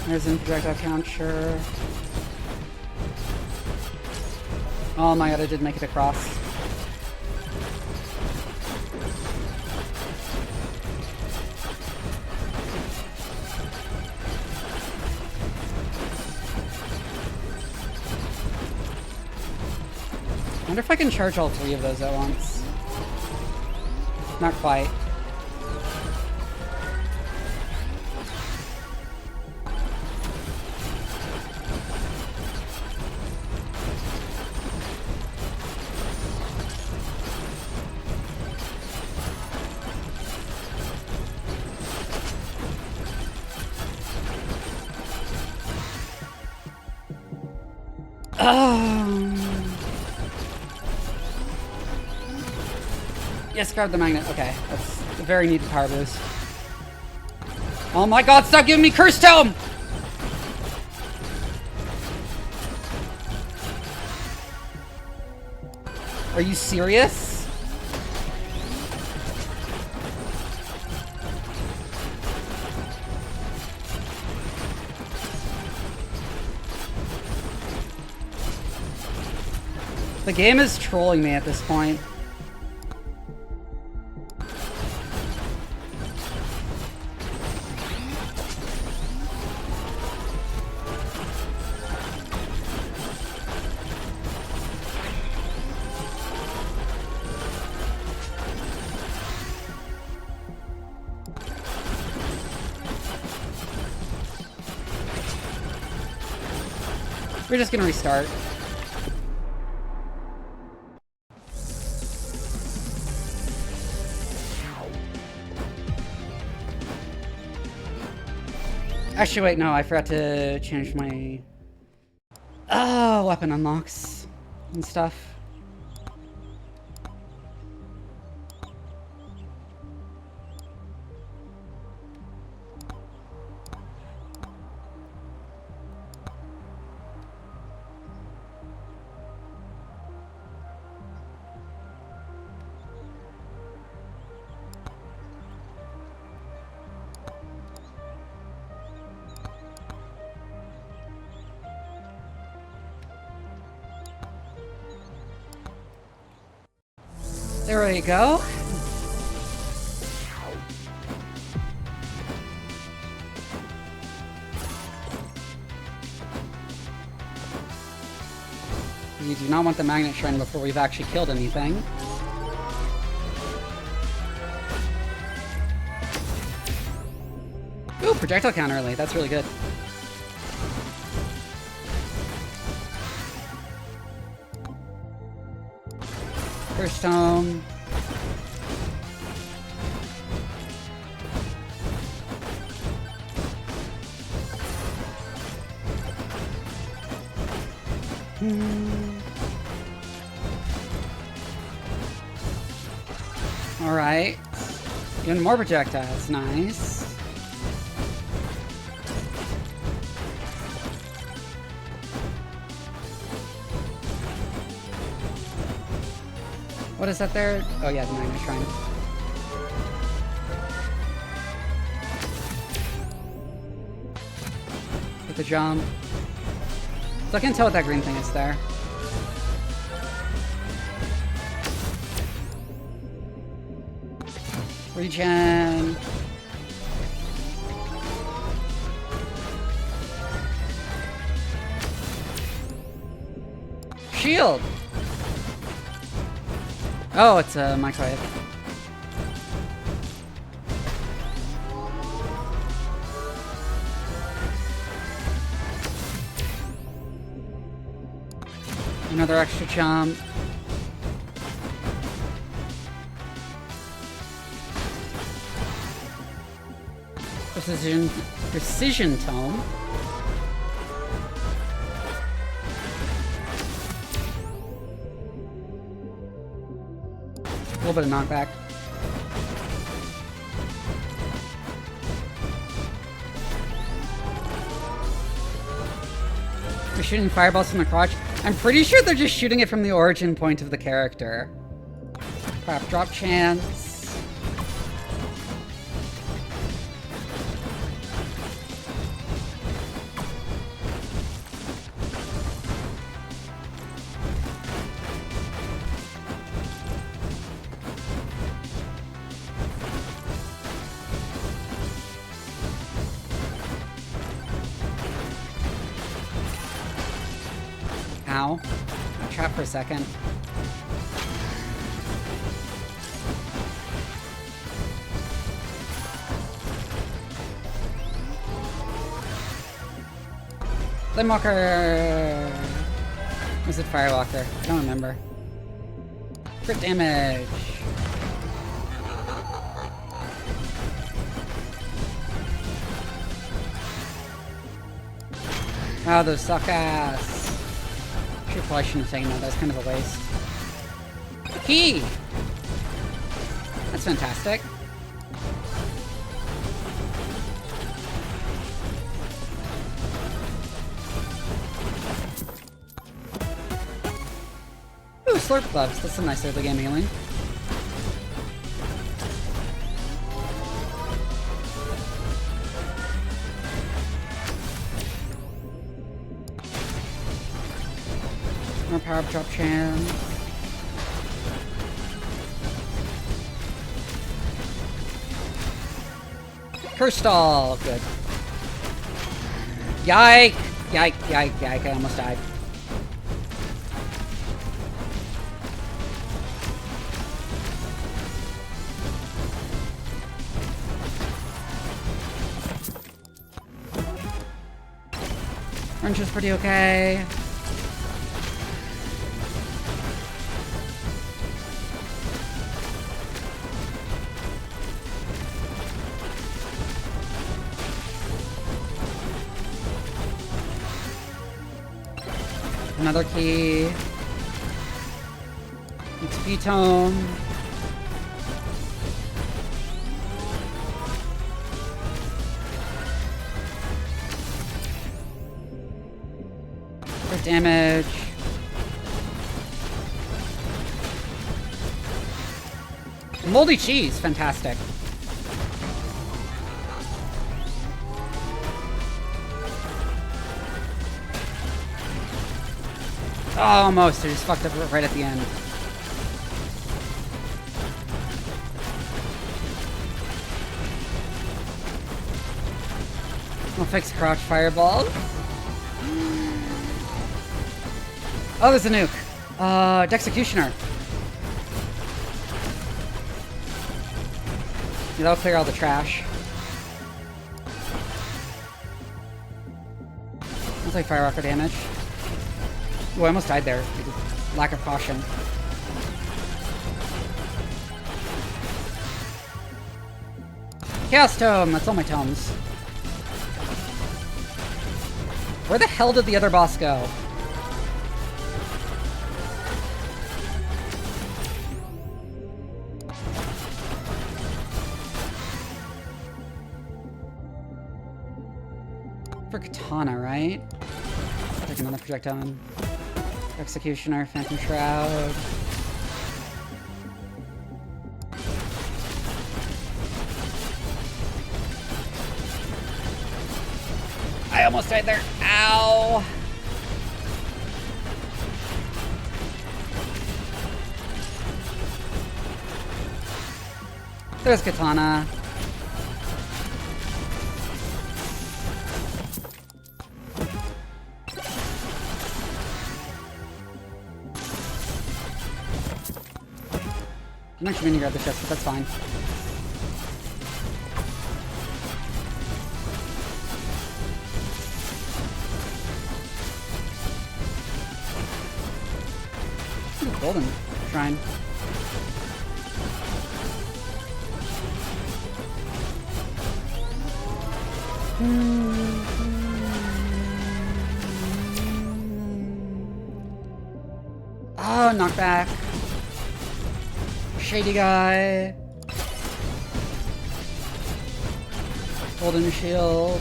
There's an projectile count, sure. Oh my god, I did make it across. I wonder if I can charge all 3 of those at once. Not quite. Yes, grab the magnet. Okay, that's a very needed power boost. Oh my god, stop giving me Curse Tome! Are you serious? The game is trolling me at this point. We're just gonna restart. Actually, wait, no, I forgot to change my weapon unlocks and stuff. There we go. You do not want the magnet shrine before we've actually killed anything. Ooh, projectile count early. That's really good. First tome. Alright. Even more projectiles. Nice. What is that there? Oh yeah, the magnet shrine. With the jump. So I can tell what that green thing is there. Regen. Shield! Oh, it's a microwave. Another extra jump. Precision tome. A little bit of knockback. They're shooting fireballs from the crotch. I'm pretty sure they're just shooting it from the origin point of the character. Crap, drop chance. Ow. I trapped for a second. Flamewalker! Was it Firewalker? I don't remember. Crit damage! Oh, those suck ass! Probably shouldn't have taken that. That's kind of a waste. Key! That's fantastic. Ooh, Slurp Gloves. That's some nice early game healing. More power up drop chance. Curse stall. Good. Yike! Yike, yike, yike. I almost died. Wrench is pretty okay. Another key. XP tome. For damage. Moldy cheese, fantastic. Oh, almost. I just fucked up right at the end. I'll fix crouch fireball. Oh, there's a nuke. Dexecutioner. Yeah, that'll clear all the trash. I'll take fire rocker damage. Oh, I almost died there. Lack of caution. Chaos Tome! That's all my tomes. Where the hell did the other boss go? For Katana, right? Take another projectile. Executioner, Phantom Shroud. I almost died there. Ow! There's Katana. I'm actually going to grab the chest, but that's fine. Ooh, golden shrine. Oh, knockback. Shady guy. Golden shield.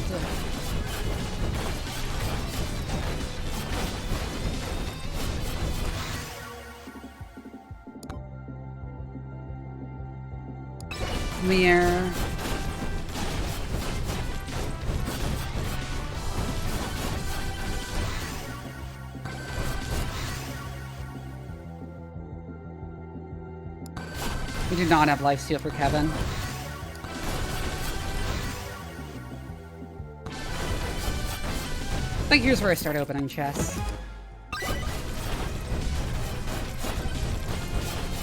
Mirror. We do not have lifesteal for Kevin. I think here's where I start opening chests.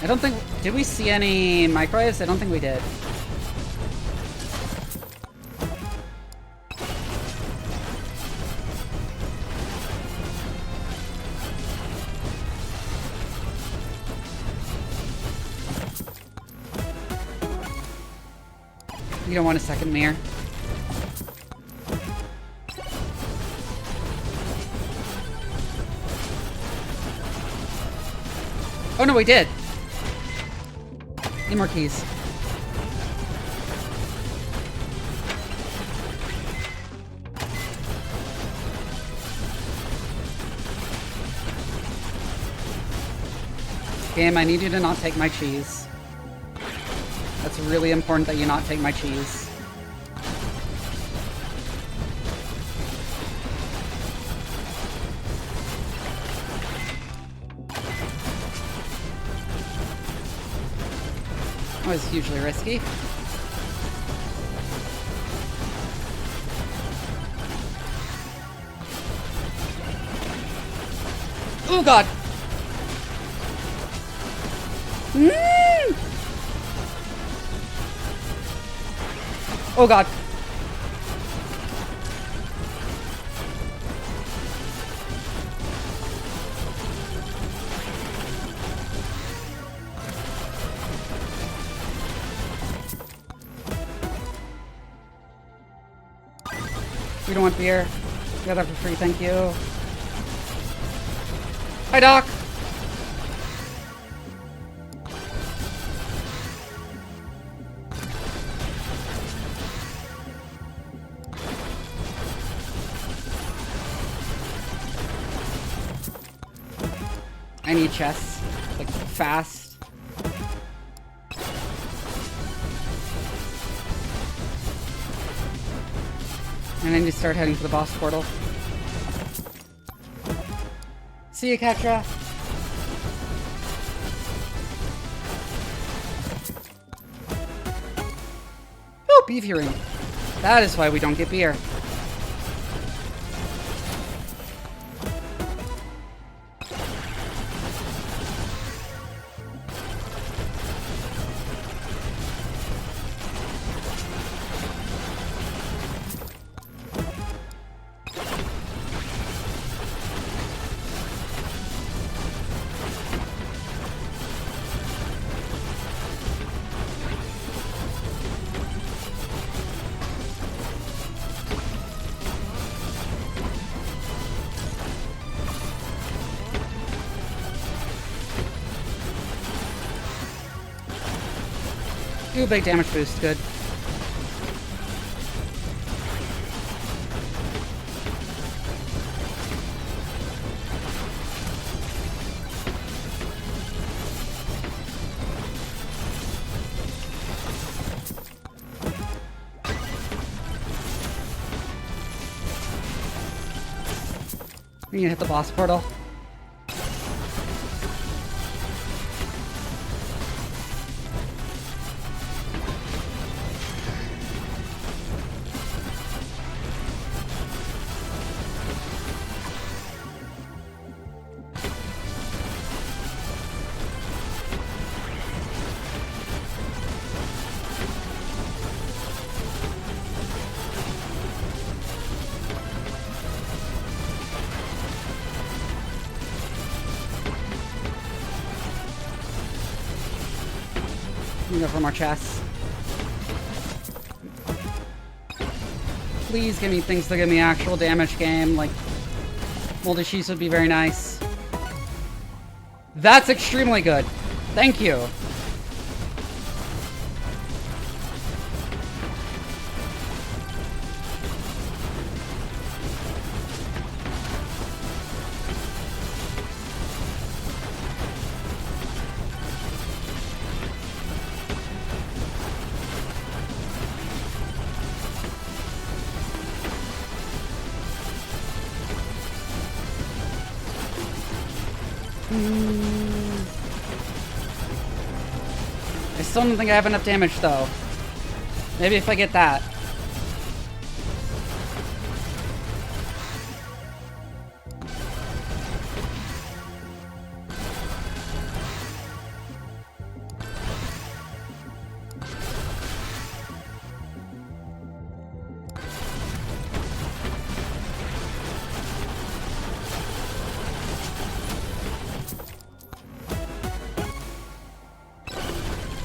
I don't think... Did we see any microwaves? I don't think we did. You don't want a second mirror. Oh no, we did! Need more keys. Game, I need you to not take my cheese. That's really important that you not take my cheese. That was hugely risky. Oh god! Oh god. We don't want beer. We got that for free, thank you. Hi, Doc! I need chests. Like, fast. And I need to start heading for the boss portal. See you, Katra. Oh, beef hearing. That is why we don't get beer. Ooh, big damage boost, good. We need to hit the boss portal. Go for more chests. Please give me things that give me actual damage, game. Like, moldy cheese would be very nice. That's extremely good. Thank you. I still don't think I have enough damage, though. Maybe if I get that.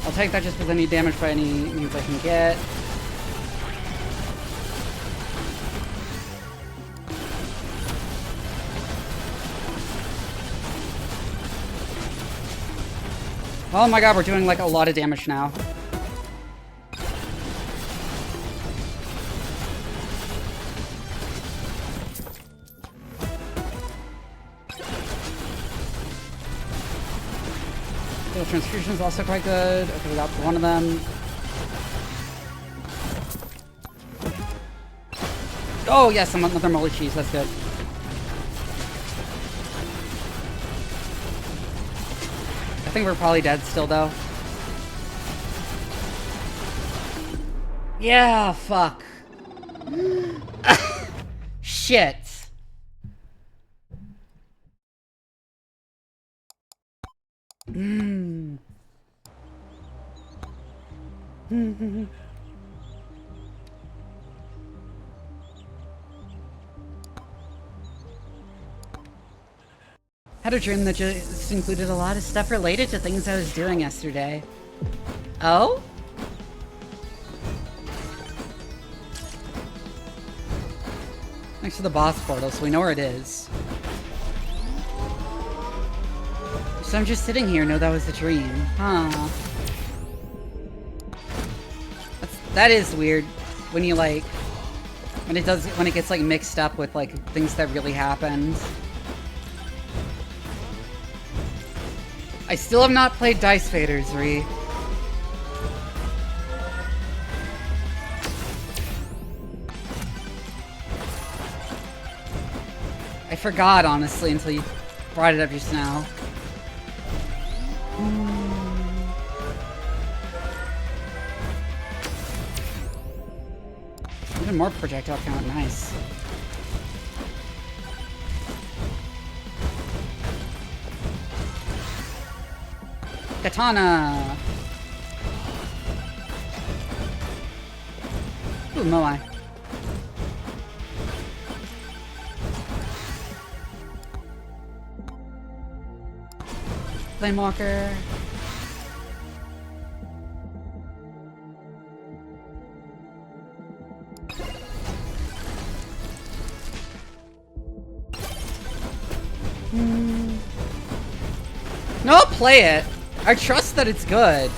I'll take that just because I need damage by any means I can get. Oh my god, we're doing like a lot of damage now. Steel transfusion is also quite good. Okay, we got one of them. Oh yes, another moldy cheese. That's good. I think we're probably dead still, though. Yeah, fuck. Shit. Had a dream that just included a lot of stuff related to things I was doing yesterday. Oh? Next to the boss portal, so we know where it is. So I'm just sitting here, know that was a dream. Huh. That is weird. When you like... When it gets like mixed up with like things that really happened. I still have not played Dice Faders, Ree. I forgot, honestly, until you brought it up just now. Even more projectile count, nice. Katana! Ooh, Moai. Flamewalker. No, I'll play it. I trust that it's good.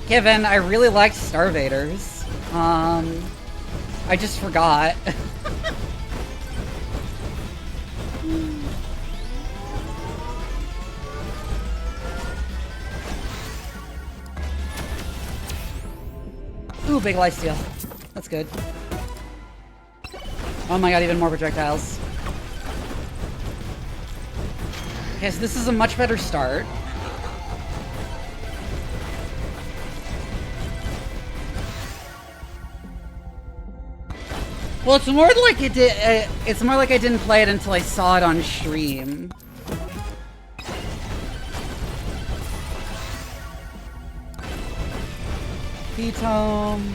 Given I really liked Starvaders. I just forgot. Ooh, big lifesteal. That's good. Oh my god, even more projectiles. Okay, so this is a much better start. Well, it's more like it did. It's more like I didn't play it until I saw it on stream. Tome.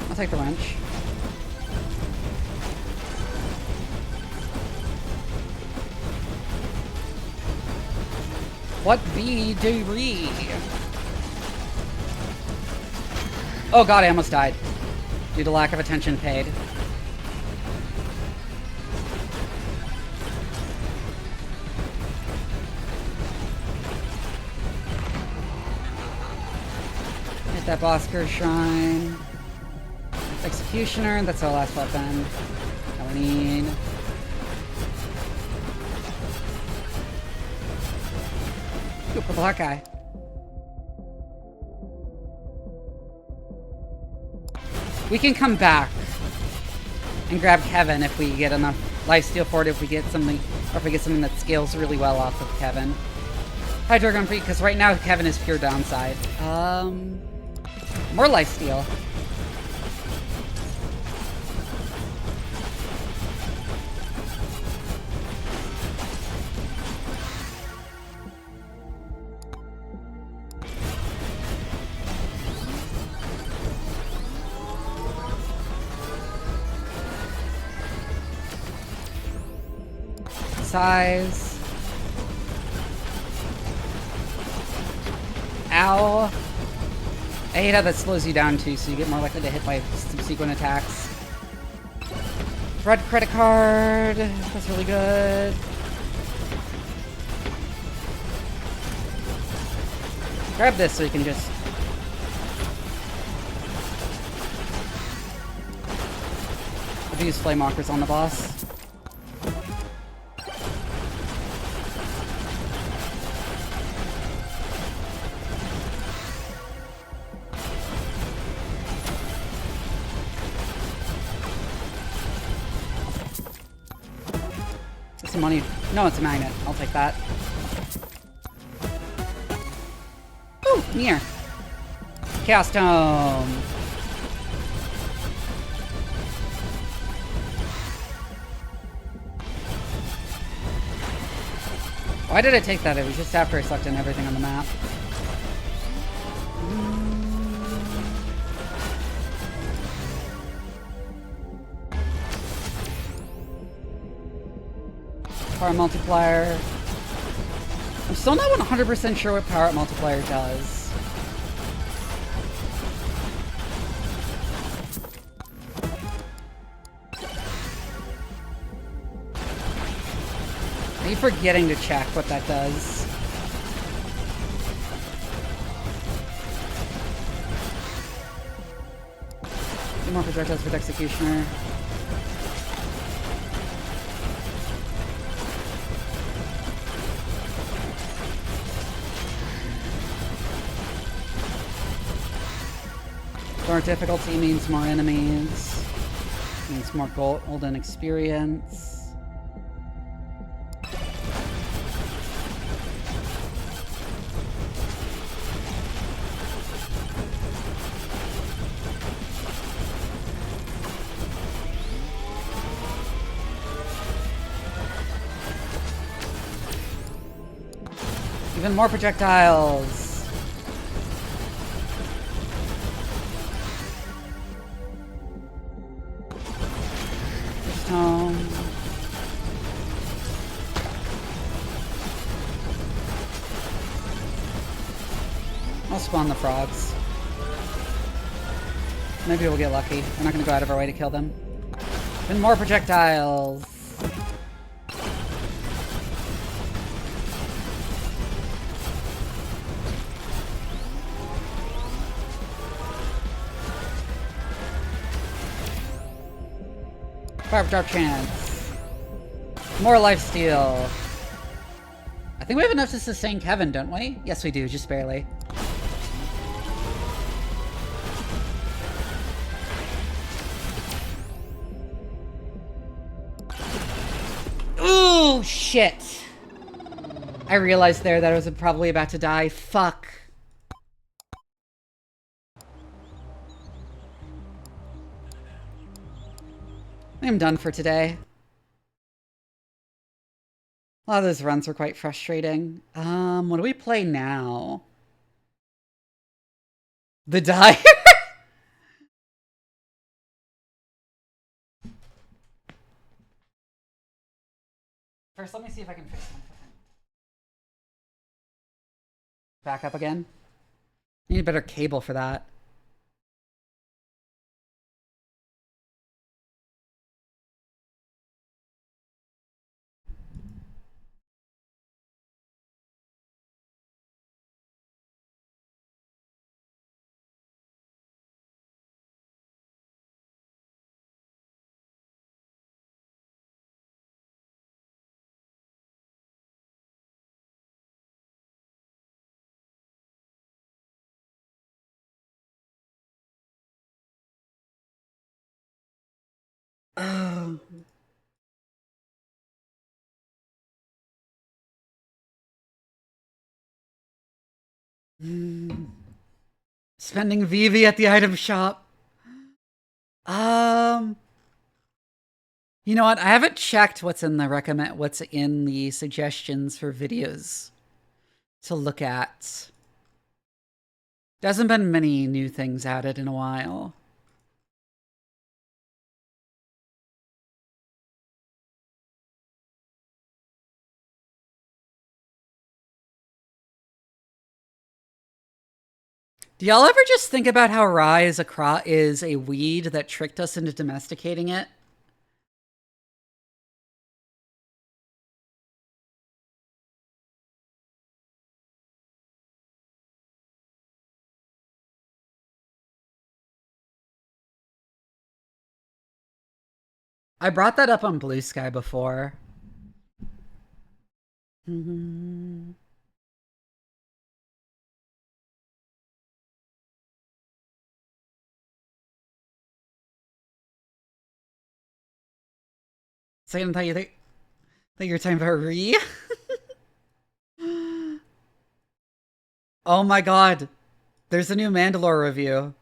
I'll take the wrench. What be do we? Oh god, I almost died. Due to lack of attention paid. Hit that Bosker Shrine. Executioner, that's our last weapon. That we need. Ooh, purple heart guy. We can come back and grab Kevin if we get enough lifesteal for it, if we get something, or if we get something that scales really well off of Kevin. Hi, Dragon Free, because right now Kevin is pure downside. More lifesteal. Size. Ow. I hate how that slows you down too, so you get more likely to hit by subsequent attacks. Red credit card. That's really good. Grab this so you can just to use flame walkers on the boss. Some money. No, it's a magnet. I'll take that. Ooh, near. Chaos Tome. Why did I take that? It was just after I sucked in everything on the map. Power multiplier. I'm still not 100% sure what power multiplier does. I keep forgetting to check what that does. Two more projectiles with Executioner. More difficulty means more enemies. Means more golden experience. Even more projectiles. I'll spawn the frogs. Maybe we'll get lucky. We're not gonna go out of our way to kill them. And more projectiles! Fire drop chance. More lifesteal. I think we have enough to sustain Kevin, don't we? Yes, we do, just barely. Ooh, shit. I realized there that I was probably about to die. Fuck. I'm done for today. A lot of those runs were quite frustrating. What do we play now? The Dire? First, let me see if I can fix my fucking... Back up again? I need a better cable for that. Oh. Spending Vivi at the item shop. You know what? I haven't checked what's in the suggestions for videos to look at. There hasn't been many new things added in a while. Do y'all ever just think about how rye is a weed that tricked us into domesticating it? I brought that up on Blue Sky before. So I thought you were talking about Re. Oh my god. There's a new Mandalore review.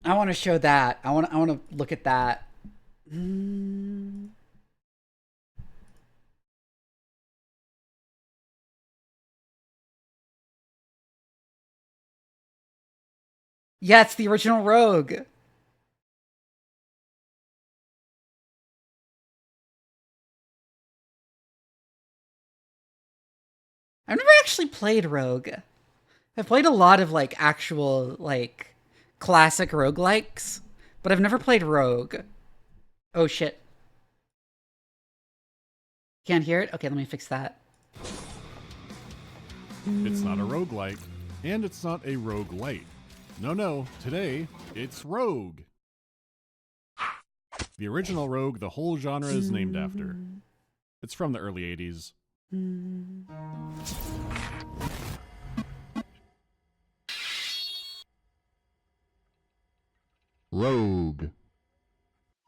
I want to show that. I want to look at that. Yeah, it's the original Rogue. I've never actually played Rogue. I've played a lot of like actual like classic roguelikes, but I've never played Rogue. Oh shit. Can't hear it? Okay, let me fix that. It's not a roguelike, and it's not a roguelite. No, today, it's Rogue. The original Rogue, the whole genre is named after. It's from the early 80s. Rogue.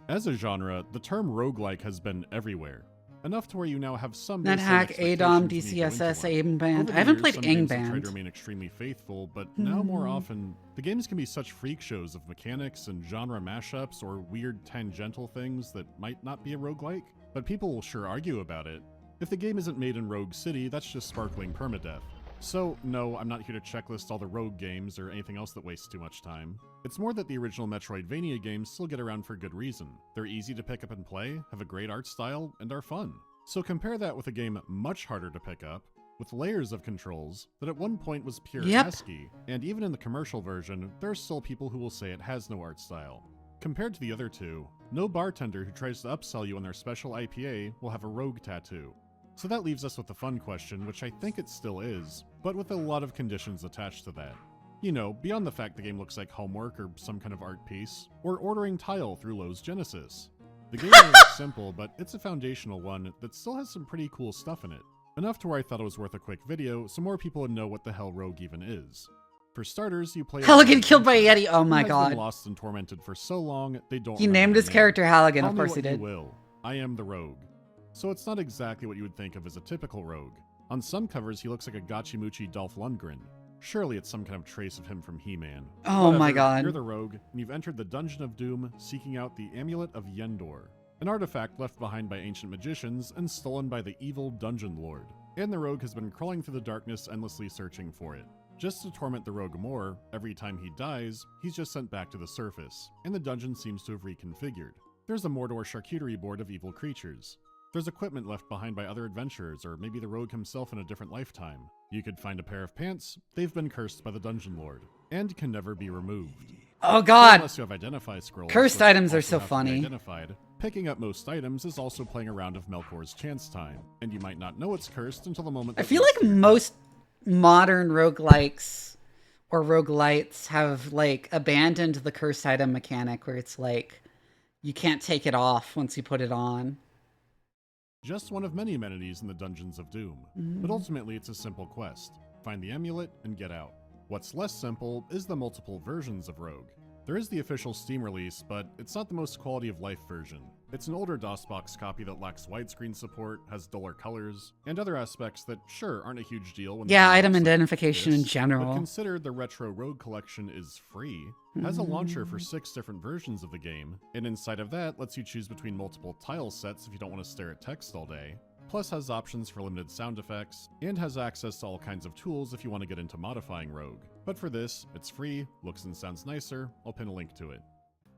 As a genre, the term roguelike has been everywhere. Enough to where you now have some NetHack, ADOM, DCSS, Aimband. I haven't played Aimband. Try to remain extremely faithful, but now more often, the games can be such freak shows of mechanics and genre mashups or weird tangential things that might not be a roguelike, but people will sure argue about it. If the game isn't made in Rogue City, that's just sparkling permadeath. So, no, I'm not here to checklist all the Rogue games or anything else that wastes too much time. It's more that the original Metroidvania games still get around for good reason. They're easy to pick up and play, have a great art style, and are fun. So compare that with a game much harder to pick up, with layers of controls, that at one point was pure ASCII, and even in the commercial version, there are still people who will say it has no art style. Compared to the other two, no bartender who tries to upsell you on their special IPA will have a Rogue tattoo. So that leaves us with the fun question, which I think it still is, but with a lot of conditions attached to that. You know, beyond the fact the game looks like homework or some kind of art piece, or ordering tile through Lowe's Genesis. The game is simple, but it's a foundational one that still has some pretty cool stuff in it. Enough to where I thought it was worth a quick video so more people would know what the hell Rogue even is. For starters, you play Halligan killed by Yeti. Oh my god. Been lost and tormented for so long, they don't He named his character Halligan, of course he did. You will. I am the Rogue. So it's not exactly what you would think of as a typical rogue. On some covers, he looks like a Gachimuchi Dolph Lundgren. Surely it's some kind of trace of him from He-Man. Oh my god. You're the rogue, and you've entered the Dungeon of Doom, seeking out the Amulet of Yendor, an artifact left behind by ancient magicians and stolen by the evil Dungeon Lord. And the rogue has been crawling through the darkness, endlessly searching for it. Just to torment the rogue more, every time he dies, he's just sent back to the surface, and the dungeon seems to have reconfigured. There's a Mordor charcuterie board of evil creatures. There's equipment left behind by other adventurers, or maybe the rogue himself in a different lifetime. You could find a pair of pants, they've been cursed by the Dungeon Lord, and can never be removed. Oh god! Unless you have identify scrolls. Cursed items are so funny. Identified. Picking up most items is also playing a round of Melkor's Chance Time, and you might not know it's cursed until the moment. I feel like most modern roguelikes or roguelites have like abandoned the cursed item mechanic where it's like you can't take it off once you put it on. Just one of many amenities in the Dungeons of Doom, but ultimately it's a simple quest. Find the amulet and get out. What's less simple is the multiple versions of Rogue. There is the official Steam release, but it's not the most quality of life version. It's an older DOSBox copy that lacks widescreen support, has duller colors, and other aspects that sure aren't a huge deal when item identification in general. But consider the Retro Rogue collection is free, has a launcher for 6 different versions of the game, and inside of that lets you choose between multiple tile sets if you don't want to stare at text all day, plus has options for limited sound effects, and has access to all kinds of tools if you want to get into modifying Rogue. But for this, it's free, looks and sounds nicer, I'll pin a link to it.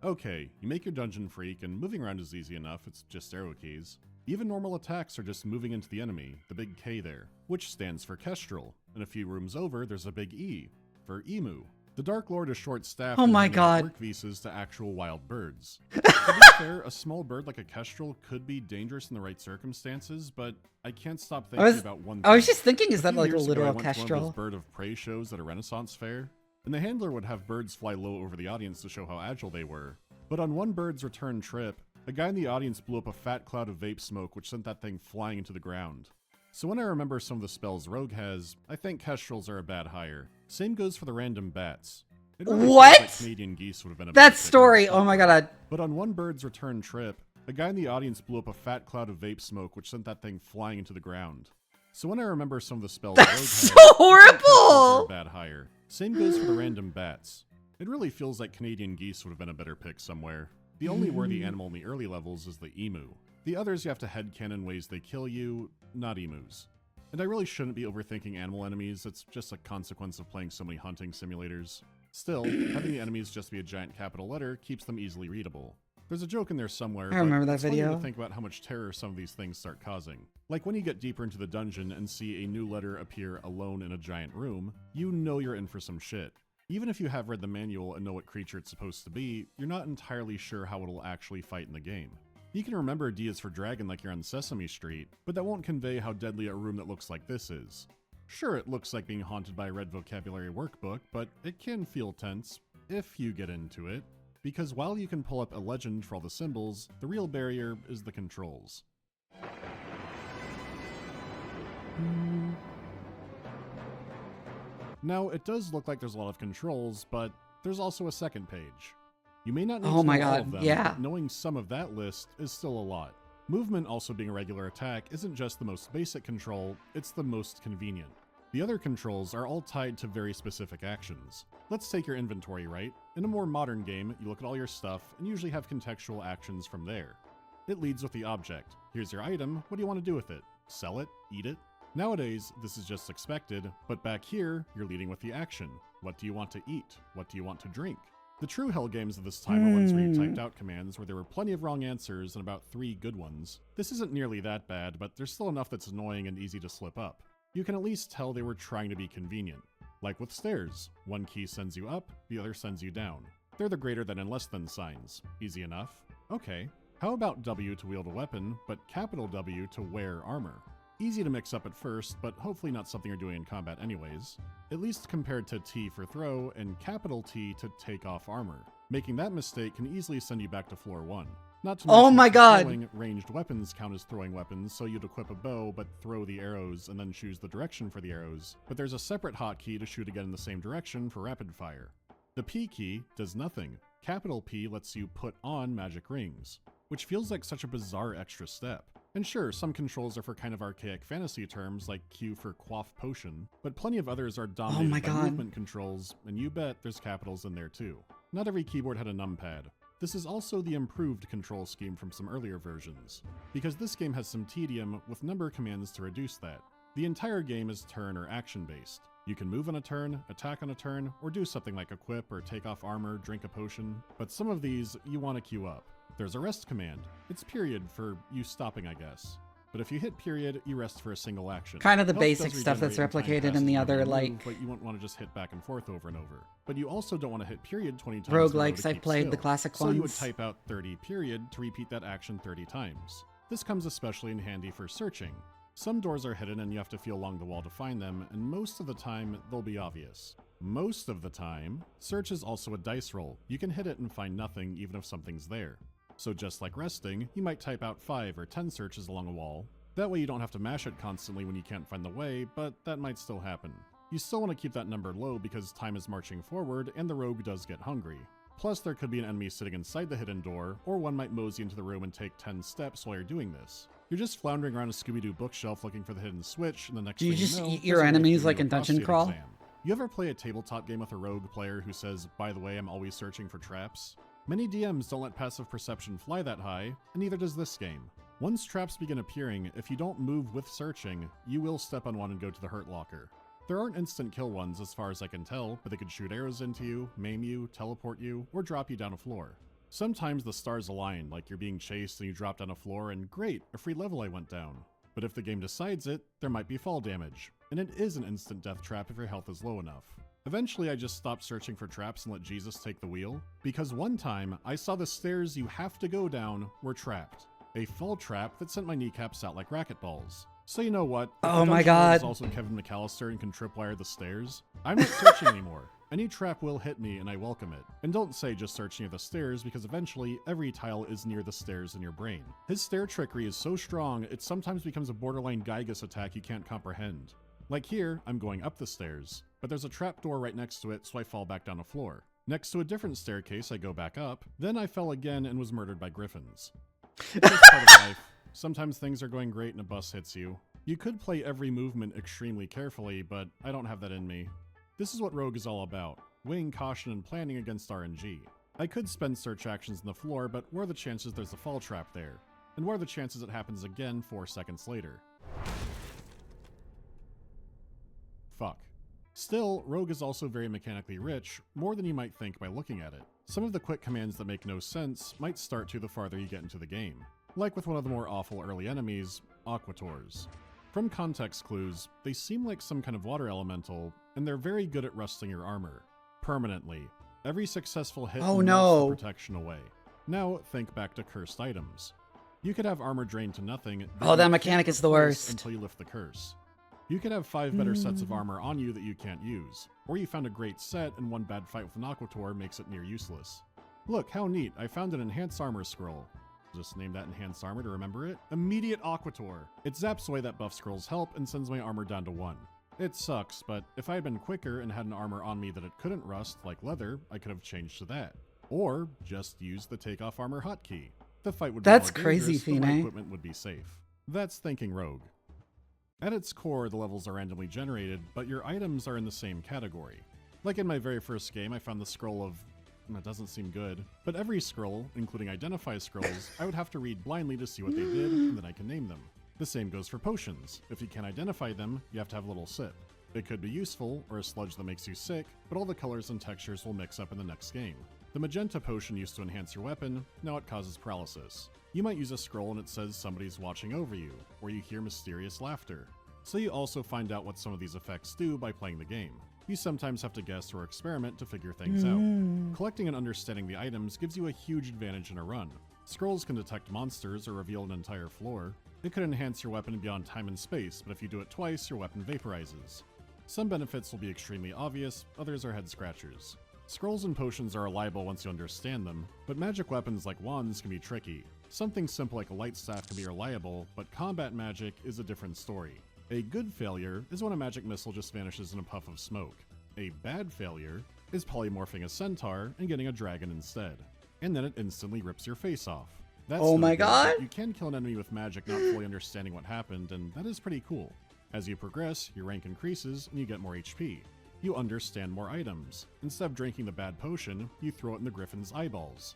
Okay, you make your dungeon freak, and moving around is easy enough, it's just arrow keys. Even normal attacks are just moving into the enemy, the big K there, which stands for Kestrel, and a few rooms over there's a big E, for Emu. The Dark Lord is short-staffed Oh and my handing out God. work visas to actual wild birds. To be fair, a small bird like a kestrel could be dangerous in the right circumstances, but I can't stop thinking about one thing. I was just thinking, is A that few like a years ago, I literal went to one of kestrel? those bird of prey shows at a Renaissance fair, and the handler would have birds fly low over the audience to show how agile they were. But on one bird's return trip, a guy in the audience blew up a fat cloud of vape smoke which sent that thing flying into the ground. So when I remember some of the spells Rogue has, I think kestrels are a bad hire. Same goes for the random bats. It really feels What? like Canadian geese would have been a That better pick story, than oh my sheep. God. But on one bird's return trip, a guy in the audience blew up a fat cloud of vape smoke which sent that thing flying into the ground. So when I remember some of the spells Rogue That's has, so I think kestrels are horrible! a bad hire. Same goes for the random bats. It really feels like Canadian geese would have been a better pick somewhere. The only worthy animal in the early levels is the emu. The others you have to headcanon ways they kill you, not emus. And I really shouldn't be overthinking animal enemies, it's just a consequence of playing so many hunting simulators. Still, having the enemies just be a giant capital letter keeps them easily readable. There's a joke in there somewhere, I remember but that it's funny video. to think about how much terror some of these things start causing. Like when you get deeper into the dungeon and see a new letter appear alone in a giant room, you know you're in for some shit. Even if you have read the manual and know what creature it's supposed to be, you're not entirely sure how it'll actually fight in the game. You can remember D is for dragon like you're on Sesame Street, but that won't convey how deadly a room that looks like this is. Sure, it looks like being haunted by a red vocabulary workbook, but it can feel tense, if you get into it, because while you can pull up a legend for all the symbols, the real barrier is the controls. Now, it does look like there's a lot of controls, but there's also a second page. You may not need Oh to my know all God, of them, yeah. but knowing some of that list is still a lot. Movement also being a regular attack isn't just the most basic control, it's the most convenient. The other controls are all tied to very specific actions. Let's take your inventory, right? In a more modern game, you look at all your stuff and usually have contextual actions from there. It leads with the object. Here's your item, what do you want to do with it? Sell it? Eat it? Nowadays, this is just expected, but back here, you're leading with the action. What do you want to eat? What do you want to drink? The true hell games of this time are ones where you typed out commands where there were plenty of wrong answers and about 3 good ones. This isn't nearly that bad, but there's still enough that's annoying and easy to slip up. You can at least tell they were trying to be convenient. Like with stairs, one key sends you up, the other sends you down. They're the greater than and less than signs. Easy enough. Okay. How about W to wield a weapon, but capital W to wear armor? Easy to mix up at first, but hopefully not something you're doing in combat anyways. At least compared to T for throw and capital T to take off armor. Making that mistake can easily send you back to floor 1. Not to Oh mention my for God. throwing, ranged weapons count as throwing weapons, so you'd equip a bow but throw the arrows and then choose the direction for the arrows. But there's a separate hotkey to shoot again in the same direction for rapid fire. The P key does nothing. Capital P lets you put on magic rings, which feels like such a bizarre extra step. And sure, some controls are for kind of archaic fantasy terms like Q for quaff potion, but plenty of others are dominated my by God. movement controls, and you bet there's capitals in there too. Not every keyboard had a numpad. This is also the improved control scheme from some earlier versions, because this game has some tedium with number commands to reduce that. The entire game is turn or action based. You can move on a turn, attack on a turn, or do something like equip or take off armor, drink a potion, but some of these you want to queue up. There's a rest command. It's period for you stopping, I guess. But if you hit period, you rest for a single action. Kind of the Health basic does stuff that's regenerate when time replicated in passes the whenever other, you move, like, but you won't want to just hit back and forth over and over. But you also don't want to hit period 20 times in a row roguelikes. to I've keep played the still. classic So ones. you would type out 30 period to repeat that action 30 times. This comes especially in handy for searching. Some doors are hidden and you have to feel along the wall to find them, and most of the time, they'll be obvious. Most of the time, search is also a dice roll. You can hit it and find nothing even if something's there. So just like resting, you might type out 5 or 10 searches along a wall. That way you don't have to mash it constantly when you can't find the way, but that might still happen. You still want to keep that number low because time is marching forward and the rogue does get hungry. Plus there could be an enemy sitting inside the hidden door, or one might mosey into the room and take 10 steps while you're doing this. You're just floundering around a Scooby-Doo bookshelf looking for the hidden switch, and the next Do you thing just know, eat there's your a enemies Scooby-Doo like in Dungeon prostate Crawl? exam. You ever play a tabletop game with a rogue player who says, by the way, I'm always searching for traps? Many DMs don't let passive perception fly that high, and neither does this game. Once traps begin appearing, if you don't move with searching, you will step on one and go to the hurt locker. There aren't instant kill ones as far as I can tell, but they could shoot arrows into you, maim you, teleport you, or drop you down a floor. Sometimes the stars align, like you're being chased and you drop down a floor and great, a free level I went down. But if the game decides it, there might be fall damage, and it is an instant death trap if your health is low enough. Eventually, I just stopped searching for traps and let Jesus take the wheel, because one time, I saw the stairs you have to go down were trapped. A fall trap that sent my kneecaps out like racquetballs. So you know what? If Oh the my dungeon lord God. is also Kevin McAllister and can tripwire the stairs, I'm not searching anymore. Any trap will hit me and I welcome it. And don't say just searching at the stairs, because eventually every tile is near the stairs in your brain. His stair trickery is so strong, it sometimes becomes a borderline Gygus attack you can't comprehend. Like here, I'm going up the stairs, but there's a trapdoor right next to it, so I fall back down a floor. Next to a different staircase, I go back up, then I fell again and was murdered by griffins. It's just part of life. Sometimes things are going great and a bus hits you. You could play every movement extremely carefully, but I don't have that in me. This is what Rogue is all about, weighing caution and planning against RNG. I could spend search actions on the floor, but what are the chances there's a fall trap there? And what are the chances it happens again 4 seconds later? Fuck. Still, Rogue is also very mechanically rich, more than you might think by looking at it. Some of the quick commands that make no sense might start to the farther you get into the game. Like with one of the more awful early enemies, Aquators. From context clues, they seem like some kind of water elemental, and they're very good at rusting your armor. Permanently. Every successful hit melts the protection away. Now think back to cursed items. You could have armor drained to nothing. Oh, that mechanic is the worst. Until you lift the curse. You could have 5 better sets of armor on you that you can't use, or you found a great set and one bad fight with an Aquator makes it near useless. Look, how neat, I found an enhanced armor scroll. Just name that enhanced armor to remember it. Immediate Aquator. It zaps away that buff scroll's help and sends my armor down to 1. It sucks, but if I had been quicker and had an armor on me that it couldn't rust, like leather, I could have changed to that. Or just use the takeoff armor hotkey. The fight would be more dangerous, but my equipment would be safe. That's thinking Rogue. At its core, the levels are randomly generated, but your items are in the same category. Like in my very first game, I found the scroll of... that doesn't seem good. But every scroll, including identify scrolls, I would have to read blindly to see what they did, and then I can name them. The same goes for potions. If you can't identify them, you have to have a little sip. It could be useful, or a sludge that makes you sick, but all the colors and textures will mix up in the next game. The magenta potion used to enhance your weapon, now it causes paralysis. You might use a scroll and it says somebody's watching over you, or you hear mysterious laughter. So you also find out what some of these effects do by playing the game. You sometimes have to guess or experiment to figure things out. Collecting and understanding the items gives you a huge advantage in a run. Scrolls can detect monsters or reveal an entire floor. It could enhance your weapon beyond time and space, but if you do it twice, your weapon vaporizes. Some benefits will be extremely obvious, others are head scratchers. Scrolls and potions are reliable once you understand them, but magic weapons like wands can be tricky. Something simple like a light staff can be reliable, but combat magic is a different story. A good failure is when a magic missile just vanishes in a puff of smoke. A bad failure is polymorphing a centaur and getting a dragon instead. And then it instantly rips your face off. That's oh my god! You can kill an enemy with magic not fully understanding what happened, and that is pretty cool. As you progress, your rank increases and you get more HP. You understand more items. Instead of drinking the bad potion, you throw it in the griffin's eyeballs.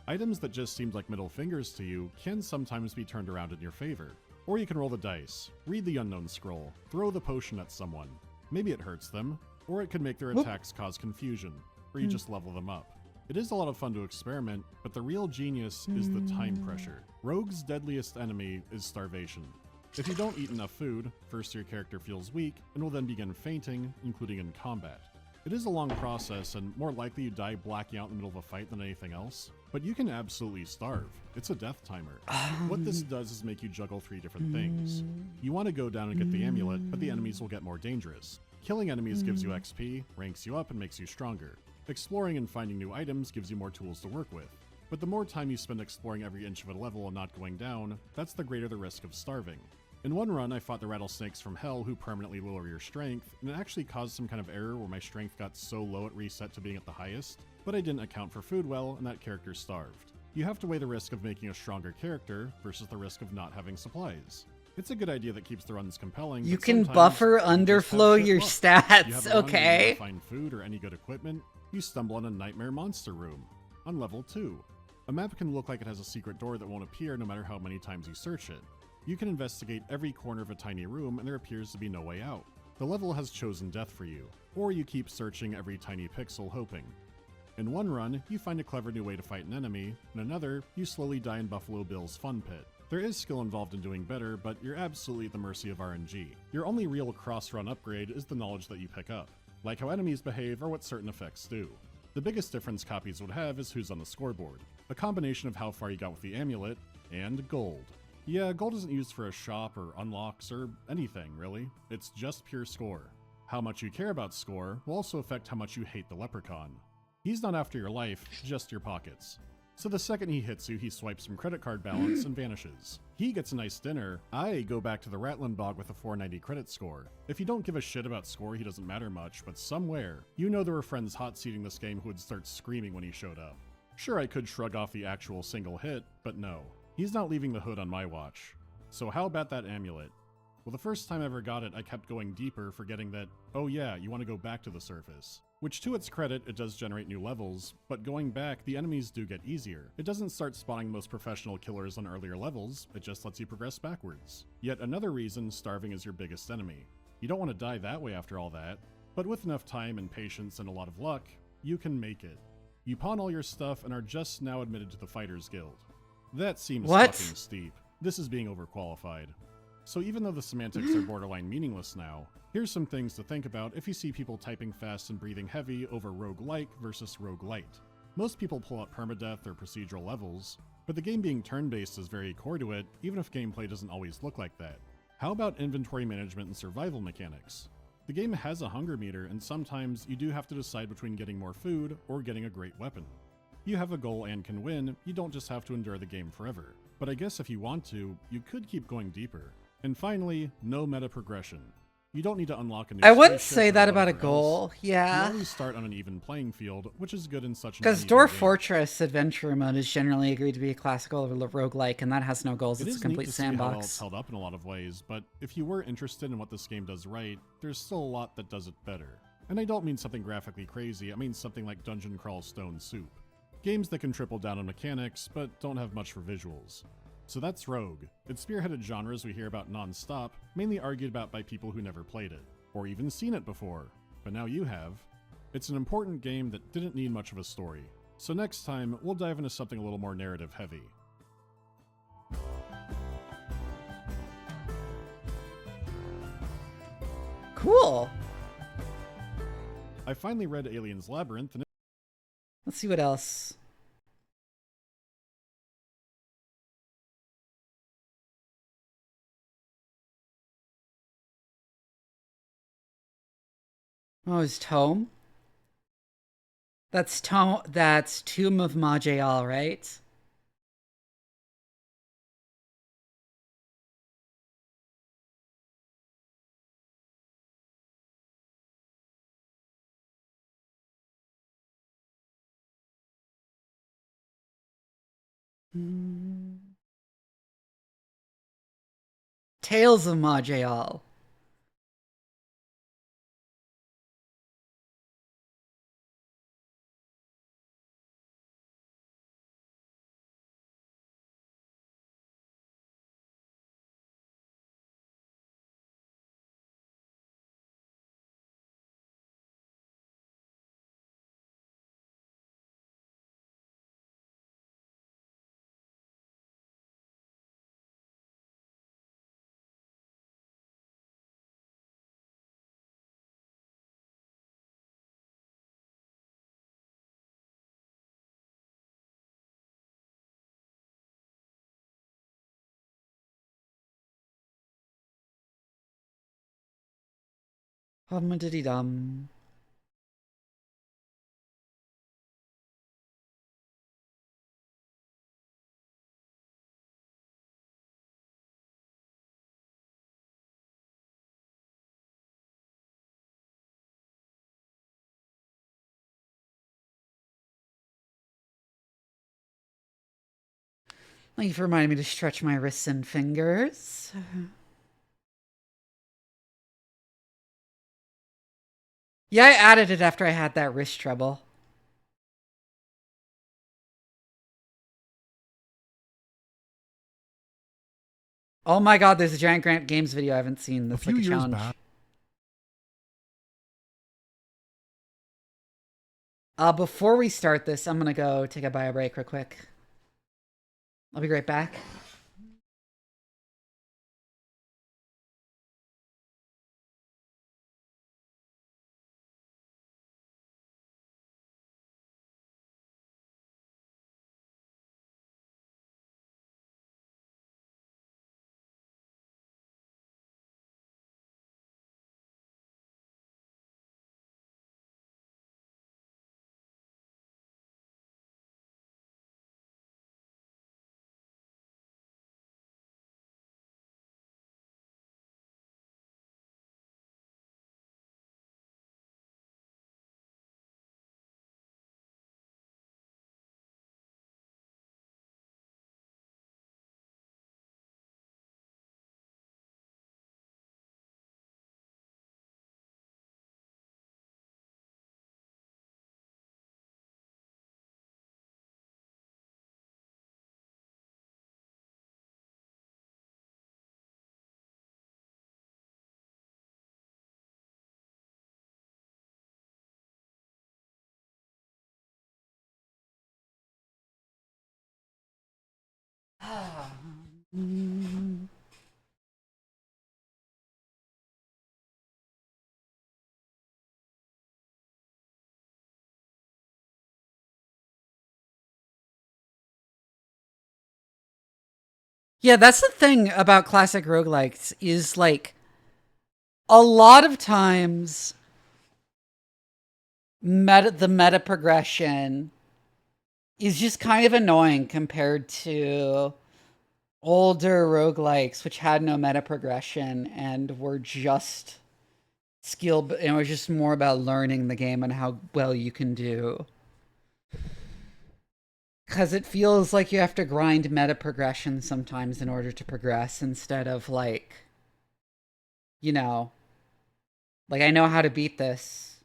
Items that just seemed like middle fingers to you can sometimes be turned around in your favor. Or you can roll the dice, read the unknown scroll, throw the potion at someone. Maybe it hurts them, or it could make their attacks cause confusion, or you just level them up. It is a lot of fun to experiment, but the real genius is the time pressure. Rogue's deadliest enemy is starvation. If you don't eat enough food, first your character feels weak and will then begin fainting, including in combat. It is a long process and more likely you die blacking out in the middle of a fight than anything else, but you can absolutely starve. It's a death timer. What this does is make you juggle 3 different things. You want to go down and get the amulet, but the enemies will get more dangerous. Killing enemies gives you XP, ranks you up, and makes you stronger. Exploring and finding new items gives you more tools to work with. But the more time you spend exploring every inch of a level and not going down, that's the greater the risk of starving. In one run, I fought the rattlesnakes from hell who permanently lower your strength, and it actually caused some kind of error where my strength got so low it reset to being at the highest, but I didn't account for food well, and that character starved. You have to weigh the risk of making a stronger character versus the risk of not having supplies. It's a good idea that keeps the runs compelling. You can buffer underflow your stats, okay? You find food or any good equipment, you stumble on a nightmare monster room. On level 2. A map can look like it has a secret door that won't appear no matter how many times you search it. You can investigate every corner of a tiny room and there appears to be no way out. The level has chosen death for you, or you keep searching every tiny pixel hoping. In one run, you find a clever new way to fight an enemy, in another, you slowly die in Buffalo Bill's fun pit. There is skill involved in doing better, but you're absolutely at the mercy of RNG. Your only real cross-run upgrade is the knowledge that you pick up. like how enemies behave or what certain effects do. The biggest difference copies would have is who's on the scoreboard, a combination of how far you got with the amulet, and gold. Yeah, gold isn't used for a shop or unlocks or anything, really. It's just pure score. How much you care about score will also affect how much you hate the leprechaun. He's not after your life, just your pockets. So the second he hits you, he swipes some credit card balance and vanishes. He gets a nice dinner, I go back to the Ratlin bog with a 490 credit score. If you don't give a shit about score, he doesn't matter much, but somewhere, you know there were friends hot-seating this game who would start screaming when he showed up. Sure, I could shrug off the actual single hit, but no. He's not leaving the hood on my watch. So how about that amulet? Well, the first time I ever got it, I kept going deeper, forgetting that, oh yeah, you want to go back to the surface. Which, to its credit, it does generate new levels, but going back, the enemies do get easier. It doesn't start spawning most professional killers on earlier levels, it just lets you progress backwards. Yet another reason starving is your biggest enemy. You don't want to die that way after all that, but with enough time and patience and a lot of luck, you can make it. You pawn all your stuff and are just now admitted to the Fighters Guild. That seems fucking steep. This is being overqualified. So even though the semantics are borderline meaningless now, here's some things to think about if you see people typing fast and breathing heavy over roguelike versus roguelite. Most people pull up permadeath or procedural levels, but the game being turn-based is very core to it, even if gameplay doesn't always look like that. How about inventory management and survival mechanics? The game has a hunger meter, and sometimes you do have to decide between getting more food or getting a great weapon. You have a goal and can win, you don't just have to endure the game forever. But I guess if you want to, you could keep going deeper. And finally, no meta progression. You don't need to unlock a new I wouldn't spaceship say or that about a whatever goal, else. yeah. You always start on an even playing field, which is good in such an Because uneven Dwarf game. Fortress Adventure Mode is generally agreed to be a classical roguelike, and that has no goals. It It's is a complete neat to see how well sandbox. it's held up in a lot of ways, but if you were interested in what this game does right, there's still a lot that does it better. And I don't mean something graphically crazy, I mean something like Dungeon Crawl Stone Soup. Games that can triple down on mechanics, but don't have much for visuals. So that's Rogue. It spearheaded genres we hear about non-stop, mainly argued about by people who never played it, or even seen it before, but now you have. It's an important game that didn't need much of a story. So next time, we'll dive into something a little more narrative heavy. Cool. I finally read Alien's Labyrinth, and Let's see what else. Oh, his tome? That's Tomb of Majayal, right? Tales of Majayal. Hum-a-diddy-dum. Thank you for reminding me to stretch my wrists and fingers. Yeah, I added it after I had that wrist trouble. Oh my god, there's a Giant Grant Games video I haven't seen. That's like a challenge. Before we start this, I'm gonna go take a bio break real quick. I'll be right back. Yeah, that's the thing about classic roguelikes is like a lot of times the meta progression is just kind of annoying compared to older roguelikes which had no meta progression and were just skill, and it was just more about learning the game and how well you can do. Because it feels like you have to grind meta progression sometimes in order to progress instead of like, you know, like I know how to beat this.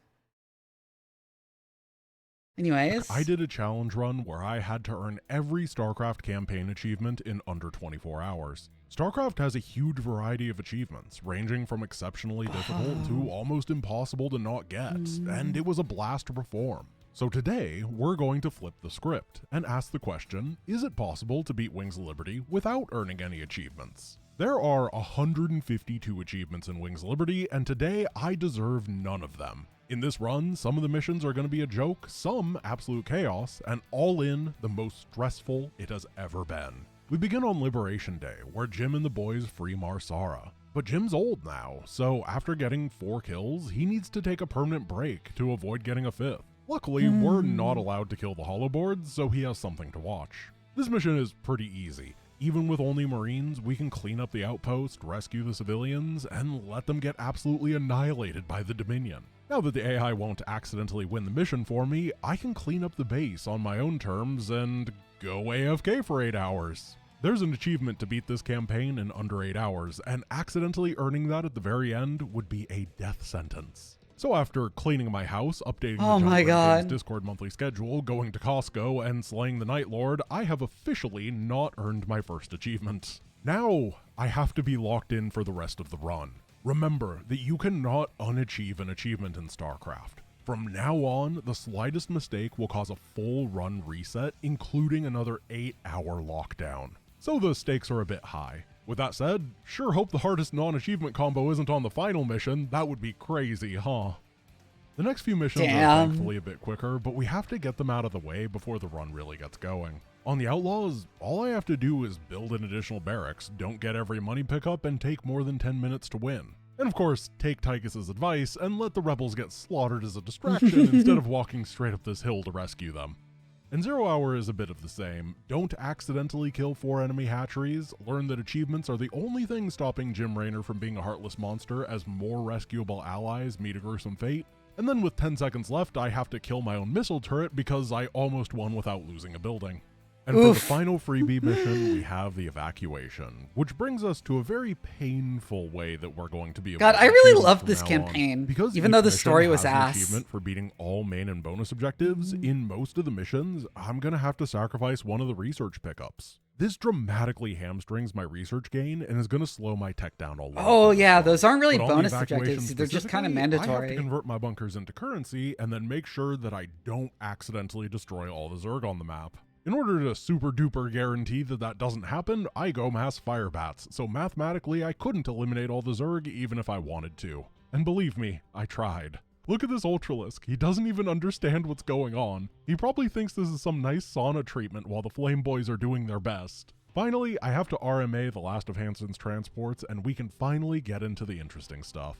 Anyways. I did a challenge run where I had to earn every StarCraft campaign achievement in under 24 hours. StarCraft has a huge variety of achievements, ranging from exceptionally difficult to almost impossible to not get, and it was a blast to perform. So today, we're going to flip the script and ask the question, is it possible to beat Wings of Liberty without earning any achievements? There are 152 achievements in Wings of Liberty, and today I deserve none of them. In this run, some of the missions are going to be a joke, some absolute chaos, and all in, the most stressful it has ever been. We begin on Liberation Day, where Jim and the boys free Marsara. But Jim's old now, so after getting 4 kills, he needs to take a permanent break to avoid getting a 5th. Luckily, we're not allowed to kill the holoboards, so he has something to watch. This mission is pretty easy. Even with only Marines, we can clean up the outpost, rescue the civilians, and let them get absolutely annihilated by the Dominion. Now that the AI won't accidentally win the mission for me, I can clean up the base on my own terms and go AFK for 8 hours. There's an achievement to beat this campaign in under 8 hours, and accidentally earning that at the very end would be a death sentence. So after cleaning my house, updating the Games Discord monthly schedule, going to Costco, and slaying the Night Lord, I have officially not earned my first achievement. Now, I have to be locked in for the rest of the run. Remember that you cannot unachieve an achievement in StarCraft. From now on, the slightest mistake will cause a full run reset, including another 8-hour lockdown. So the stakes are a bit high. With that said, sure hope the hardest non-achievement combo isn't on the final mission. That would be crazy, huh? The next few missions are thankfully a bit quicker, but we have to get them out of the way before the run really gets going. On the Outlaws, all I have to do is build an additional barracks, don't get every money pickup, and take more than 10 minutes to win. And of course, take Tychus's advice and let the rebels get slaughtered as a distraction instead of walking straight up this hill to rescue them. And 0 Hour is a bit of the same. Don't accidentally kill 4 enemy hatcheries, learn that achievements are the only thing stopping Jim Raynor from being a heartless monster as more rescuable allies meet a gruesome fate. And then with 10 seconds left, I have to kill my own missile turret because I almost won without losing a building. And for the final freebie mission, we have the evacuation, which brings us to a very painful way that we're going to be. God, I really loved this campaign, because even though the story was ass. Achievement for beating all main and bonus objectives, in most of the missions, I'm going to have to sacrifice one of the research pickups. This dramatically hamstrings my research gain and is going to slow my tech down a lot. Oh yeah, those aren't really bonus objectives. They're just kind of mandatory. I have to convert my bunkers into currency and then make sure that I don't accidentally destroy all the Zerg on the map. In order to super duper guarantee that that doesn't happen, I go mass fire bats, so mathematically I couldn't eliminate all the Zerg even if I wanted to. And believe me, I tried. Look at this Ultralisk, he doesn't even understand what's going on. He probably thinks this is some nice sauna treatment while the Flame Boys are doing their best. Finally, I have to RMA the last of Hansen's transports and we can finally get into the interesting stuff.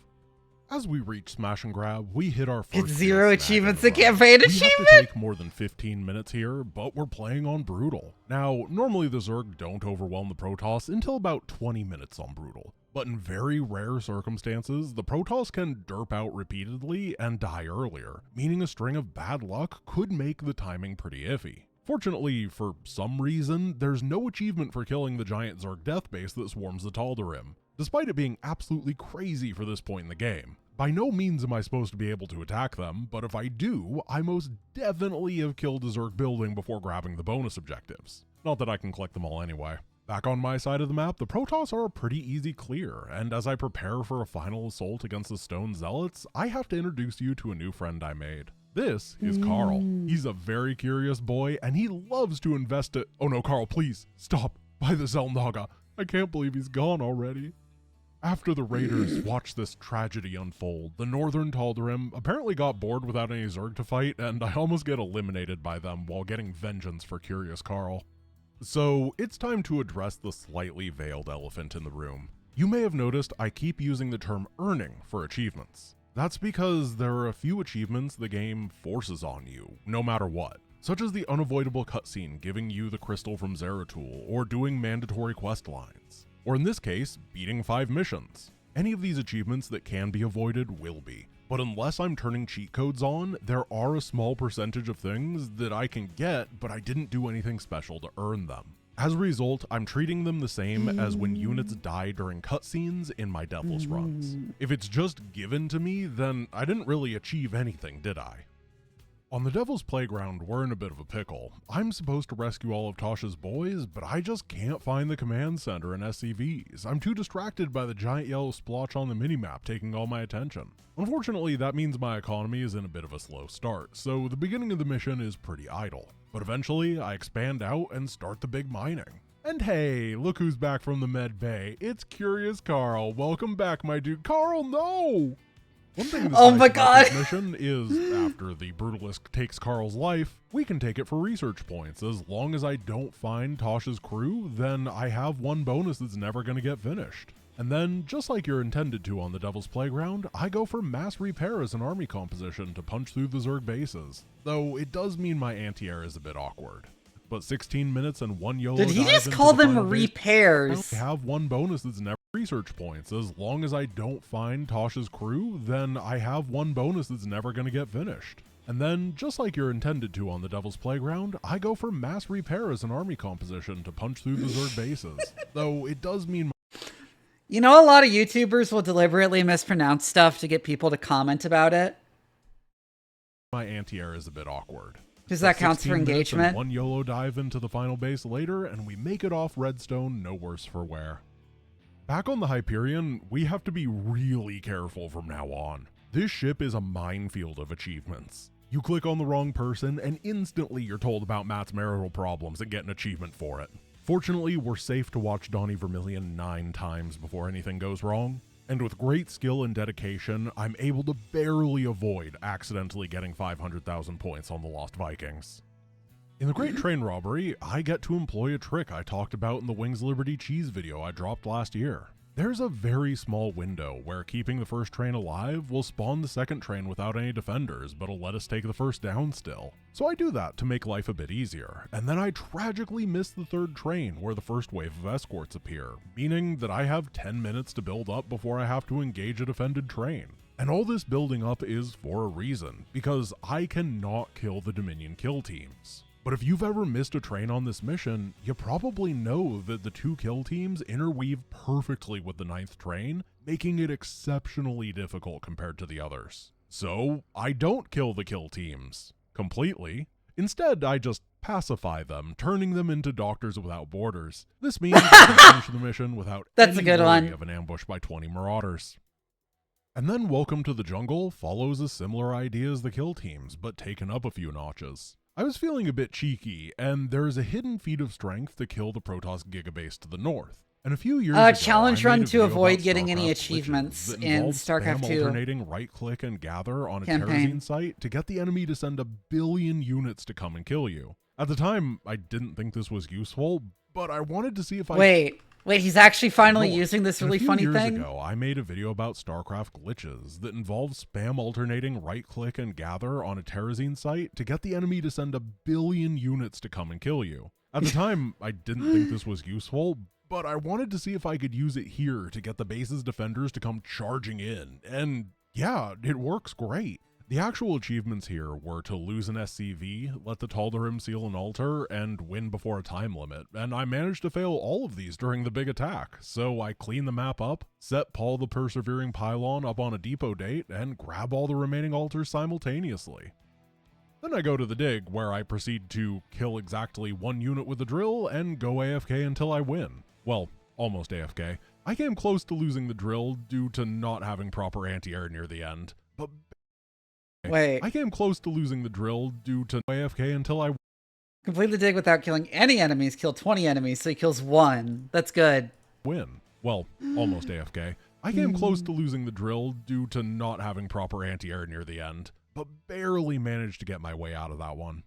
As we reach Smash and Grab, we hit our first— It's 0 achievements, the campaign achievement! We have to take more than 15 minutes here, but we're playing on Brutal. Now, normally the Zerg don't overwhelm the Protoss until about 20 minutes on Brutal. But in very rare circumstances, the Protoss can derp out repeatedly and die earlier, meaning a string of bad luck could make the timing pretty iffy. Fortunately, for some reason, there's no achievement for killing the giant Zerg death base that swarms the Tal'Darim, despite it being absolutely crazy for this point in the game. By no means am I supposed to be able to attack them, but if I do, I most definitely have killed a Zerg building before grabbing the bonus objectives. Not that I can collect them all anyway. Back on my side of the map, the Protoss are a pretty easy clear, and as I prepare for a final assault against the Stone Zealots, I have to introduce you to a new friend I made. This is Carl. He's a very curious boy, and he loves to invest it— Oh no, Carl, please, stop. By the Zelnaga, I can't believe he's gone already. After the raiders watched this tragedy unfold, the Northern Tal'Darim apparently got bored without any Zerg to fight, and I almost get eliminated by them while getting vengeance for Curious Carl. So, it's time to address the slightly veiled elephant in the room. You may have noticed I keep using the term earning for achievements. That's because there are a few achievements the game forces on you, no matter what, such as the unavoidable cutscene giving you the crystal from Zeratul, or doing mandatory quest lines. Or in this case, beating 5 missions. Any of these achievements that can be avoided will be. But unless I'm turning cheat codes on, there are a small percentage of things that I can get, but I didn't do anything special to earn them. As a result, I'm treating them the same as when units die during cutscenes in my Devils runs. If it's just given to me, then I didn't really achieve anything, did I? On the Devil's Playground, we're in a bit of a pickle. I'm supposed to rescue all of Tasha's boys, but I just can't find the command center and SCVs. I'm too distracted by the giant yellow splotch on the minimap taking all my attention. Unfortunately, that means my economy is in a bit of a slow start, so the beginning of the mission is pretty idle. But eventually, I expand out and start the big mining. And hey, look who's back from the med bay. It's Curious Carl. Welcome back, my dude. Carl, no! One thing that's nice about this mission is, after the Brutalist takes Carl's life, we can take it for research points. As long as I don't find Tasha's crew, then I have one bonus that's never going to get finished. And then, just like you're intended to on the Devil's Playground, I go for mass repair as an army composition to punch through the Zerg bases. Though it does mean my anti-air is a bit awkward. But 16 minutes and 1 YOLO Did he just call them repairs? I have one bonus that's never research points. As long as I don't find Tasha's crew, then I have one bonus that's never going to get finished. And then, just like you're intended to on the Devil's Playground, I go for mass repair as an army composition to punch through the Zerg bases. Though it does mean... You know, a lot of YouTubers will deliberately mispronounce stuff to get people to comment about it. My anti-air is a bit awkward. Because that counts for engagement. One YOLO dive into the final base later, and we make it off Redstone, no worse for wear. Back on the Hyperion, we have to be really careful from now on. This ship is a minefield of achievements. You click on the wrong person, and instantly you're told about Matt's marital problems and get an achievement for it. Fortunately, we're safe to watch Donnie Vermillion 9 times before anything goes wrong. And with great skill and dedication, I'm able to barely avoid accidentally getting 500,000 points on the Lost Vikings. In the Great Train Robbery, I get to employ a trick I talked about in the Wings Liberty Cheese video I dropped last year. There's a very small window where keeping the first train alive will spawn the second train without any defenders, but it'll let us take the first down still. So I do that to make life a bit easier, and then I tragically miss the third train where the first wave of escorts appear, meaning that I have 10 minutes to build up before I have to engage a defended train. And all this building up is for a reason, because I cannot kill the Dominion kill teams. But if you've ever missed a train on this mission, you probably know that the 2 kill teams interweave perfectly with the 9th train, making it exceptionally difficult compared to the others. So, I don't kill the kill teams completely. Instead, I just pacify them, turning them into Doctors Without Borders. This means I can finish the mission without any worry of an ambush by 20 marauders. And then Welcome to the Jungle follows a similar idea as the kill teams, but taken up a few notches. I was feeling a bit cheeky, and there's a hidden feat of strength to kill the Protoss gigabase to the north. And a few years ago, challenge run to avoid getting any achievements in StarCraft 2 alternating right-click and gather on a terrazine site to get the enemy to send 1 billion units to come and kill you. At the time, I didn't think this was useful, but I wanted to see if I... Wait, he's actually finally using this really funny thing? A few years ago, I made a video about StarCraft glitches that involve spam alternating right-click and gather on a terrazine site to get the enemy to send 1 billion units to come and kill you. At the time, I didn't think this was useful, but I wanted to see if I could use it here to get the base's defenders to come charging in, and yeah, it works great. The actual achievements here were to lose an SCV, let the Tal'Darim seal an altar, and win before a time limit, and I managed to fail all of these during the big attack, so I clean the map up, set Paul the Persevering Pylon up on a depot date, and grab all the remaining altars simultaneously. Then I go to the dig, where I proceed to kill exactly 1 unit with the drill and go AFK until I win. Well, almost AFK. I came close to losing the drill due to not having proper anti-air near the end, but Wait. I came close to losing the drill due to AFK until I... Complete the dig without killing any enemies. Kill 20 enemies, so he kills 1. That's good. Win. Well, almost AFK. I came close to losing the drill due to not having proper anti-air near the end, but barely managed to get my way out of that one.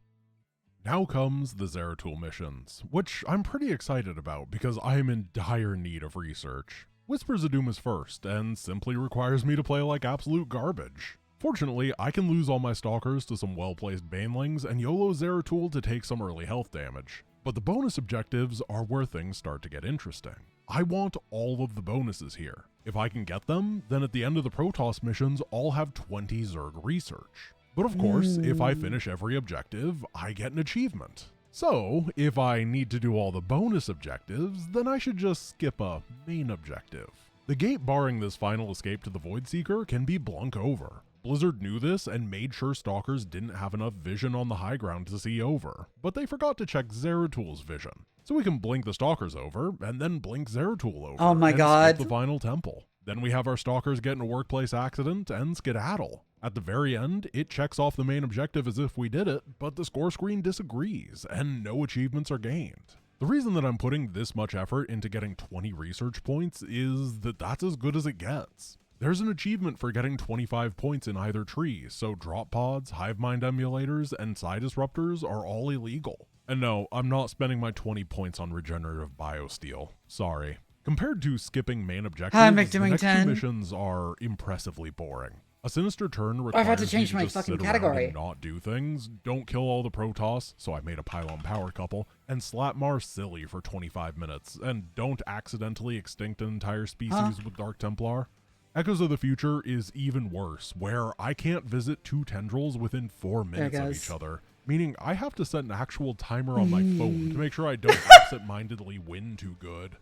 Now comes the Zeratul missions, which I'm pretty excited about because I am in dire need of research. Whispers of Doom is first, and simply requires me to play like absolute garbage. Fortunately, I can lose all my stalkers to some well-placed banelings and YOLO Zeratul to take some early health damage. But the bonus objectives are where things start to get interesting. I want all of the bonuses here. If I can get them, then at the end of the Protoss missions, I'll have 20 Zerg research. But of course, if I finish every objective, I get an achievement. So, if I need to do all the bonus objectives, then I should just skip a main objective. The gate barring this final escape to the Void Seeker can be Blunk over. Blizzard knew this and made sure stalkers didn't have enough vision on the high ground to see over, but they forgot to check Zeratul's vision. So we can blink the stalkers over, and then blink Zeratul over. Oh my god. Skip the final temple. Then we have our stalkers get in a workplace accident and skedaddle. At the very end, it checks off the main objective as if we did it, but the score screen disagrees, and no achievements are gained. The reason that I'm putting this much effort into getting 20 research points is that that's as good as it gets. There's an achievement for getting 25 points in either tree, so drop pods, hive mind emulators, and psi disruptors are all illegal. And no, I'm not spending my 20 points on regenerative biosteel. Sorry. Compared to skipping main objectives, Hi, the next 2 McDoing10. missions are impressively boring. A sinister turn I've had requires to me change to my just fucking sit around category. and not do things, don't kill all the Protoss, so I made a pylon power couple, and slap Mars silly for 25 minutes, and don't accidentally extinct an entire species with Dark Templar. Echoes of the Future is even worse, where I can't visit 2 tendrils within 4 minutes of each other, meaning I have to set an actual timer on my phone to make sure I don't absent-mindedly win too good.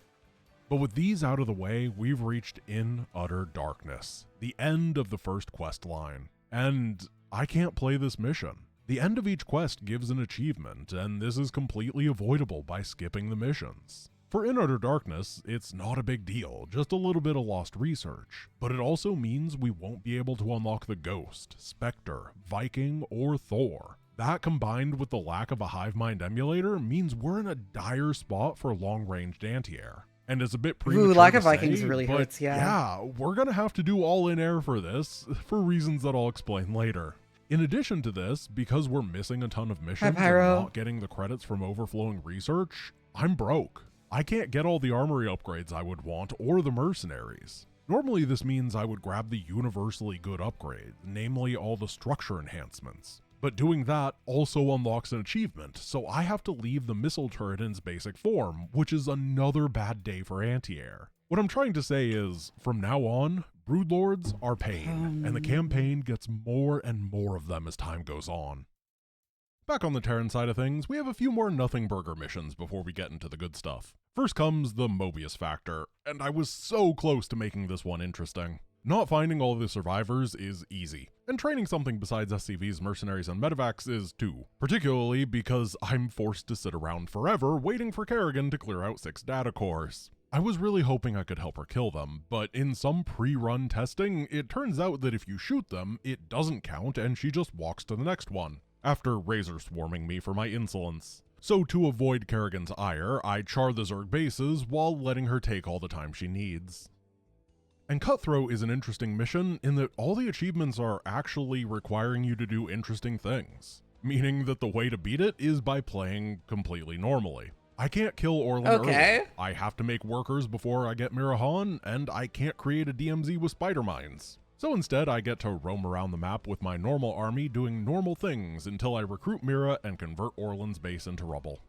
But with these out of the way, we've reached In Utter Darkness, the end of the first quest line, and I can't play this mission. The end of each quest gives an achievement, and this is completely avoidable by skipping the missions. For In Utter Darkness, it's not a big deal, just a little bit of lost research, but it also means we won't be able to unlock the Ghost, Spectre, Viking, or Thor. That combined with the lack of a hive mind emulator means we're in a dire spot for long-ranged anti-air. And it's a bit premature lack to of Vikings say, really but hurts, yeah. Yeah, we're gonna have to do all-in-air for this, for reasons that I'll explain later. In addition to this, because we're missing a ton of missions and Pyro. not getting the credits from overflowing research, I'm broke. I can't get all the armory upgrades I would want or the mercenaries. Normally this means I would grab the universally good upgrade, namely all the structure enhancements. But doing that also unlocks an achievement, so I have to leave the missile turret in its basic form, which is another bad day for anti-air. What I'm trying to say is, from now on, broodlords are pain, and the campaign gets more and more of them as time goes on. Back on the Terran side of things, we have a few more nothing burger missions before we get into the good stuff. First comes the Mobius factor, and I was so close to making this one interesting. Not finding all the survivors is easy, and training something besides SCVs, mercenaries, and medevacs is too, particularly because I'm forced to sit around forever waiting for Kerrigan to clear out 6 data cores. I was really hoping I could help her kill them, but in some pre-run testing, it turns out that if you shoot them, it doesn't count and she just walks to the next one, after razor swarming me for my insolence. So to avoid Kerrigan's ire, I char the Zerg bases while letting her take all the time she needs. And Cutthroat is an interesting mission in that all the achievements are actually requiring you to do interesting things, meaning that the way to beat it is by playing completely normally. I can't kill Orlan early. I have to make workers before I get Mirahan, and I can't create a DMZ with spider mines. So instead I get to roam around the map with my normal army doing normal things until I recruit Mira and convert Orlan's base into rubble.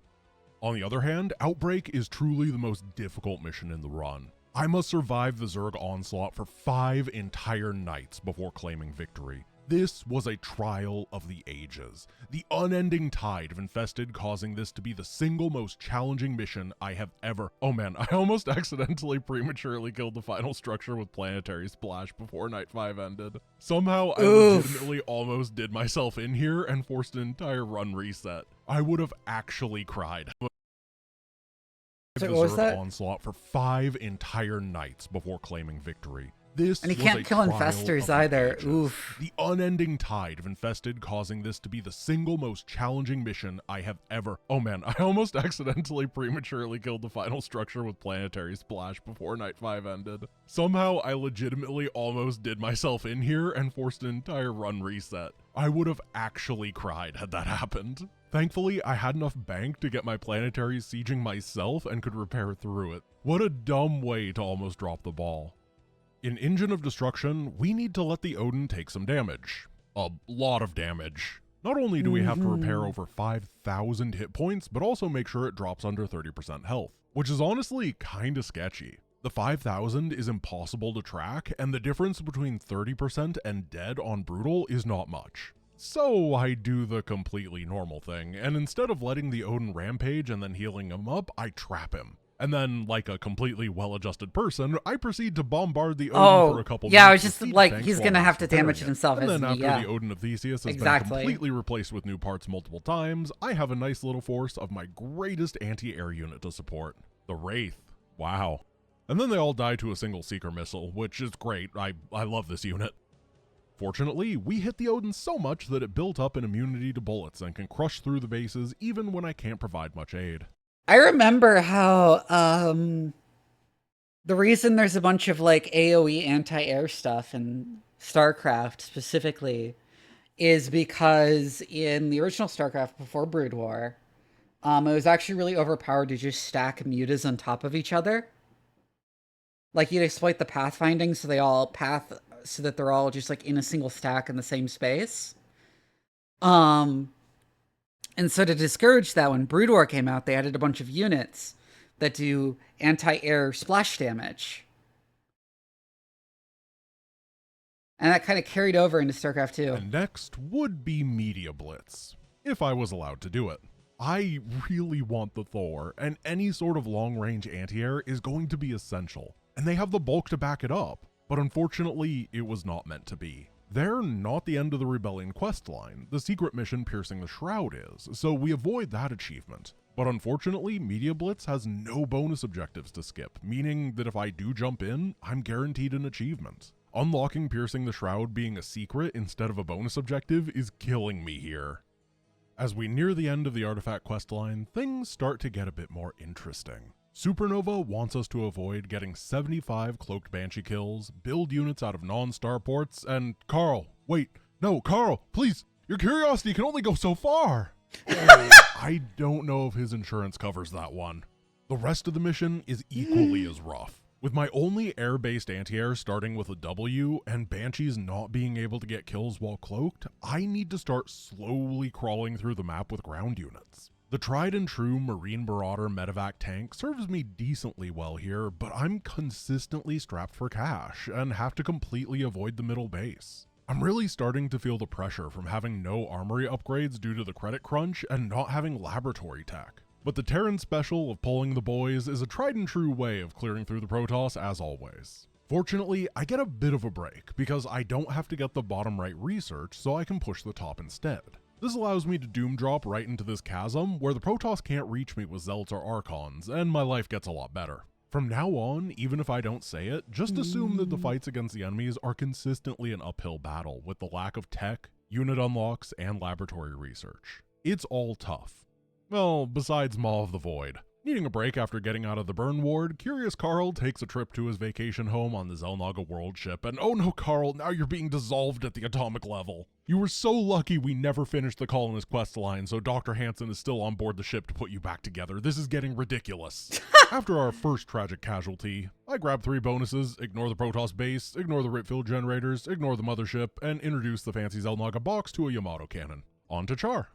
On the other hand, Outbreak is truly the most difficult mission in the run. I must survive the Zerg onslaught for 5 entire nights before claiming victory. This was a trial of the ages. The unending tide of infested causing this to be the single most challenging mission I have ever— Oh man, I almost accidentally prematurely killed the final structure with planetary splash before night 5 ended. Somehow I legitimately almost did myself in here and forced an entire run reset. I would have actually cried. So what was that? Onslaught for 5 entire nights before claiming victory. This And he was can't a kill trial infestors of the either. ages. Oof. The unending tide of infested causing this to be the single most challenging mission I have ever. Oh man, I almost accidentally prematurely killed the final structure with planetary splash before night 5 ended. Somehow I legitimately almost did myself in here and forced an entire run reset. I would have actually cried had that happened. Thankfully, I had enough bank to get my planetaries sieging myself and could repair through it. What a dumb way to almost drop the ball. In Engine of Destruction, we need to let the Odin take some damage. A lot of damage. Not only do we have to repair over 5,000 hit points, but also make sure it drops under 30% health, which is honestly kinda sketchy. The 5,000 is impossible to track, and the difference between 30% and dead on Brutal is not much. So I do the completely normal thing, and instead of letting the Odin rampage and then healing him up, I trap him. And then, like a completely well-adjusted person, I proceed to bombard the Odin for a couple minutes. Yeah, I was just like, he's gonna have to damage it himself, and then isn't he? after Yeah. the Odin of Theseus has been completely replaced with new parts multiple times, I have a nice little force of my greatest anti-air unit to support. The Wraith. Wow. And then they all die to a single Seeker missile, which is great. I love this unit. Fortunately, we hit the Odin so much that it built up an immunity to bullets and can crush through the bases even when I can't provide much aid. I remember how the reason there's a bunch of like AoE anti-air stuff in StarCraft specifically is because in the original StarCraft before Brood War, it was actually really overpowered to just stack mutas on top of each other. Like you'd exploit the pathfinding so that they're all just like in a single stack in the same space. And so to discourage that, when Brood War came out, they added a bunch of units that do anti-air splash damage. And that kind of carried over into StarCraft 2. And next would be Media Blitz, if I was allowed to do it. I really want the Thor, and any sort of long-range anti-air is going to be essential. And they have the bulk to back it up, but unfortunately, it was not meant to be. They're not the end of the Rebellion questline. The secret mission Piercing the Shroud is, so we avoid that achievement. But unfortunately, Media Blitz has no bonus objectives to skip, meaning that if I do jump in, I'm guaranteed an achievement. Unlocking Piercing the Shroud being a secret instead of a bonus objective is killing me here. As we near the end of the Artifact questline, things start to get a bit more interesting. Supernova wants us to avoid getting 75 Cloaked Banshee kills, build units out of non-starports, and Carl, please, your curiosity can only go so far. I don't know if his insurance covers that one. The rest of the mission is equally as rough. With my only air-based anti-air starting with a W and Banshees not being able to get kills while cloaked, I need to start slowly crawling through the map with ground units. The tried and true Marine Marauder medevac tank serves me decently well here, but I'm consistently strapped for cash and have to completely avoid the middle base. I'm really starting to feel the pressure from having no armory upgrades due to the credit crunch and not having laboratory tech. But the Terran special of pulling the boys is a tried and true way of clearing through the Protoss as always. Fortunately, I get a bit of a break because I don't have to get the bottom right research, so I can push the top instead. This allows me to doom drop right into this chasm where the Protoss can't reach me with Zealots or Archons, and my life gets a lot better. From now on, even if I don't say it, just assume that the fights against the enemies are consistently an uphill battle with the lack of tech, unit unlocks, and laboratory research. It's all tough. Well, besides Maw of the Void. Needing a break after getting out of the burn ward, Curious Carl takes a trip to his vacation home on the Zelnaga world ship, and oh no Carl, now you're being dissolved at the atomic level. You were so lucky we never finished the colonist quest line, so Dr. Hansen is still on board the ship to put you back together. This is getting ridiculous. After our first tragic casualty, I grab 3 bonuses, ignore the Protoss base, ignore the Ripfield generators, ignore the mothership, and introduce the fancy Zelnaga box to a Yamato cannon. On to Char.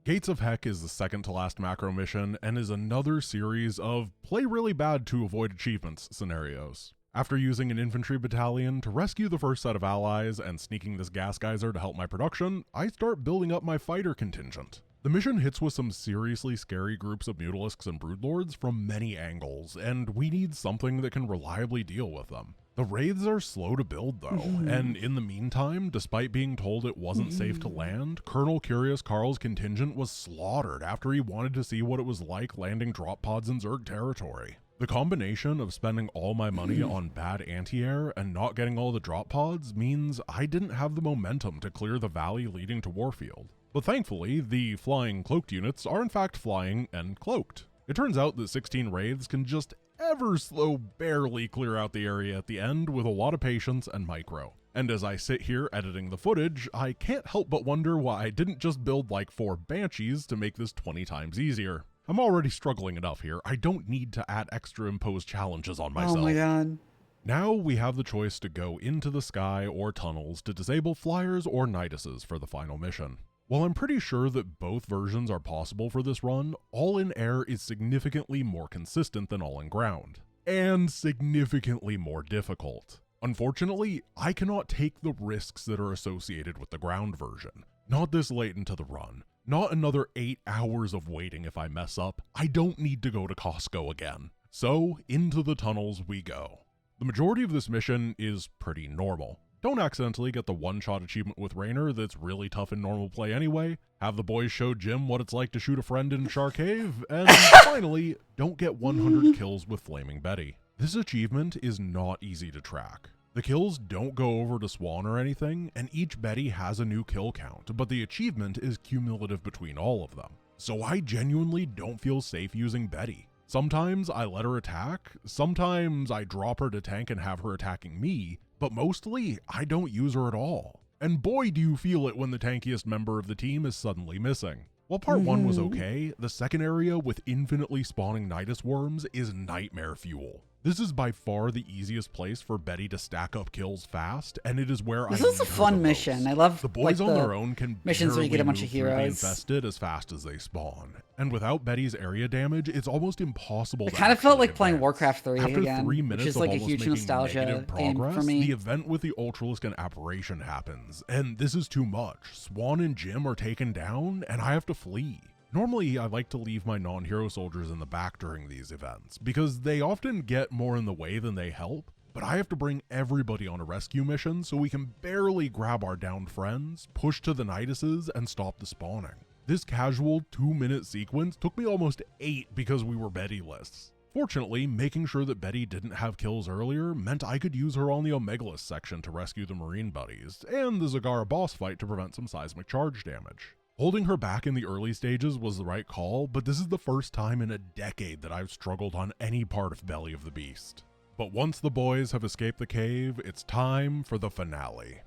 Gates of Heck is the second to last macro mission and is another series of play really bad to avoid achievements scenarios. After using an infantry battalion to rescue the first set of allies and sneaking this gas geyser to help my production, I start building up my fighter contingent. The mission hits with some seriously scary groups of Mutalisks and Broodlords from many angles, and we need something that can reliably deal with them. The raids are slow to build though, and in the meantime, despite being told it wasn't safe to land, Colonel Curious Carl's contingent was slaughtered after he wanted to see what it was like landing drop pods in Zerg territory. The combination of spending all my money on bad anti-air and not getting all the drop pods means I didn't have the momentum to clear the valley leading to Warfield. But thankfully, the flying cloaked units are in fact flying and cloaked. It turns out that 16 wraiths can just ever slow barely clear out the area at the end with a lot of patience and micro. And as I sit here editing the footage, I can't help but wonder why I didn't just build like 4 banshees to make this 20 times easier. I'm already struggling enough here, I don't need to add extra imposed challenges on myself. Oh my god. Now we have the choice to go into the sky or tunnels to disable flyers or niduses for the final mission. While I'm pretty sure that both versions are possible for this run, all in air is significantly more consistent than all in ground, and significantly more difficult. Unfortunately, I cannot take the risks that are associated with the ground version. Not this late into the run. Not another 8 hours of waiting if I mess up. I don't need to go to Costco again. So, into the tunnels we go. The majority of this mission is pretty normal. Don't accidentally get the one-shot achievement with Raynor that's really tough in normal play anyway. Have the boys show Jim what it's like to shoot a friend in Shark Cave. And finally, don't get 100 kills with Flaming Betty. This achievement is not easy to track. The kills don't go over to Swan or anything, and each Betty has a new kill count, but the achievement is cumulative between all of them. So I genuinely don't feel safe using Betty. Sometimes I let her attack, sometimes I drop her to tank and have her attacking me, but mostly I don't use her at all. And boy do you feel it when the tankiest member of the team is suddenly missing. While part 1 was okay, the second area with infinitely spawning Nidus worms is nightmare fuel. This is by far the easiest place for Betty to stack up kills fast, and it is where this is a fun mission. I love the boys on their own can missions where you get a bunch of heroes infested as fast as they spawn. And without Betty's area damage, it's almost impossible. It kind of felt like playing Warcraft 3 After again, 3 minutes which is of like a almost huge making nostalgia negative game progress, for me. the event with the Ultralisk and Apparition happens, and this is too much. Swan and Jim are taken down, and I have to flee. Normally, I like to leave my non-hero soldiers in the back during these events, because they often get more in the way than they help, but I have to bring everybody on a rescue mission so we can barely grab our downed friends, push to the Niduses, and stop the spawning. This casual 2-minute sequence took me almost 8 because we were Betty-less. Fortunately, making sure that Betty didn't have kills earlier meant I could use her on the Omegalist section to rescue the Marine buddies, and the Zagara boss fight to prevent some seismic charge damage. Holding her back in the early stages was the right call, but this is the first time in a decade that I've struggled on any part of Belly of the Beast. But once the boys have escaped the cave, it's time for the finale.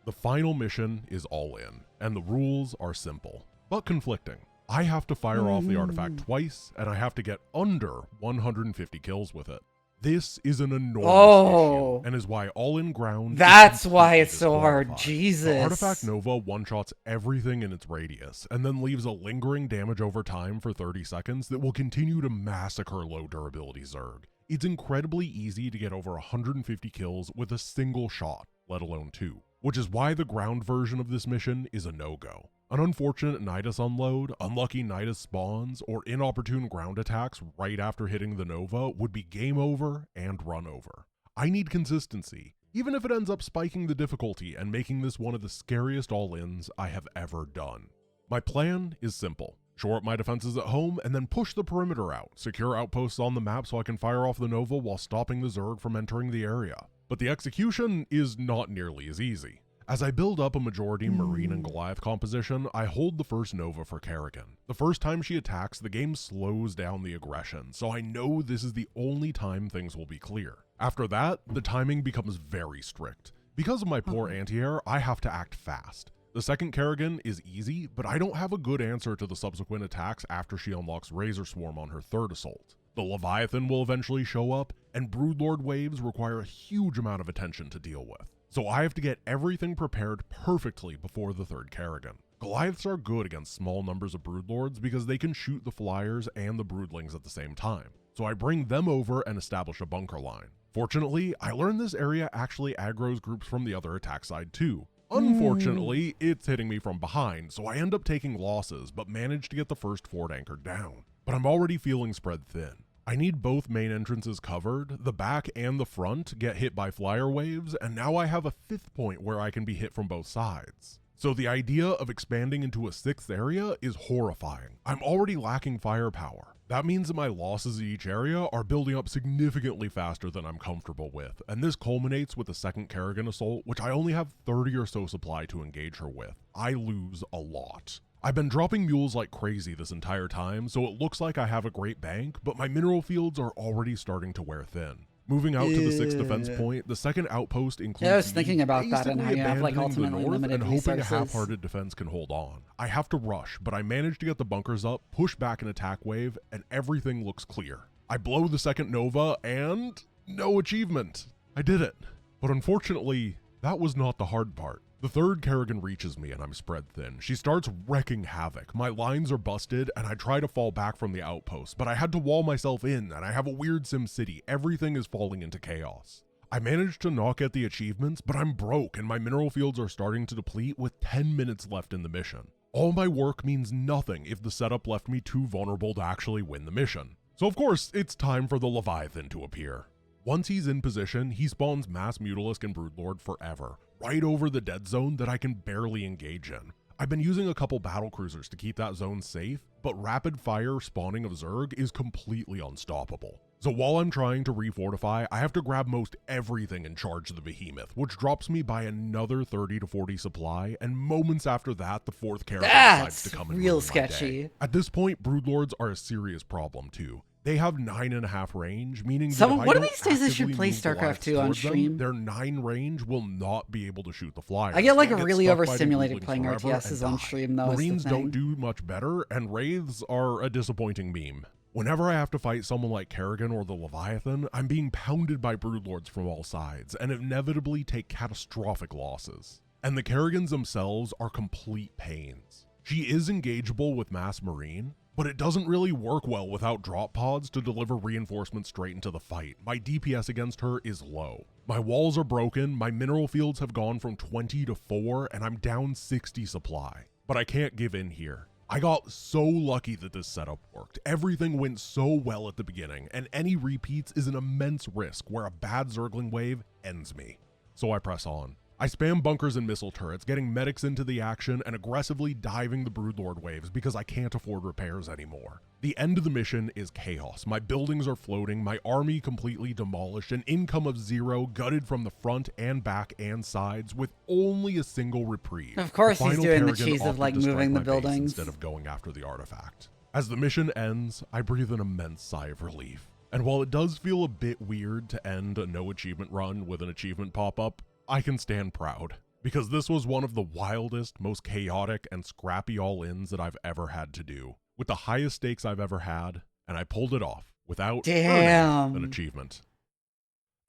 The final mission is all in, and the rules are simple, but conflicting. I have to fire off the artifact twice, and I have to get under 150 kills with it. This is an enormous issue, and is why all in ground. That's why it's so hard. Jesus. The Artifact Nova one-shots everything in its radius, and then leaves a lingering damage over time for 30 seconds that will continue to massacre low durability Zerg. It's incredibly easy to get over 150 kills with a single shot, let alone 2, which is why the ground version of this mission is a no-go. An unfortunate Nidus unload, unlucky Nidus spawns, or inopportune ground attacks right after hitting the Nova would be game over and run over. I need consistency, even if it ends up spiking the difficulty and making this one of the scariest all-ins I have ever done. My plan is simple. Shore up my defenses at home and then push the perimeter out, secure outposts on the map so I can fire off the Nova while stopping the Zerg from entering the area. But the execution is not nearly as easy. As I build up a majority Marine and Goliath composition, I hold the first Nova for Kerrigan. The first time she attacks, the game slows down the aggression, so I know this is the only time things will be clear. After that, the timing becomes very strict. Because of my poor anti-air, I have to act fast. The second Kerrigan is easy, but I don't have a good answer to the subsequent attacks after she unlocks Razor Swarm on her third assault. The Leviathan will eventually show up, and Broodlord waves require a huge amount of attention to deal with. So I have to get everything prepared perfectly before the third Kerrigan. Goliaths are good against small numbers of Broodlords because they can shoot the Flyers and the Broodlings at the same time. So I bring them over and establish a bunker line. Fortunately, I learned this area actually aggroes groups from the other attack side too. Unfortunately, it's hitting me from behind, so I end up taking losses, but manage to get the first fort anchored down. But I'm already feeling spread thin. I need both main entrances covered, the back and the front get hit by flyer waves, and now I have a fifth point where I can be hit from both sides. So the idea of expanding into a 6th area is horrifying. I'm already lacking firepower. That means that my losses in each area are building up significantly faster than I'm comfortable with, and this culminates with the second Kerrigan assault, which I only have 30 or so supply to engage her with. I lose a lot. I've been dropping mules like crazy this entire time, so it looks like I have a great bank, but my mineral fields are already starting to wear thin. Moving out to the 6th defense point, the second outpost includes Yeah, I was thinking about that and how basically you have like abandoning the ultimately north limited and hoping a resources. half-hearted defense can hold on. I have to rush, but I manage to get the bunkers up, push back an attack wave, and everything looks clear. I blow the second Nova and no achievement. I did it. But unfortunately, that was not the hard part. The third Kerrigan reaches me and I'm spread thin. She starts wrecking havoc. My lines are busted and I try to fall back from the outpost, but I had to wall myself in and I have a weird Sim City. Everything is falling into chaos. I managed to not get the achievements, but I'm broke and my mineral fields are starting to deplete with 10 minutes left in the mission. All my work means nothing if the setup left me too vulnerable to actually win the mission. So of course, it's time for the Leviathan to appear. Once he's in position, he spawns Mass Mutalisk and Broodlord forever, right over the dead zone that I can barely engage in. I've been using a couple battle cruisers to keep that zone safe, but rapid fire spawning of Zerg is completely unstoppable. So while I'm trying to refortify, I have to grab most everything and charge the Behemoth, which drops me by another 30 to 40 supply, and moments after that, the 4th Kerrigan decides to come and real ruin my day. sketchy. At this point, Broodlords are a serious problem too. They have 9.5 range, meaning One that if I of don't these days I should actively play move the StarCraft lives 2 on towards them, stream. their 9 range will not be able to shoot the flyers. I get like They'll really stuck fighting overstimulated Broodlings playing forever RTSs and on die. stream though. Marines is the don't thing. do much better, and Wraiths are a disappointing meme. Whenever I have to fight someone like Kerrigan or the Leviathan, I'm being pounded by Broodlords from all sides, and inevitably take catastrophic losses. And the Kerrigans themselves are complete pains. She is engageable with Mass Marine, but it doesn't really work well without drop pods to deliver reinforcements straight into the fight. My DPS against her is low. My walls are broken, my mineral fields have gone from 20 to 4, and I'm down 60 supply. But I can't give in here. I got so lucky that this setup worked. Everything went so well at the beginning, and any repeats is an immense risk where a bad Zergling wave ends me. So I press on. I spam bunkers and missile turrets, getting medics into the action and aggressively diving the Broodlord waves because I can't afford repairs anymore. The end of the mission is chaos. My buildings are floating, my army completely demolished, an income of 0 gutted from the front and back and sides with only a single reprieve. Of course The he's final doing the Kerrigan cheese of opted like to strike moving the my base buildings. instead of going after the artifact. As the mission ends, I breathe an immense sigh of relief. And while it does feel a bit weird to end a no achievement run with an achievement pop-up, I can stand proud. Because this was one of the wildest, most chaotic, and scrappy all-ins that I've ever had to do, with the highest stakes I've ever had, and I pulled it off without earning an achievement.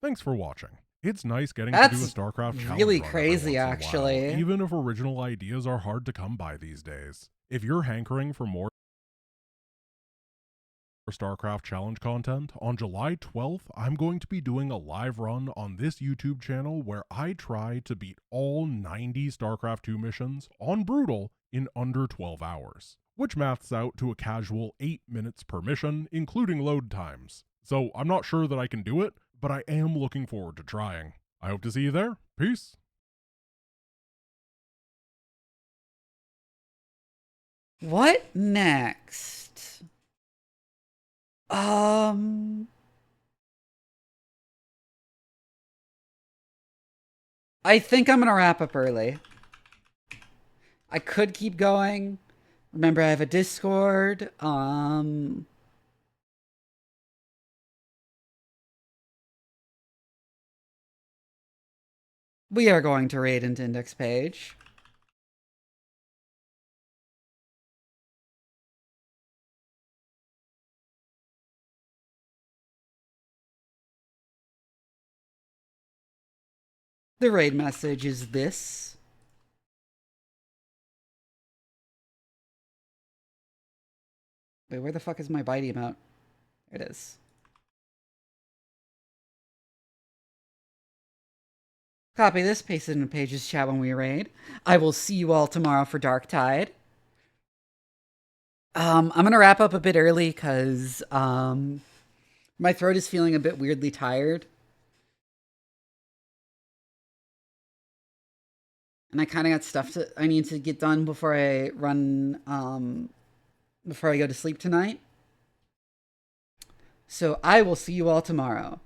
Thanks for watching. It's nice getting to do a StarCraft challenge really run every crazy, once in a while, actually. even if original ideas are hard to come by these days. If you're hankering for more StarCraft challenge content, on July 12th, I'm going to be doing a live run on this YouTube channel where I try to beat all 90 StarCraft 2 missions on Brutal in under 12 hours, which maths out to a casual 8 minutes per mission, including load times. So I'm not sure that I can do it, but I am looking forward to trying. I hope to see you there. Peace. What next? I think I'm gonna wrap up early. I could keep going. Remember, I have a Discord. We are going to raid into index page. The raid message is this. Wait, where the fuck is my bitey emote? There it is. Copy this, paste it in Page's chat when we raid. I will see you all tomorrow for Dark Tide. I'm gonna wrap up a bit early because my throat is feeling a bit weirdly tired. And I kind of got stuff I need to get done before I before I go to sleep tonight. So I will see you all tomorrow.